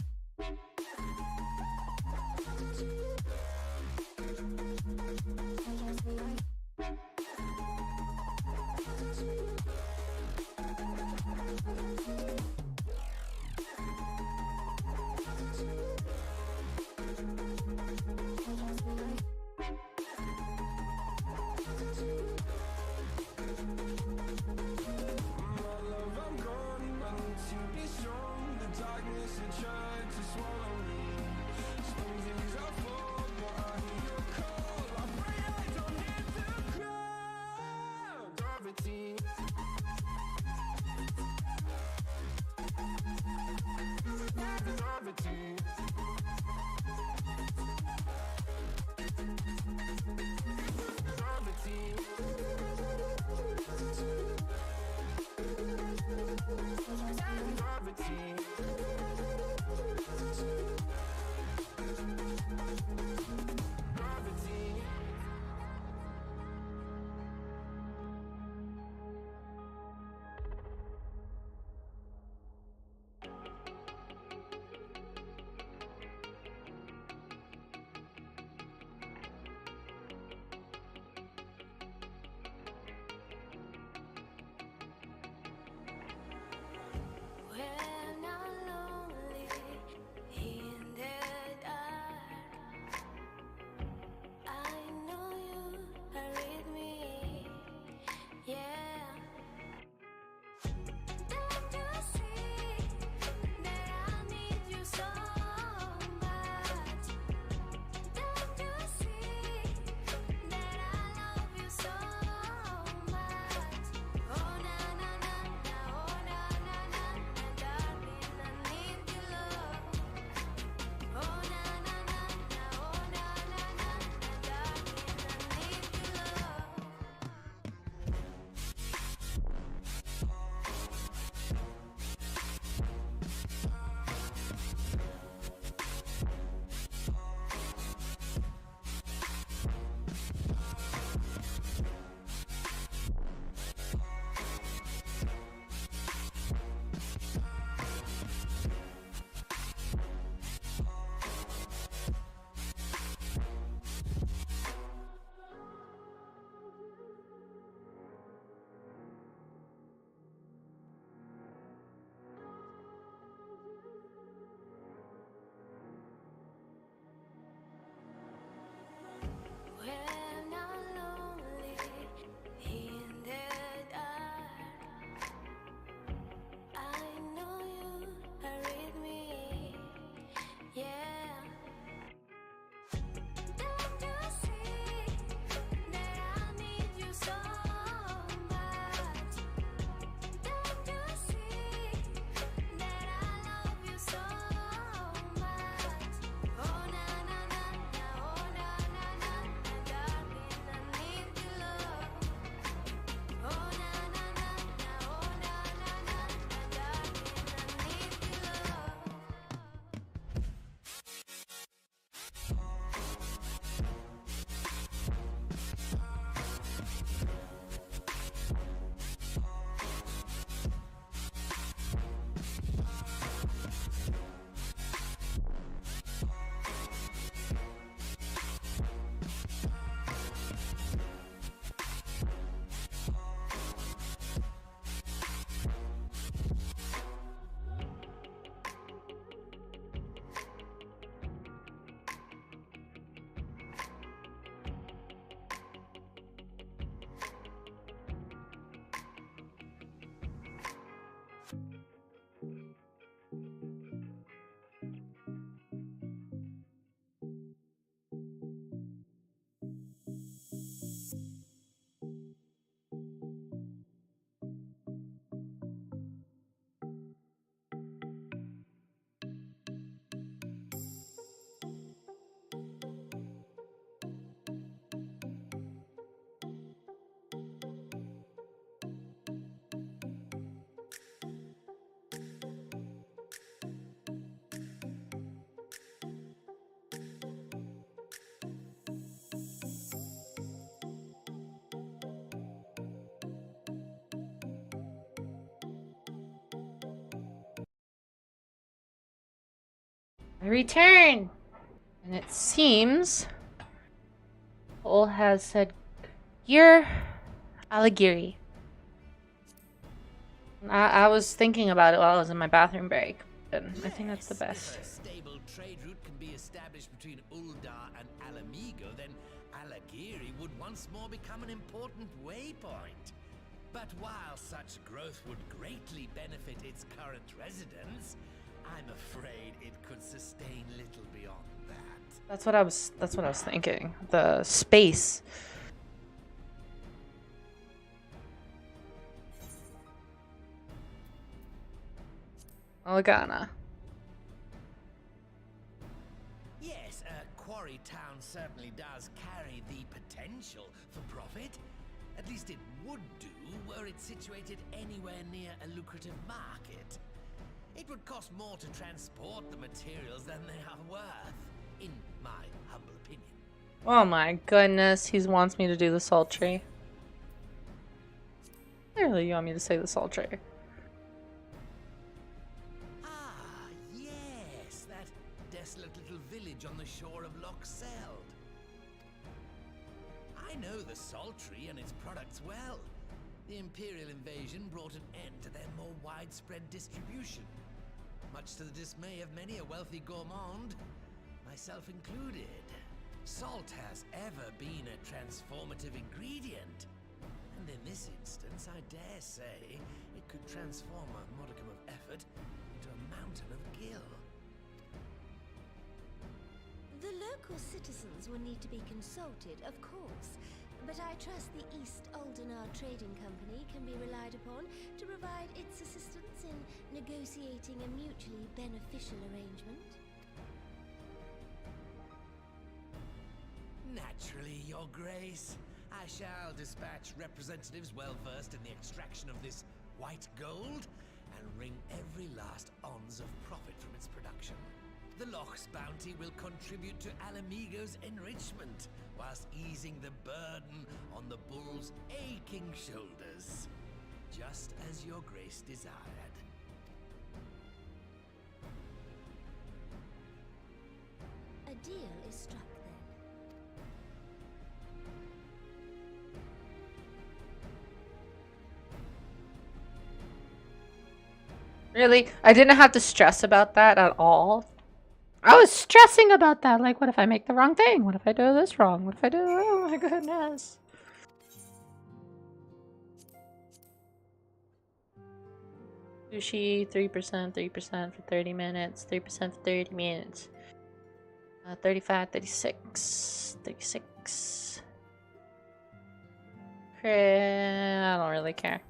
I return! And it seems Cole has said, "You're Alighieri." I was thinking about it while I was in my bathroom break, and I think that's the best. If a stable trade route can be established between Uldar and Alamigo, then Alighieri would once more become an important waypoint. But while such growth would greatly benefit its current residents, I'm afraid it could sustain little beyond that. That's what I was thinking. The space. Olegana. Yes, Quarry Town certainly does carry the potential for profit. At least it would do were it situated anywhere near a lucrative market. It would cost more to transport the materials than they are worth, in my humble opinion. Oh my goodness, he wants me to do the sultry. Clearly you want me to say the sultry. Ah, yes, that desolate little village on the shore of Loch Seld. I know the sultry and its products well. The Imperial invasion brought an end to their more widespread distribution, much to the dismay of many a wealthy gourmand, myself included. Salt has ever been a transformative ingredient, and in this instance, I dare say, it could transform a modicum of effort into a mountain of gill. The local citizens will need to be consulted, of course, but I trust the East Aldenar Trading Company can be relied upon to provide its assistance in negotiating a mutually beneficial arrangement. Naturally, Your Grace. I shall dispatch representatives well versed in the extraction of this white gold and wring every last ounce of profit from its production. The Loch's bounty will contribute to Alamigo's enrichment, whilst easing the burden on the bull's aching shoulders, just as Your Grace desired. A deal is struck then. Really? I didn't have to stress about that at all. I was stressing about that. Like, what if I make the wrong thing? What if I do this wrong? What if I do... Oh my goodness. Sushi, 3%, 3% for 30 minutes, 3% for 30 minutes. 35, 36, 36. I don't really care.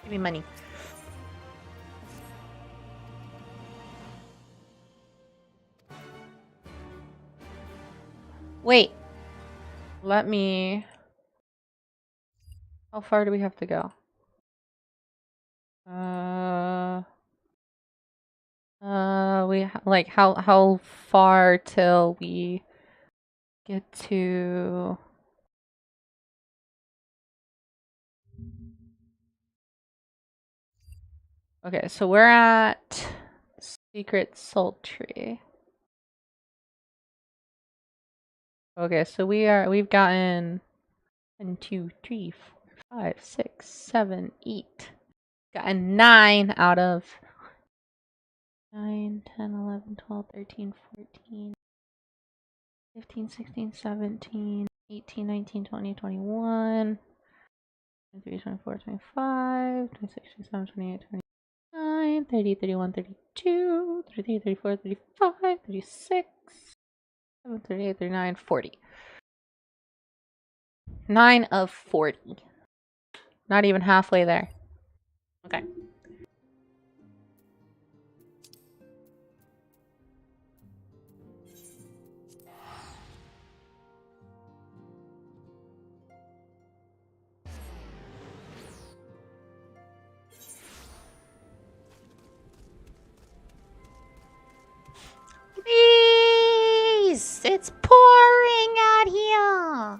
Give me money. Wait. Let me... How far do we have to go? Like how far till we get to... Okay, so we're at Secret Sultry. Okay, so we've gotten 1, 2, 3, 4, 5, 6, 7, 8. Gotten 9 out of 9, 10, 11, 12, 13, 14, 15, 16, 17, 18, 19, 20, 21, 23, 24, 25, 26, 27, 28, 29, 30, 31, 32, 33, 34, 35, 36, 38, 39, 40. 9 of 40. Not even halfway there. Okay. Please! It's pouring out here!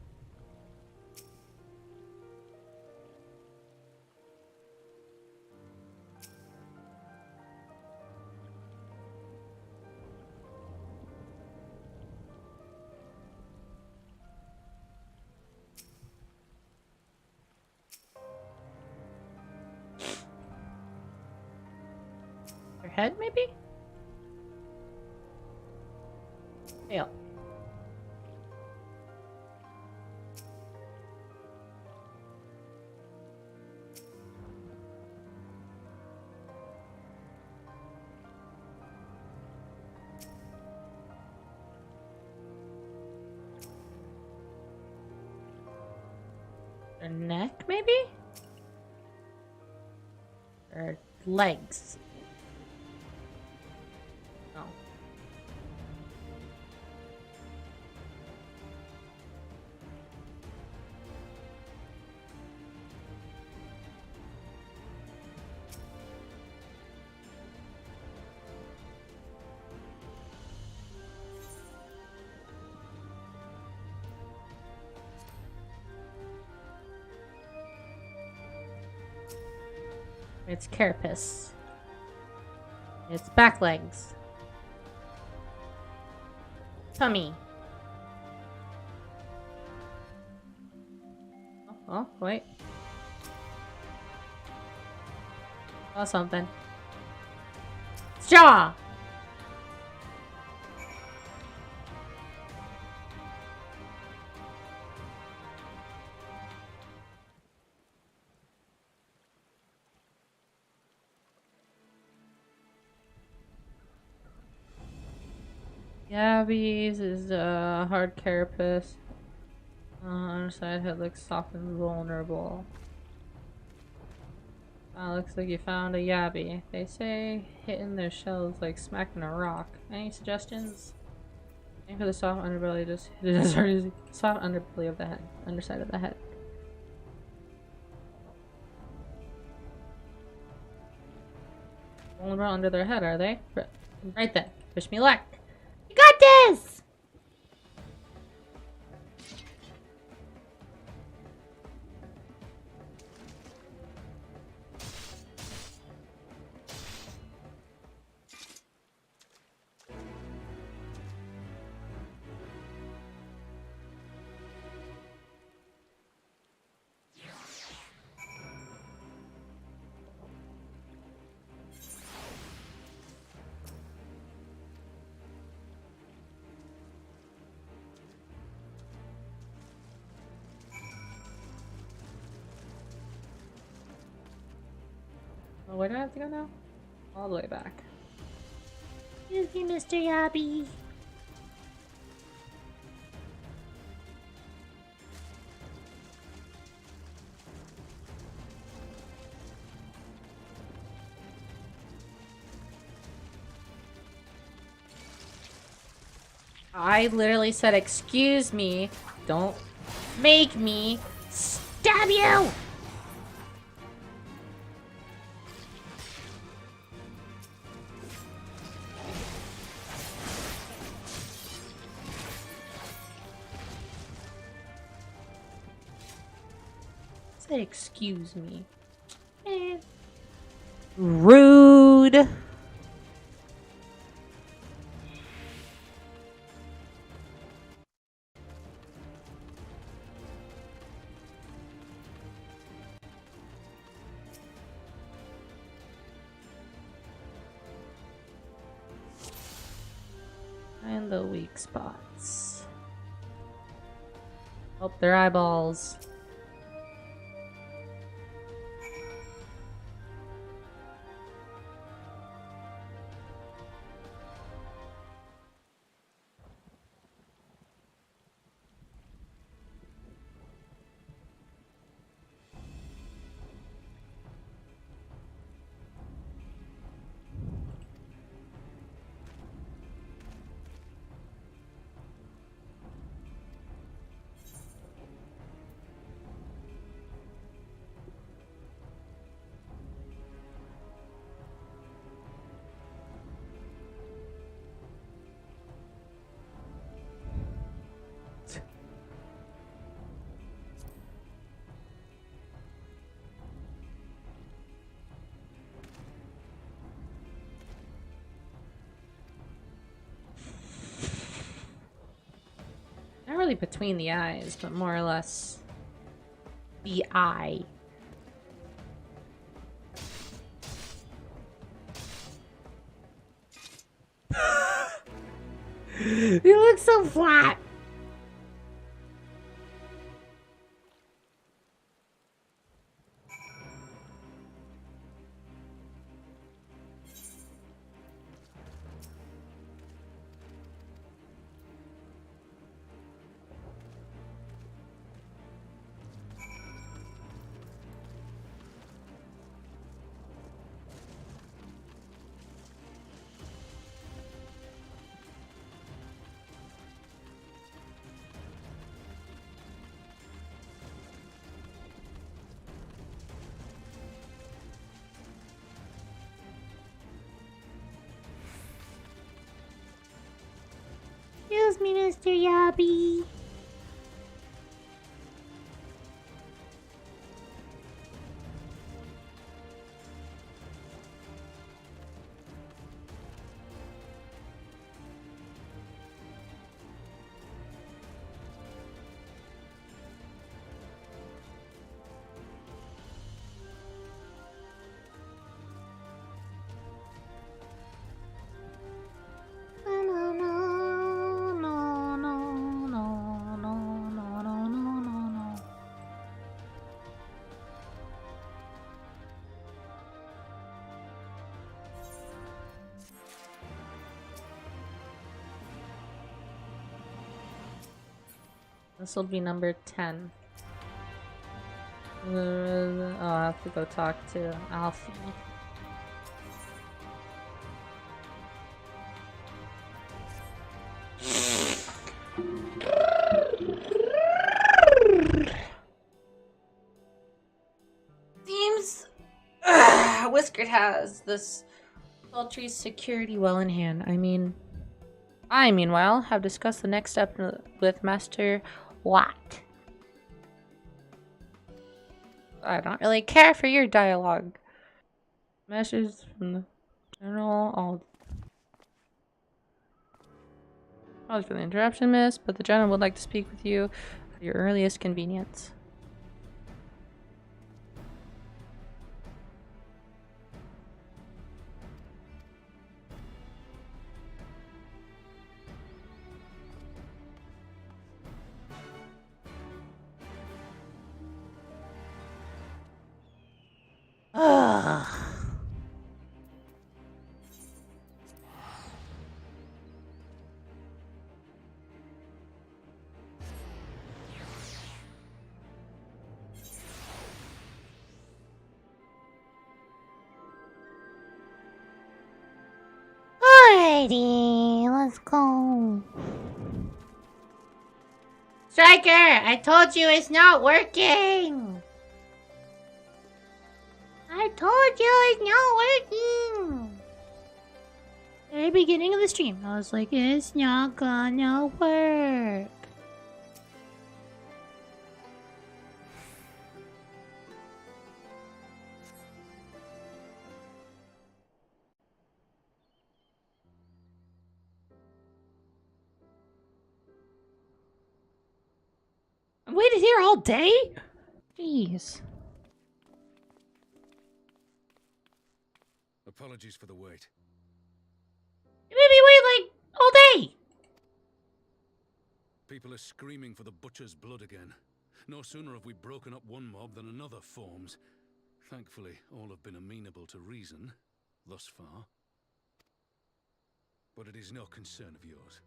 head, maybe? Tail. Their neck, maybe? Or legs? Oh. It's carapace. It's back legs. Tummy. Oh, wait. Saw something. It's jaw! Yabbies is a hard carapace. Underside head looks soft and vulnerable. Looks like you found a yabby. They say hitting their shells like smacking a rock. Any suggestions? Aim for the soft underbelly, just hit it as hard as soft underbelly of the head. Underside of the head. Vulnerable under their head, are they? Right then. Wish me luck. You got this! Oh, where do I have to go now? All the way back. Excuse me, Mr. Yabby. I literally said, excuse me, don't make me stab you! I said, excuse me. Rude! And the weak spots. Oh, their eyeballs. Not really between the eyes, but more or less the eye. You look so flat. Excuse me, Mr. Yabby. This will be number 10. Oh, I have to go talk to Alfie. Seems Whiskered has this sultry security well in hand. I meanwhile have discussed the next step with Master Watt. I don't really care for your dialogue. Message from the General. Apologies for the interruption, miss, but the General would like to speak with you at your earliest convenience. Ugh. Alrighty, let's go. Striker, I told you it's not working. I told you it's not working. Very beginning of the stream, I was like, it's not gonna work. I waited here all day? Jeez. Apologies for the wait. You made me wait like all day. People are screaming for the butcher's blood again. No sooner have we broken up one mob than another forms. Thankfully, all have been amenable to reason, thus far. But it is no concern of yours.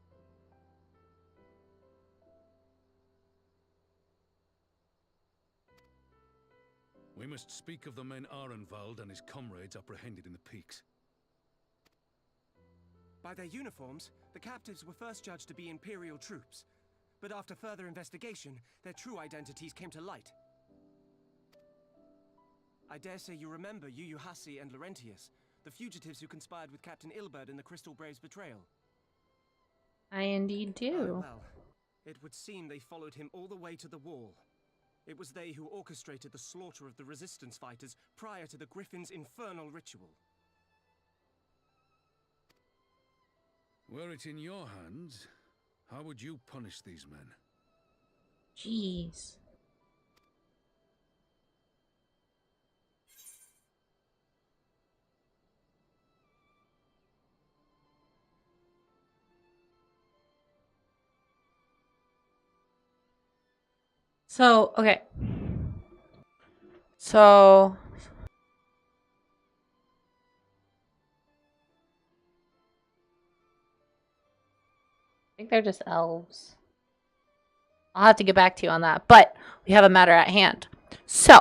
We must speak of the men Arenvald and his comrades apprehended in the peaks. By their uniforms, the captives were first judged to be Imperial troops. But after further investigation, their true identities came to light. I dare say you remember Yuyuhasi and Laurentius, the fugitives who conspired with Captain Ilberd in the Crystal Brave's betrayal. I indeed do. Well, it would seem they followed him all the way to the wall. It was they who orchestrated the slaughter of the resistance fighters prior to the Griffin's infernal ritual. Were it in your hands, how would you punish these men? Jeez. So, okay. So I think they're just elves. I'll have to get back to you on that, but we have a matter at hand. So,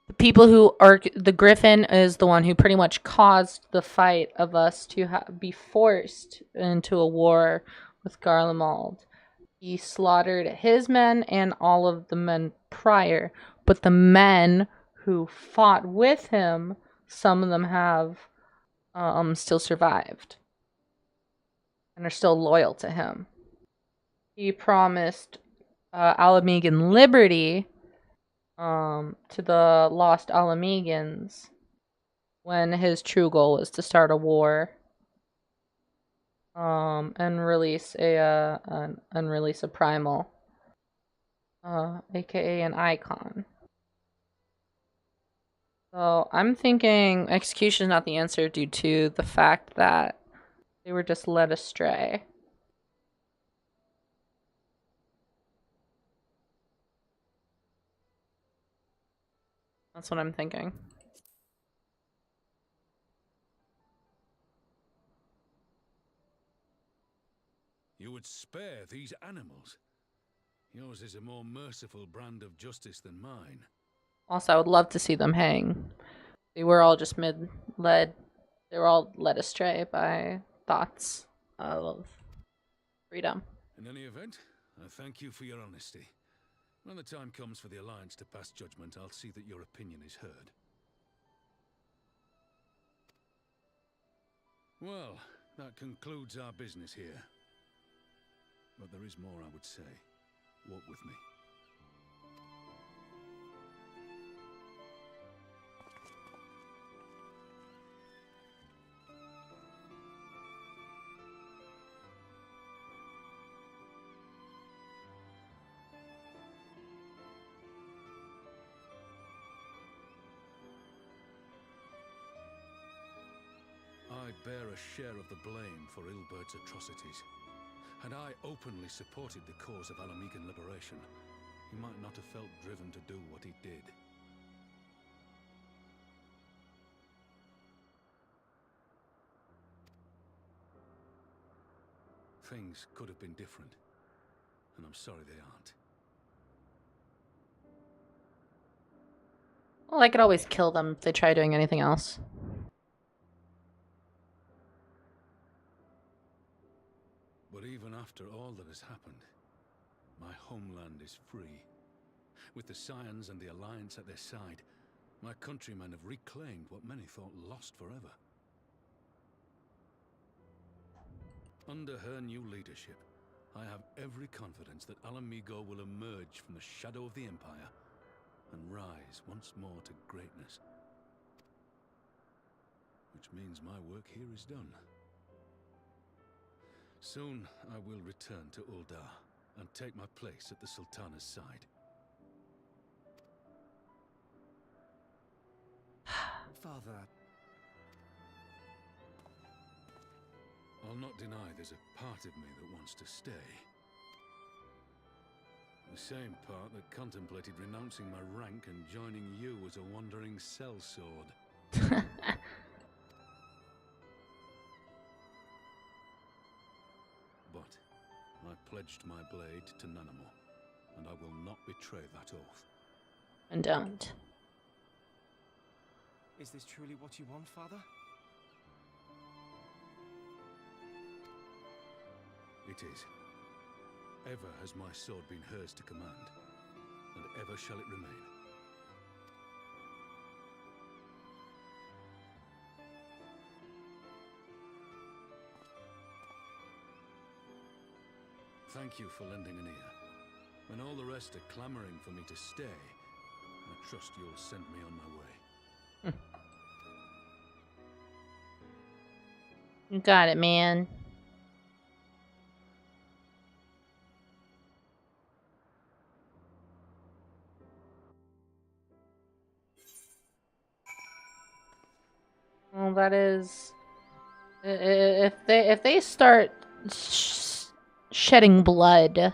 the people who are the Griffin is the one who pretty much caused the fight of us to be forced into a war with Garlemald. He slaughtered his men and all of the men prior, but the men who fought with him, some of them have still survived and are still loyal to him. He promised Alamegan liberty to the lost Alamegans when his true goal was to start a war and release a primal, aka an icon. So I'm thinking execution is not the answer due to the fact that they were just led astray. That's what I'm thinking. You would spare these animals. Yours is a more merciful brand of justice than mine. Also, I would love to see them hang. They were all just led. They were all led astray by thoughts of freedom. In any event, I thank you for your honesty. When the time comes for the Alliance to pass judgment, I'll see that your opinion is heard. Well, that concludes our business here. But there is more I would say. Walk with me. I bear a share of the blame for Ilbert's atrocities. Had I openly supported the cause of Alamegan liberation, he might not have felt driven to do what he did. Things could have been different, and I'm sorry they aren't. Well, I could always kill them if they try doing anything else. But even after all that has happened, my homeland is free. With the Scions and the Alliance at their side, my countrymen have reclaimed what many thought lost forever. Under her new leadership, I have every confidence that Alamigo will emerge from the shadow of the Empire and rise once more to greatness. Which means my work here is done. Soon I will return to Uldar and take my place at the Sultana's side. Father... I'll not deny there's a part of me that wants to stay. The same part that contemplated renouncing my rank and joining you as a wandering sellsword. But I pledged my blade to Nanamo, and I will not betray that oath. And don't. Is this truly what you want, Father? It is. Ever has my sword been hers to command, and ever shall it remain. Thank you for lending an ear. When all the rest are clamoring for me to stay, I trust you'll send me on my way. You got it, man. Well, that is, if they start shedding blood,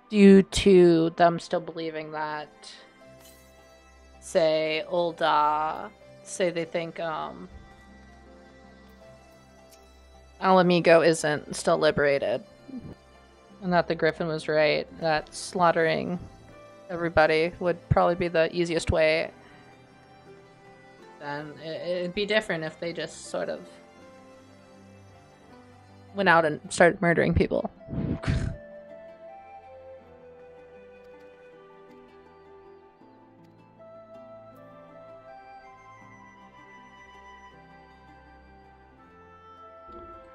due to them still believing that, say, say they think Alamigo isn't still liberated, and that the Griffin was right, that slaughtering everybody would probably be the easiest way. Then it'd be different if they just sort of went out and started murdering people.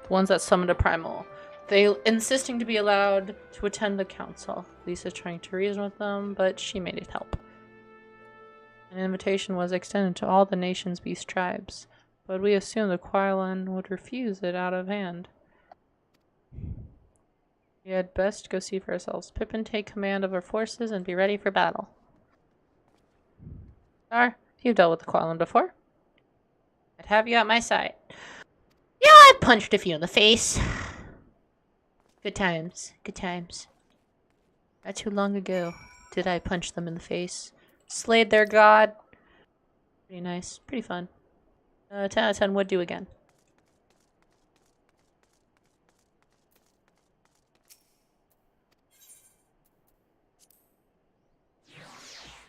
The ones that summoned a primal. They insisting to be allowed to attend the council. Lisa's trying to reason with them, but she made it help. An invitation was extended to all the nation's beast tribes, but we assumed the Quailan would refuse it out of hand. We had best go see for ourselves. Pippin, take command of our forces and be ready for battle. Star, you've dealt with the Quailan before. I'd have you at my side. Yeah, I punched a few in the face. Good times, good times. Not too long ago did I punch them in the face. Slayed their god. Pretty nice, pretty fun. 10 out of 10 would do again.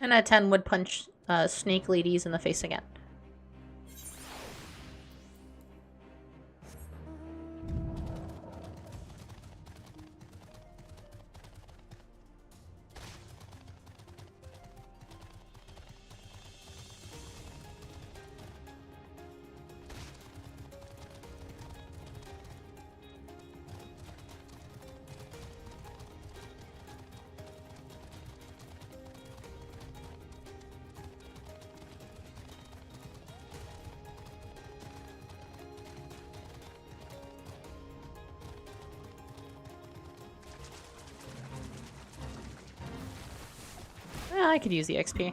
And a 10 would punch snake ladies in the face again. Well, I could use the XP.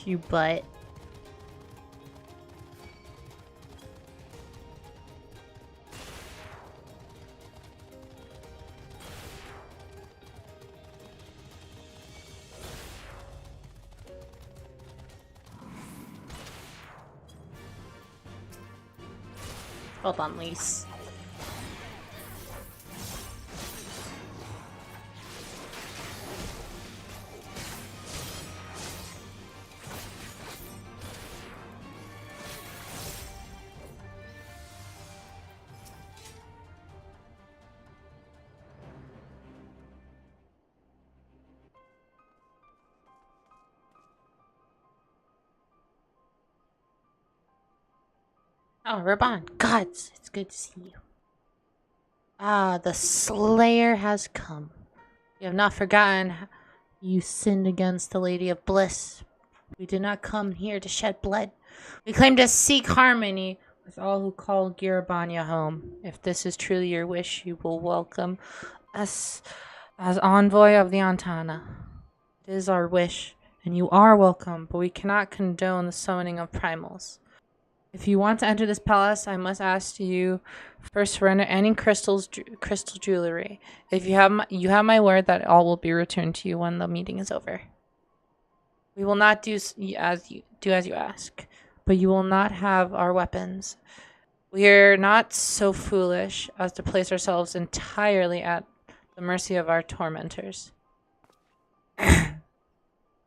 You butt. Hold on, Lise. Oh, Raban, gods, it's good to see you. Ah, the Slayer has come. You have not forgotten you sinned against the Lady of Bliss. We did not come here to shed blood. We claim to seek harmony with all who call Girabanya home. If this is truly your wish, you will welcome us as envoy of the Antana. It is our wish, and you are welcome, but we cannot condone the summoning of primals. If you want to enter this palace, I must ask you first surrender any crystal jewelry. If you have my word that all will be returned to you when the meeting is over. We will not do as you ask, but you will not have our weapons. We are not so foolish as to place ourselves entirely at the mercy of our tormentors. I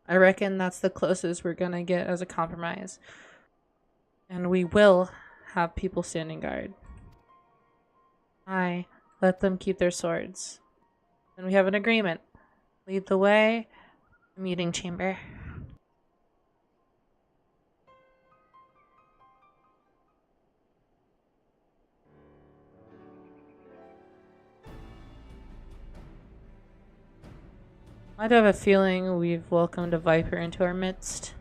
reckon that's the closest we're gonna get as a compromise. And we will have people standing guard. Aye, let them keep their swords. Then we have an agreement. Lead the way. Meeting chamber. I do have a feeling we've welcomed a Viper into our midst.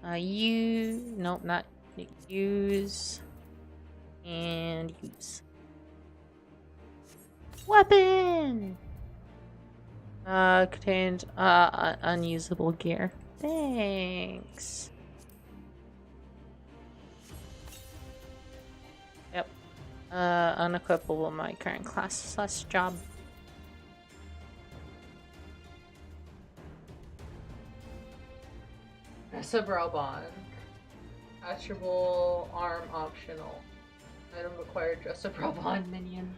Nope, not use. And use. Weapon! Contained, unusable gear. Thanks. Yep. Unequipable my current class / job. Reciprocal Attributable arm optional. Item required dress up Raban minion.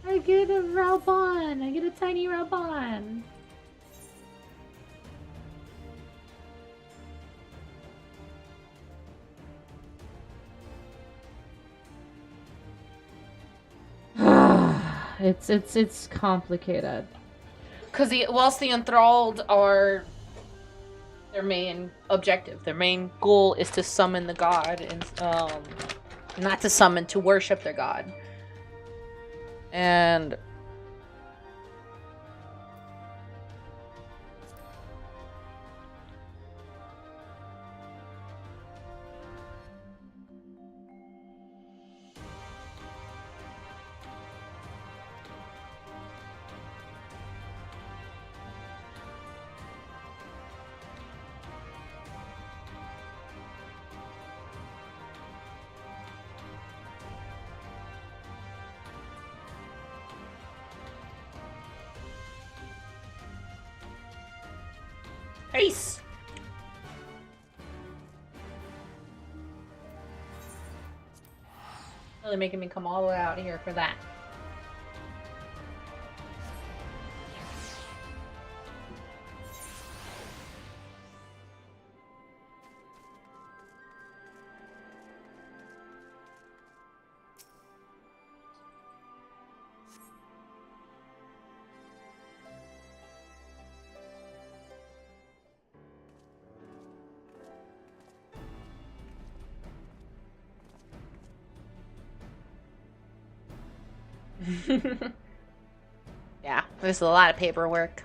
I get a Raban! I get a tiny Raban! It's complicated. Because whilst the enthralled are their main objective, their main goal is to summon the god, and not to summon, to worship their god. And Ace! Really making me come all the way out here for that. Yeah, there's a lot of paperwork.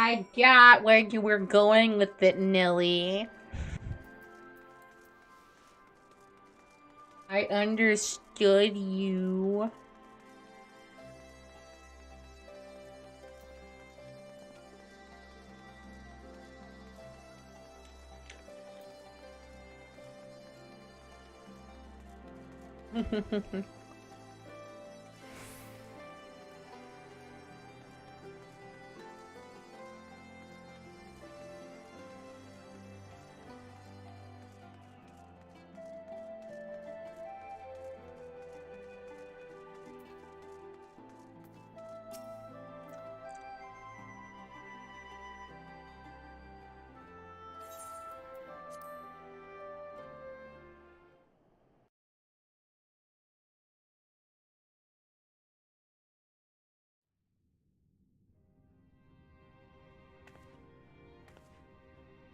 I got where you were going with it, Nilly. I understood you.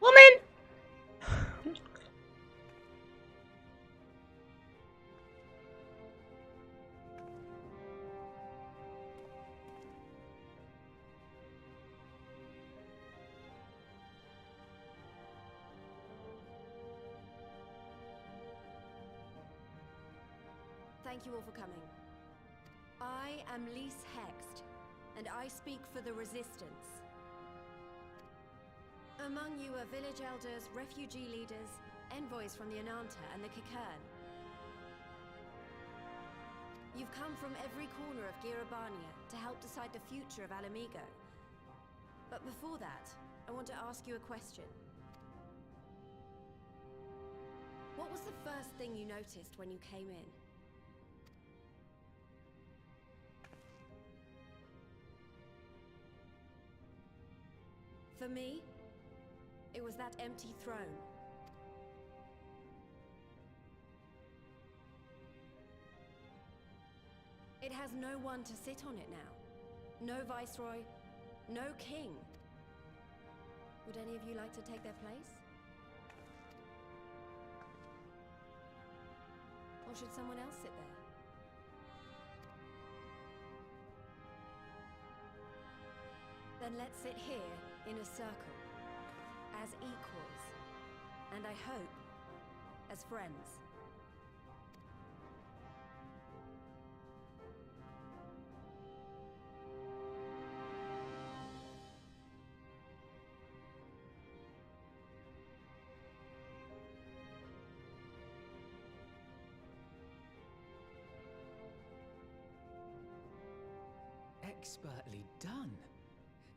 Woman! Thank you all for coming. I am Lise Hext, and I speak for the Resistance. Among you are village elders, refugee leaders, envoys from the Ananta and the Kikern. You've come from every corner of Girabania to help decide the future of Alamigo. But before that, I want to ask you a question. What was the first thing you noticed when you came in? For me, it was that empty throne. It has no one to sit on it now. No viceroy, no king. Would any of you like to take their place? Or should someone else sit there? Then let's sit here in a circle, as equals, and I hope, as friends. Expertly done.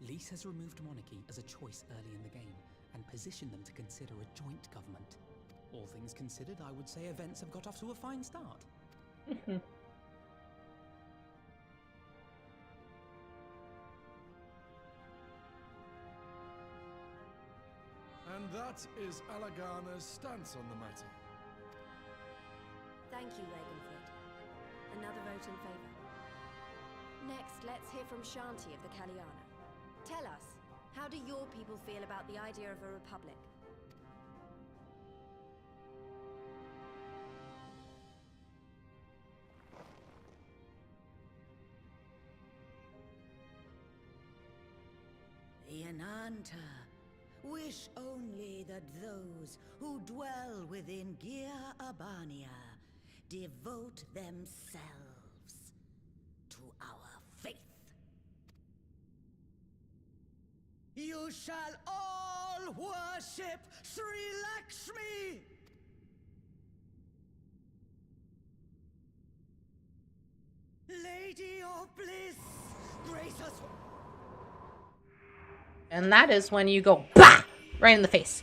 Lise has removed monarchy as a choice early in the game, and positioned them to consider a joint government. All things considered, I would say events have got off to a fine start. And that is Alagana's stance on the matter. Thank you, Ravenford. Another vote in favor. Next, let's hear from Shanti of the Kalyana. Tell us, how do your people feel about the idea of a republic? The Ananta wish only that those who dwell within Girabania devote themselves to our faith. You shall all worship Sri Lakshmi! Lady of Bliss, grace us. And that is when you go BAH! Right in the face.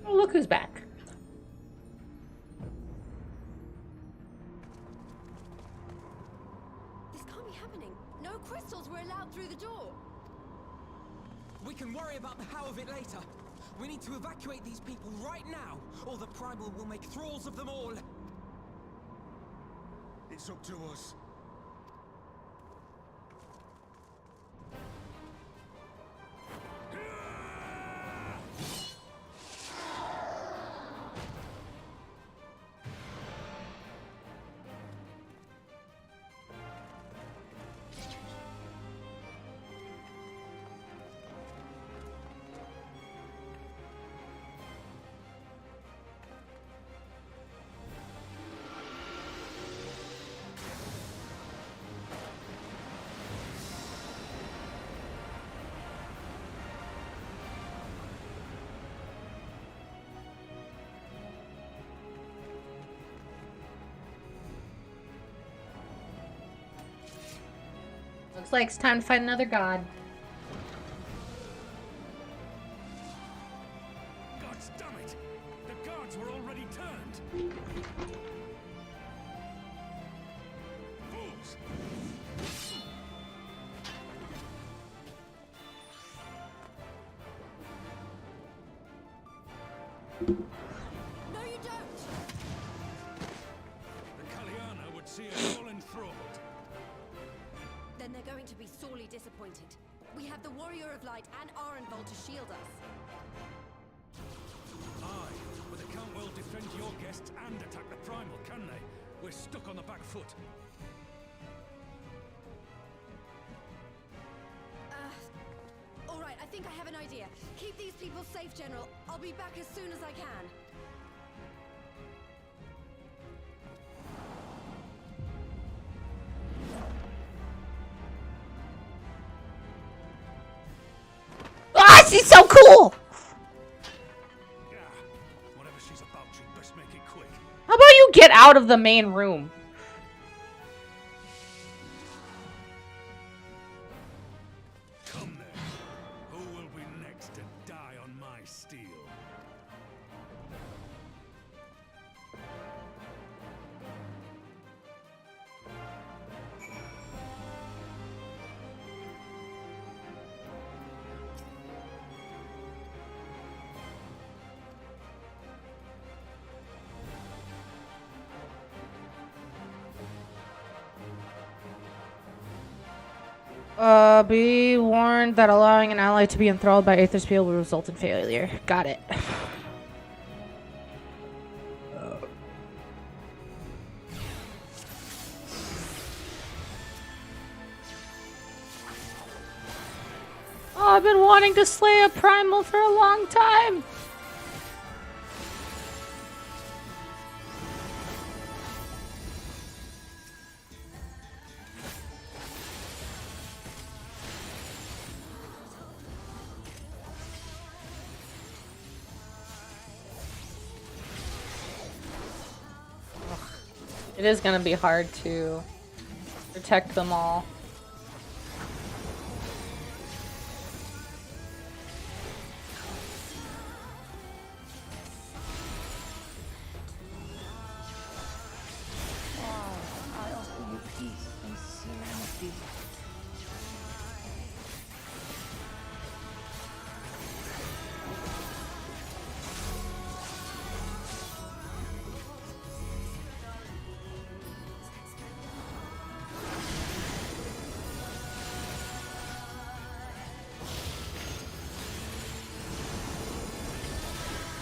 Oh, look who's back. This can't be happening. No crystals were allowed through the door. We can worry about the how of it later. We need to evacuate these people right now, or the Primal will make thralls of them all. It's up to us. Looks like it's time to fight another god. God damn it! The guards were already turned! Fools! No, you don't! The Kaliana would see us all enthralled. Then they're going to be sorely disappointed. We have the Warrior of Light and Arenvald to shield us. Aye, but they can't well defend your guests and attack the Primal, can they? We're stuck on the back foot. Alright, I think I have an idea. Keep these people safe, General. I'll be back as soon as I can. Ah, she's so cool! Yeah, whatever she's about, she'd best make it quick. How about you get out of the main room? Come then. Who will be next to die on my steel? Be warned that allowing an ally to be enthralled by Aether's Peel will result in failure. Got it. Oh, I've been wanting to slay a primal for a long time. It is gonna be hard to protect them all. I offer you peace and serenity.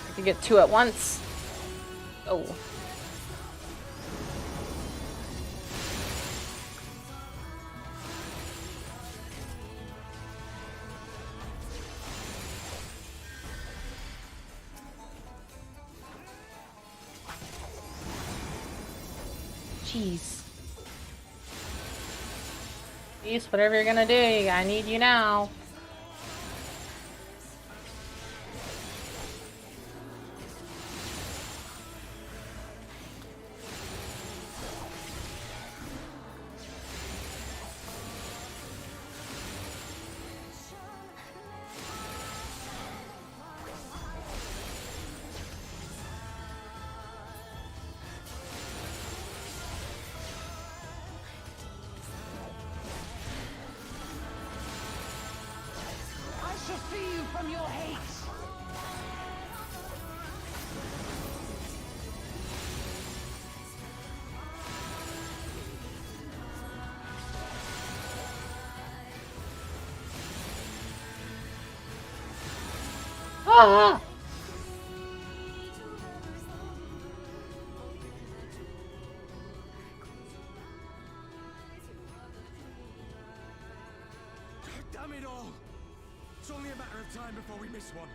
I can get two at once. Oh. Jeez. Jeez, whatever you're gonna do, I need you now. I shall free you from your hate. Ah! Damn it all! It's only a matter of time before we miss one.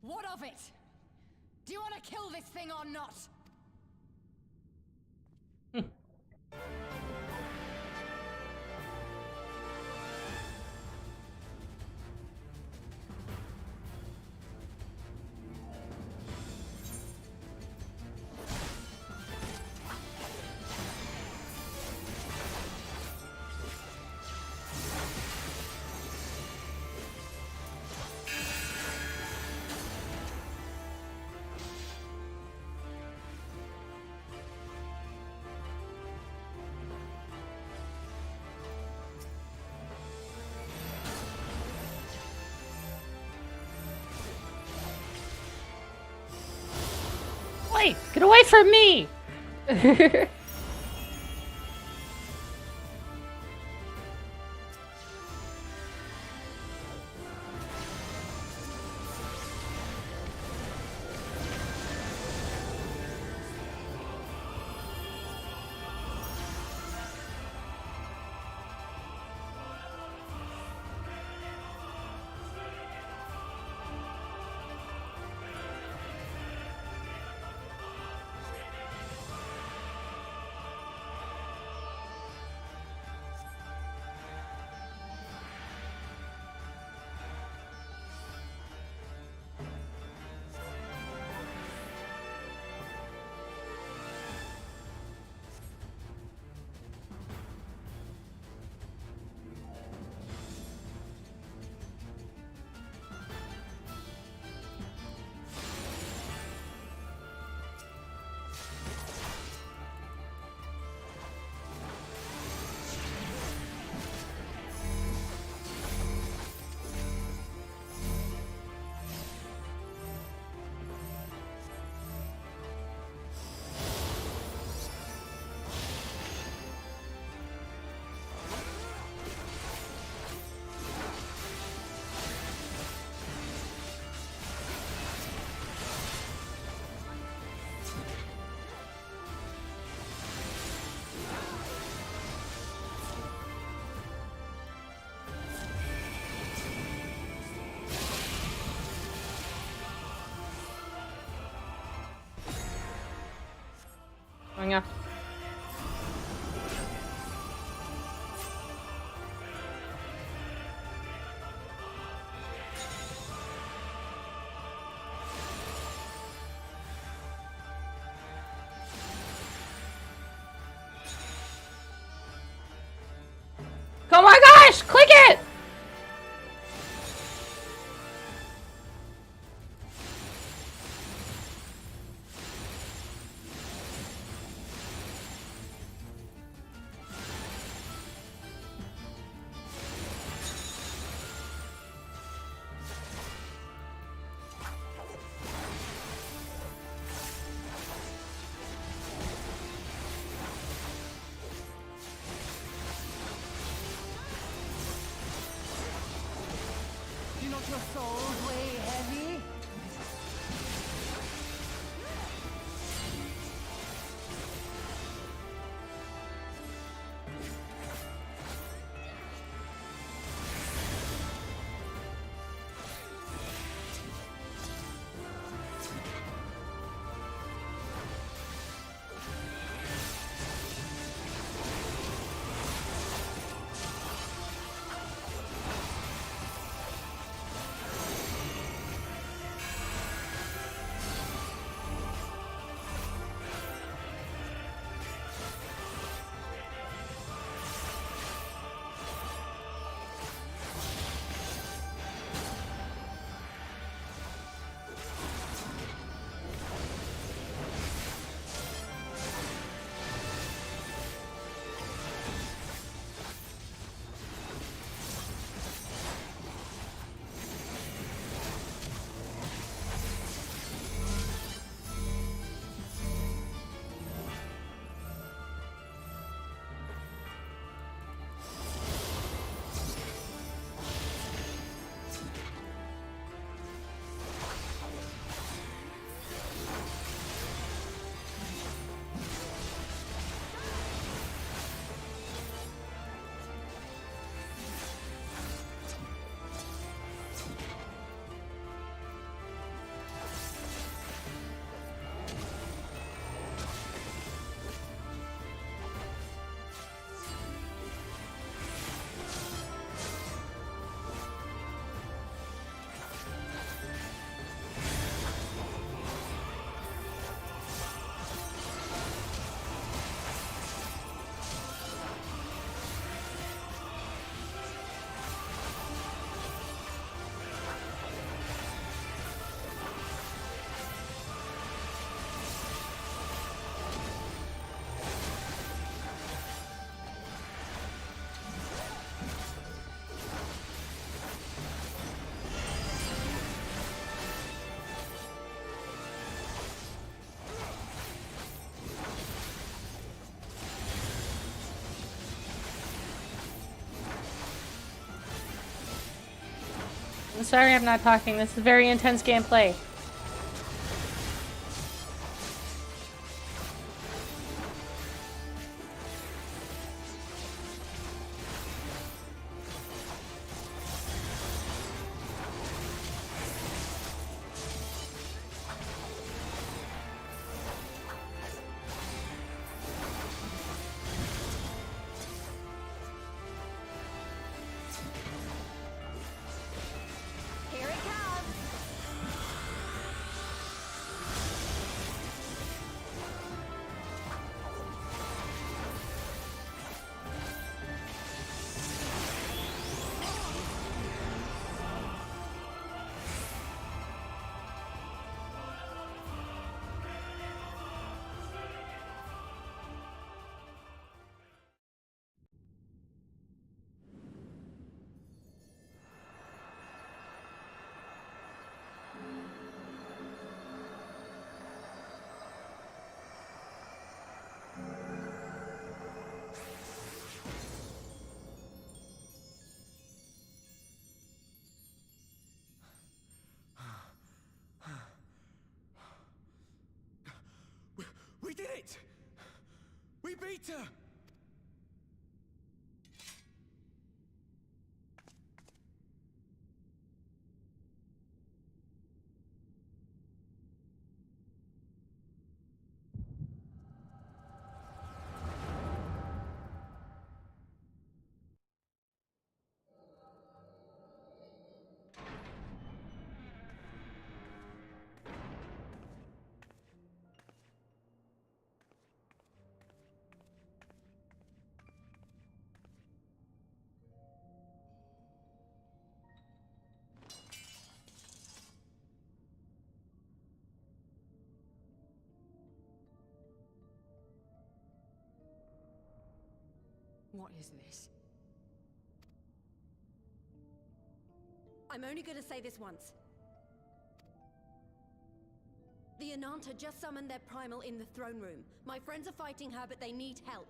What of it? Do you want to kill this thing or not? away! Get away from me! Going up. Oh my gosh! Click it! Your soul's way heavy? sorry I'm not talking. This is very intense gameplay. Here it comes! We did it! We beat her! What is this? I'm only gonna say this once. The Ananta just summoned their primal in the throne room. My friends are fighting her, but they need help.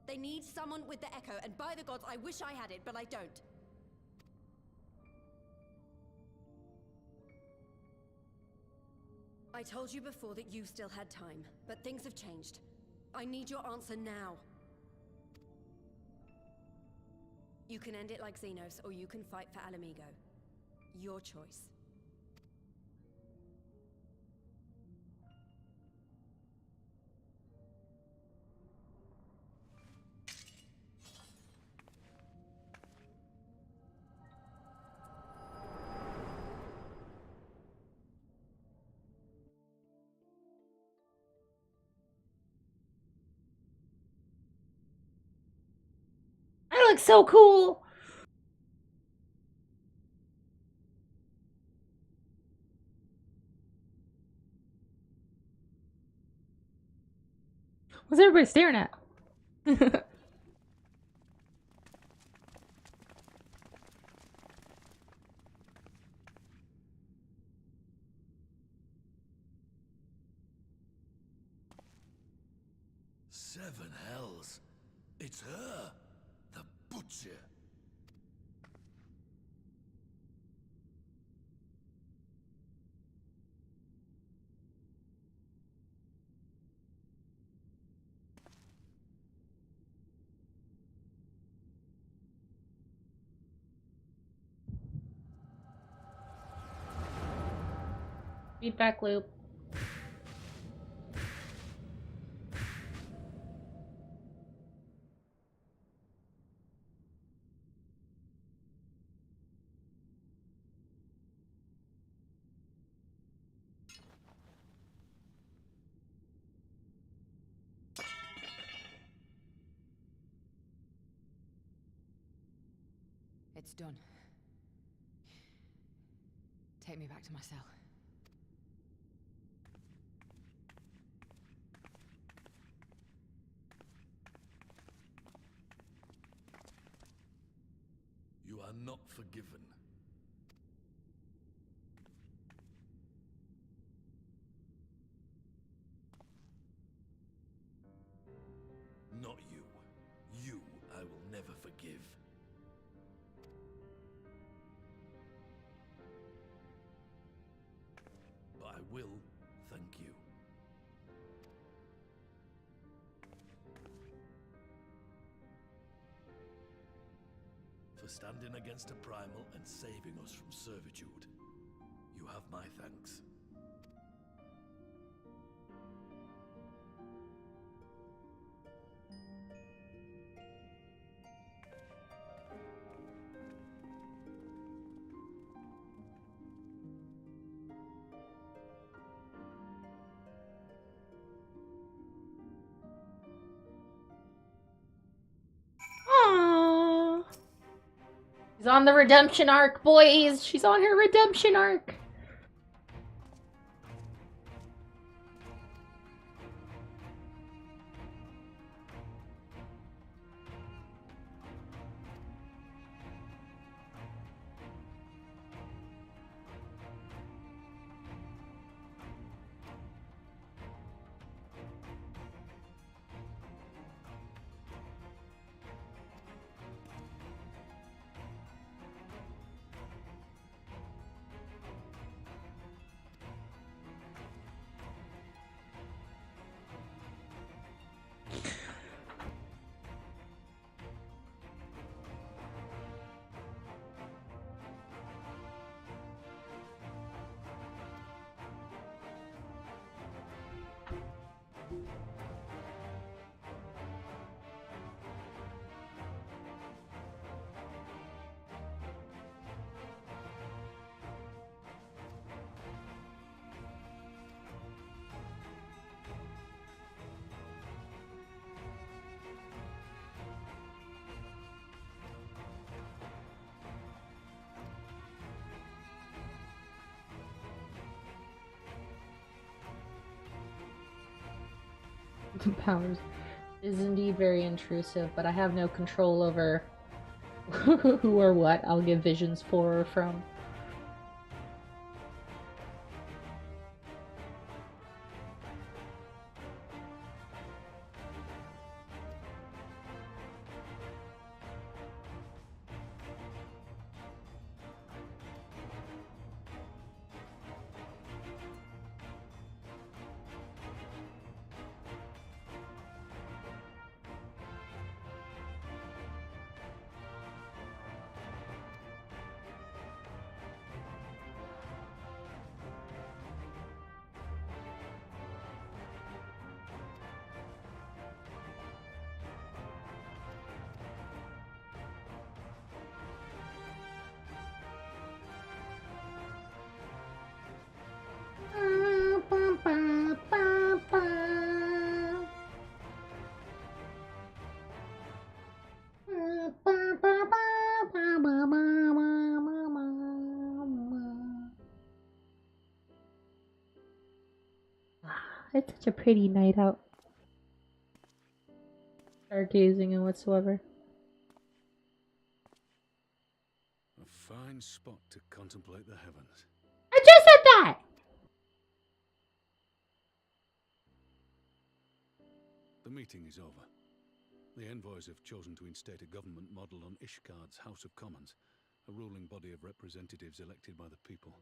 They need someone with the echo, and by the gods, I wish I had it, but I don't. I told you before that you still had time, but things have changed. I need your answer now. You can end it like Xenos, or you can fight for Alamigo. Your choice. I look so cool. What's everybody staring at? Seven hells. It's her. The butcher. Feedback loop. It's done. Take me back to my cell. You are not forgiven. Not you. You I will never forgive. standing against a primal and saving us from servitude. You have my thanks. Aww. She's on the redemption arc, boys. She's on her redemption arc. The powers is indeed very intrusive, but I have no control over who or what I'll give visions for or from. It's such a pretty night out. Stargazing and whatsoever. A fine spot to contemplate the heavens. I just said that! The meeting is over. The envoys have chosen to instate a government model on Ishgard's House of Commons, a ruling body of representatives elected by the people.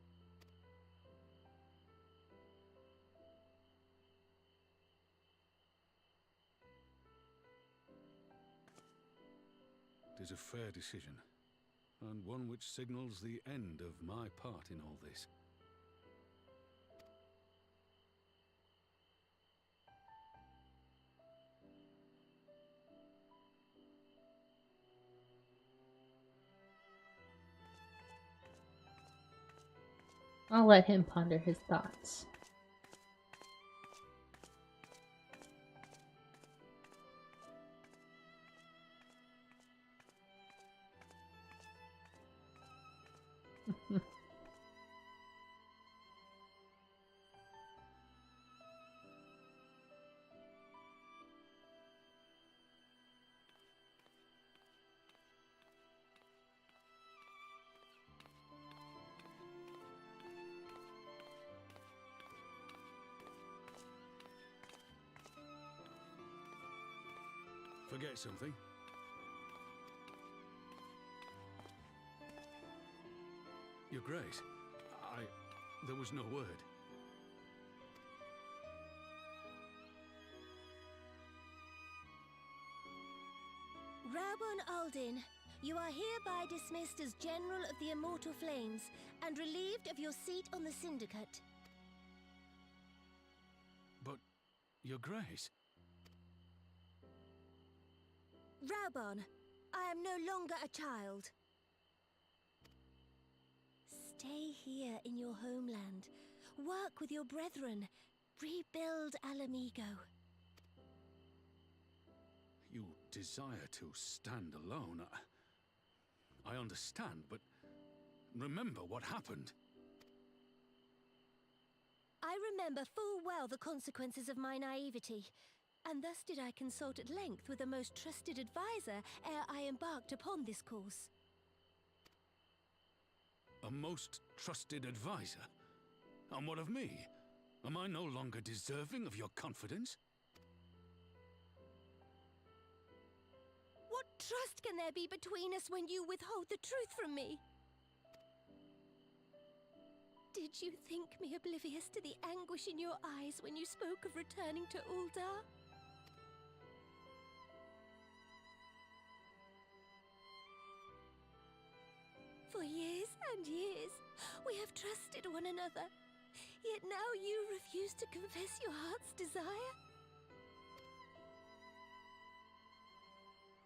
It is a fair decision, and one which signals the end of my part in all this. I'll let him ponder his thoughts. Forget something? Your Grace, there was no word. Rabon Aldin, You are hereby dismissed as General of the Immortal Flames and relieved of your seat on the Syndicate. But, Your Grace... Raubon, I am no longer a child. Stay here in your homeland. Work with your brethren. Rebuild Alamigo. You desire to stand alone. I understand, but remember what happened. I remember full well the consequences of my naivety, and thus did I consult at length with a most trusted advisor ere I embarked upon this course. A most trusted advisor? And what of me? Am I no longer deserving of your confidence? What trust can there be between us when you withhold the truth from me? Did you think me oblivious to the anguish in your eyes when you spoke of returning to Uldar? For years and years, we have trusted one another. Yet now you refuse to confess your heart's desire?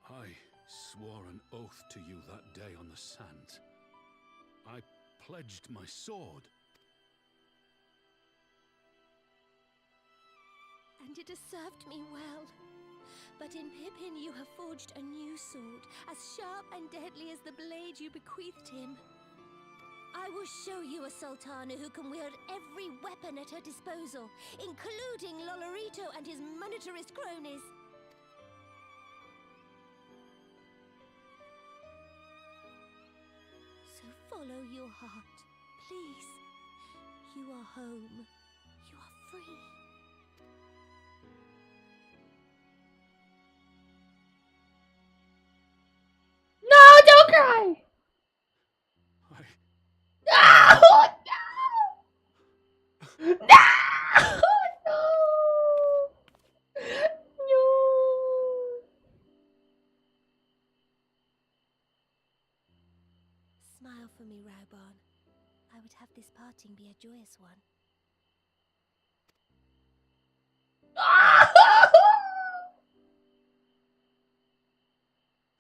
I swore an oath to you that day on the sands. I pledged my sword. And it has served me well. But in Pippin you have forged a new sword, as sharp and deadly as the blade you bequeathed him. I will show you a Sultana who can wield every weapon at her disposal, including Lolorito and his monetarist cronies. So follow your heart, please. You are home. You are free. No, don't cry! No! No! No! No! Smile for me, Raubon. I would have this parting be a joyous one.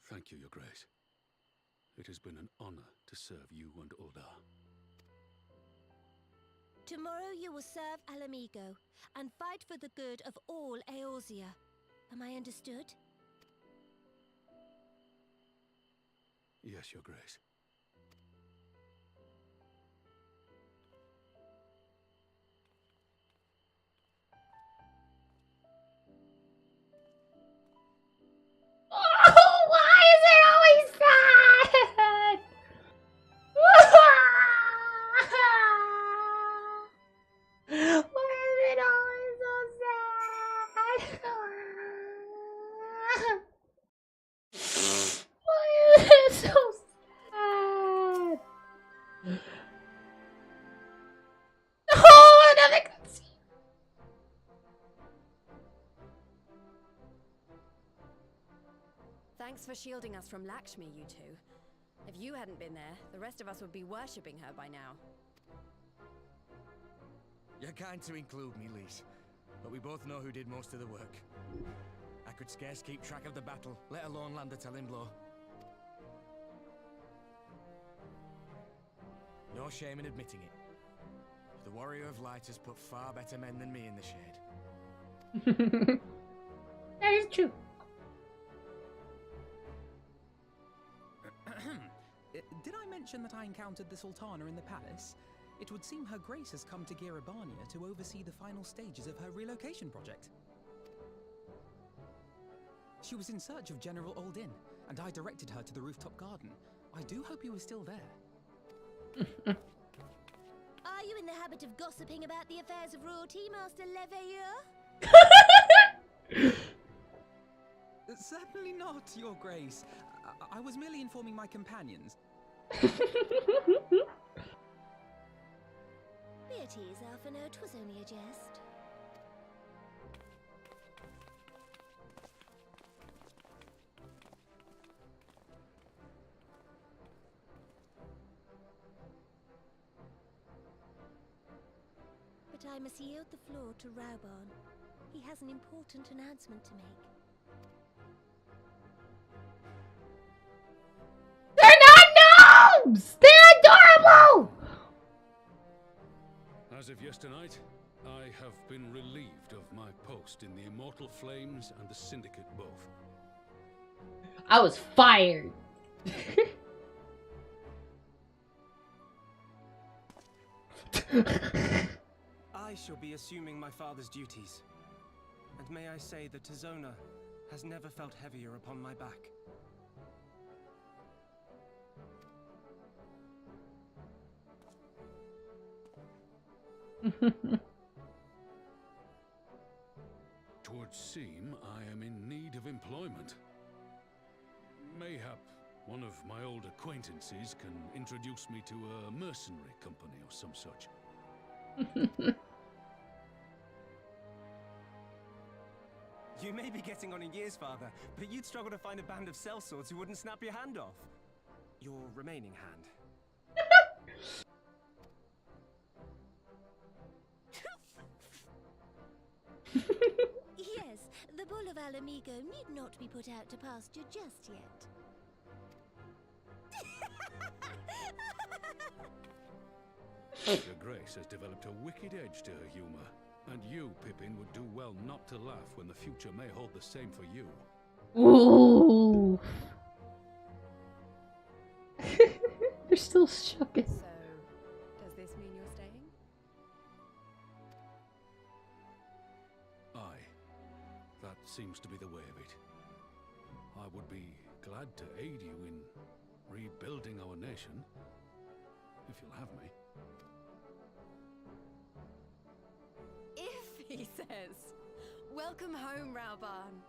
Thank you, Your Grace. It has been an honor to serve you and Uldar. Tomorrow you will serve Alamigo and fight for the good of all Eorzea. Am I understood? Yes, Your Grace. Oh, why is it always sad? Why is it always so sad? Why is it so sad? Oh, another cutscene. Thanks for shielding us from Lakshmi, you two. If you hadn't been there, the rest of us would be worshipping her by now. You're kind to include me, Lise, but we both know who did most of the work. I could scarce keep track of the battle, let alone land a telling blow. No shame in admitting it. The Warrior of Light has put far better men than me in the shade. That is true. Did I mention that I encountered the Sultana in the palace? It would seem Her Grace has come to Girabania to oversee the final stages of her relocation project. She was in search of General Oldin, and I directed her to the rooftop garden. I do hope you are still there. Are you in the habit of gossiping about the affairs of royalty, Master Leveilleur? Certainly not, Your Grace. I was merely informing my companions. Be at ease, Alphino. 'Twas only a jest. I must yield the floor to Raubarn. He has an important announcement to make. They're not gnomes! They're adorable! As of yesternight, I have been relieved of my post in the Immortal Flames and the Syndicate both. I was fired. I shall be assuming my father's duties. And may I say that Tizona has never felt heavier upon my back. Towards STWEAM, I am in need of employment. Mayhap one of my old acquaintances can introduce me to a mercenary company or some such. You may be getting on in years, father, but you'd struggle to find a band of sellswords who wouldn't snap your hand off. Your remaining hand. Yes, the bull of Alamigo need not be put out to pasture just yet. Your Grace has developed a wicked edge to her humor, and you, Pippin, would do well not to laugh when the future may hold the same for you. Ooh. They're still shocking. So, does this mean you're staying? Aye. That seems to be the way of it. I would be glad to aid you in rebuilding our nation, if you'll have me. If, he says. Welcome home, Raubarn.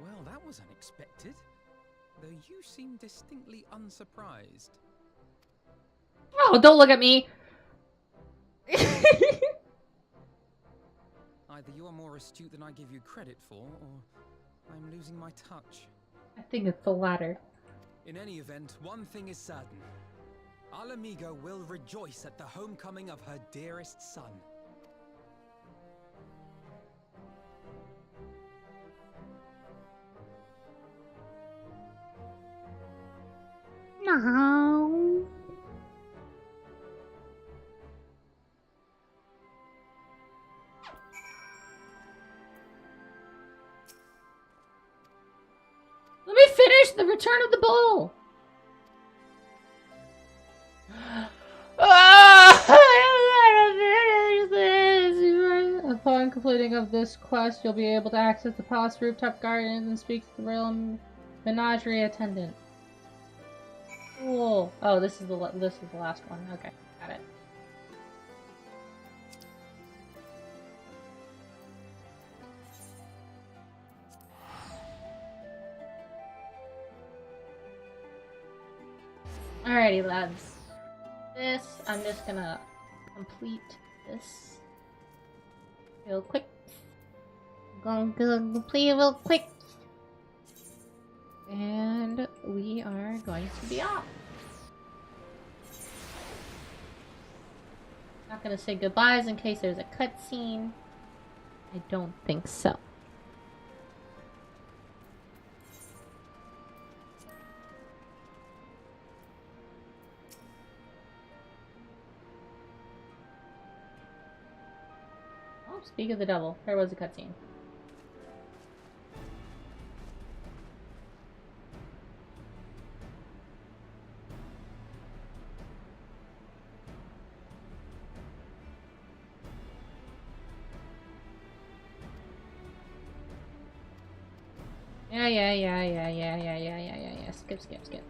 Well, that was unexpected. Though you seem distinctly unsurprised. Oh, don't look at me. Either you are more astute than I give you credit for, or I'm losing my touch. I think it's the latter. In any event, one thing is certain. Alamigo will rejoice at the homecoming of her dearest son. No. Let me finish the Return of the Bull. Upon completing of this quest, you'll be able to access the palace rooftop gardens and speak to the royal menagerie attendant. Cool. Oh, this is the last one. Okay, got it. Alrighty, lads. This, I'm just gonna complete this real quick. Gonna complete it real quick. And we are going to be off. Not gonna say goodbyes in case there's a cutscene. I don't think so. Oh, speak of the devil. There was a cutscene. Yeah. Skip.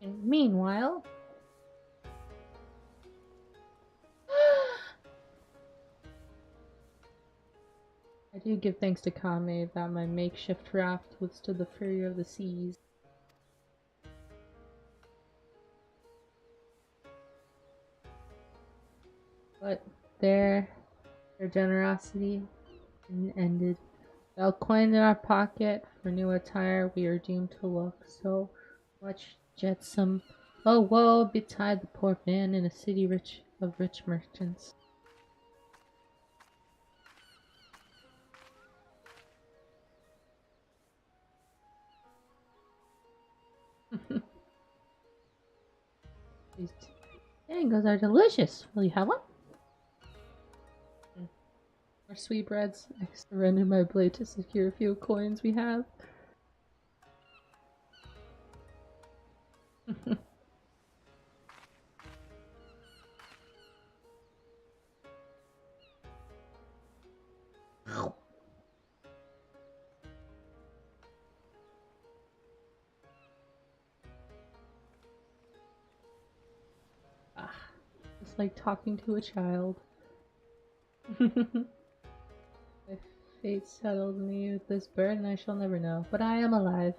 And meanwhile... I do give thanks to Kame that my makeshift raft withstood the fury of the seas. But their generosity ended. Without coin in our pocket for new attire, we are doomed to look so much jetsam. Oh, woe betide the poor man in a city of rich merchants. These mangoes are delicious. Will you have one? More sweetbreads. I surrender my blade to secure a few coins we have. It's like talking to a child. My fate settled me with this burden I shall never know, but I am alive.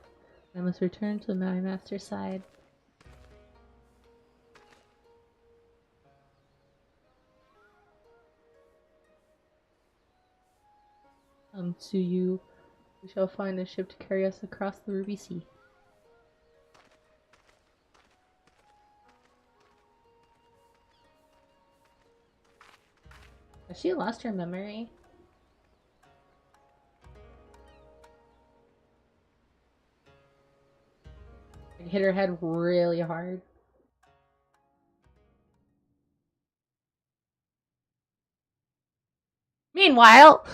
I must return to my master's side. To you, we shall find a ship to carry us across the Ruby Sea. Has she lost her memory? Like, hit her head really hard. Meanwhile...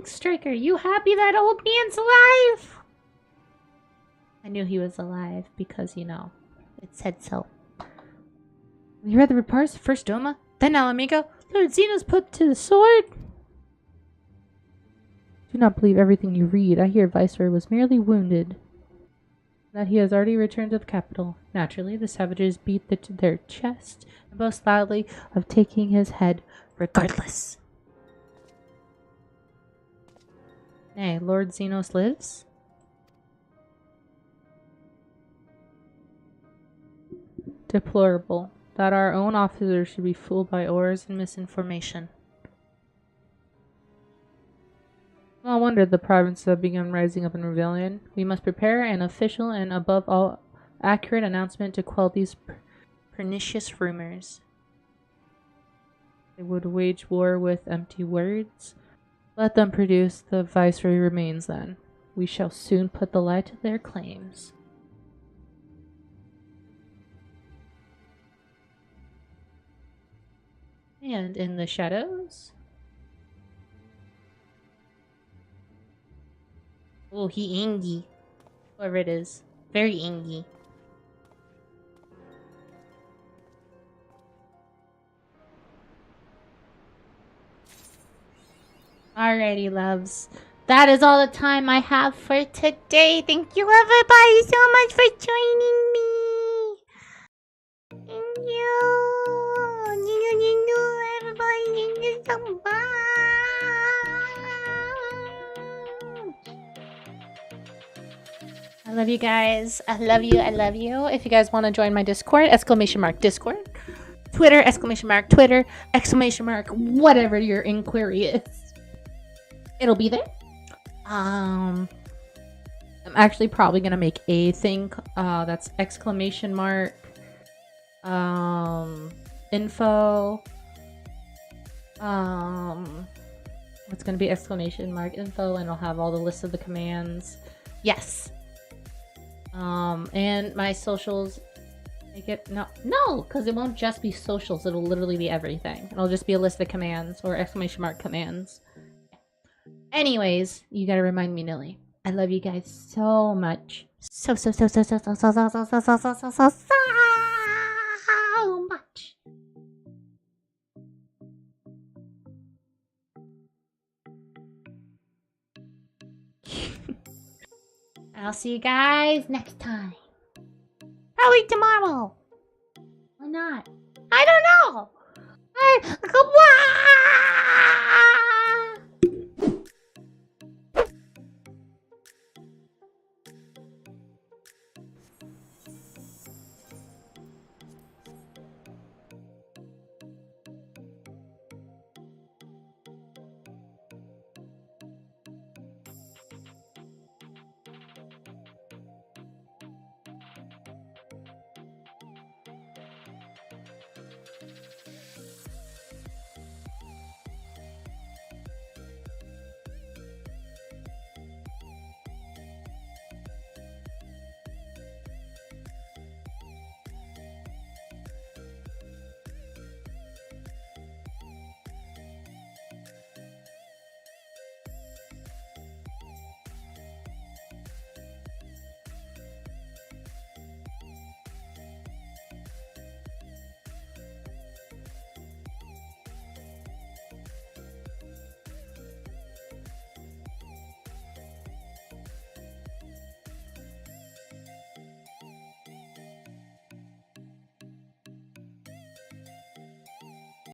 Striker, you happy that old man's alive? I knew he was alive because, you know, it said so. You read the reports? First Doma, then Alamigo, Lord Xeno's put to the sword. Do not believe everything you read. I hear Viceroy was merely wounded. That he has already returned to the capital. Naturally, the savages beat their chest and boast loudly of taking his head regardless. Nay, Lord Xenos lives? Deplorable that our own officers should be fooled by oars and misinformation. No wonder the provinces have begun rising up in rebellion. We must prepare an official and, above all, accurate announcement to quell these pernicious rumors. They would wage war with empty words. Let them produce the Viceroy remains then. We shall soon put the lie to their claims. And in the shadows? Oh, he ingy. Whoever it is. Very ingy. Alrighty, loves. That is all the time I have for today. Thank you, everybody, so much for joining me. Thank you. Everybody, thank you so much. I love you guys. I love you. I love you. If you guys want to join my Discord, !Discord. Twitter, !Twitter, whatever your inquiry is. It'll be there. I'm actually probably gonna make a thing that's ! Info. It's gonna be ! Info, and I'll have all the lists of the commands. Yes. And my socials. Make it no, because it won't just be socials. It'll literally be everything. It'll just be a list of commands or ! Commands. Anyways, you gotta remind me, Nilly. I love you guys so much. So much. I'll see you guys next time. Probably tomorrow. Or not. I don't know. Come on.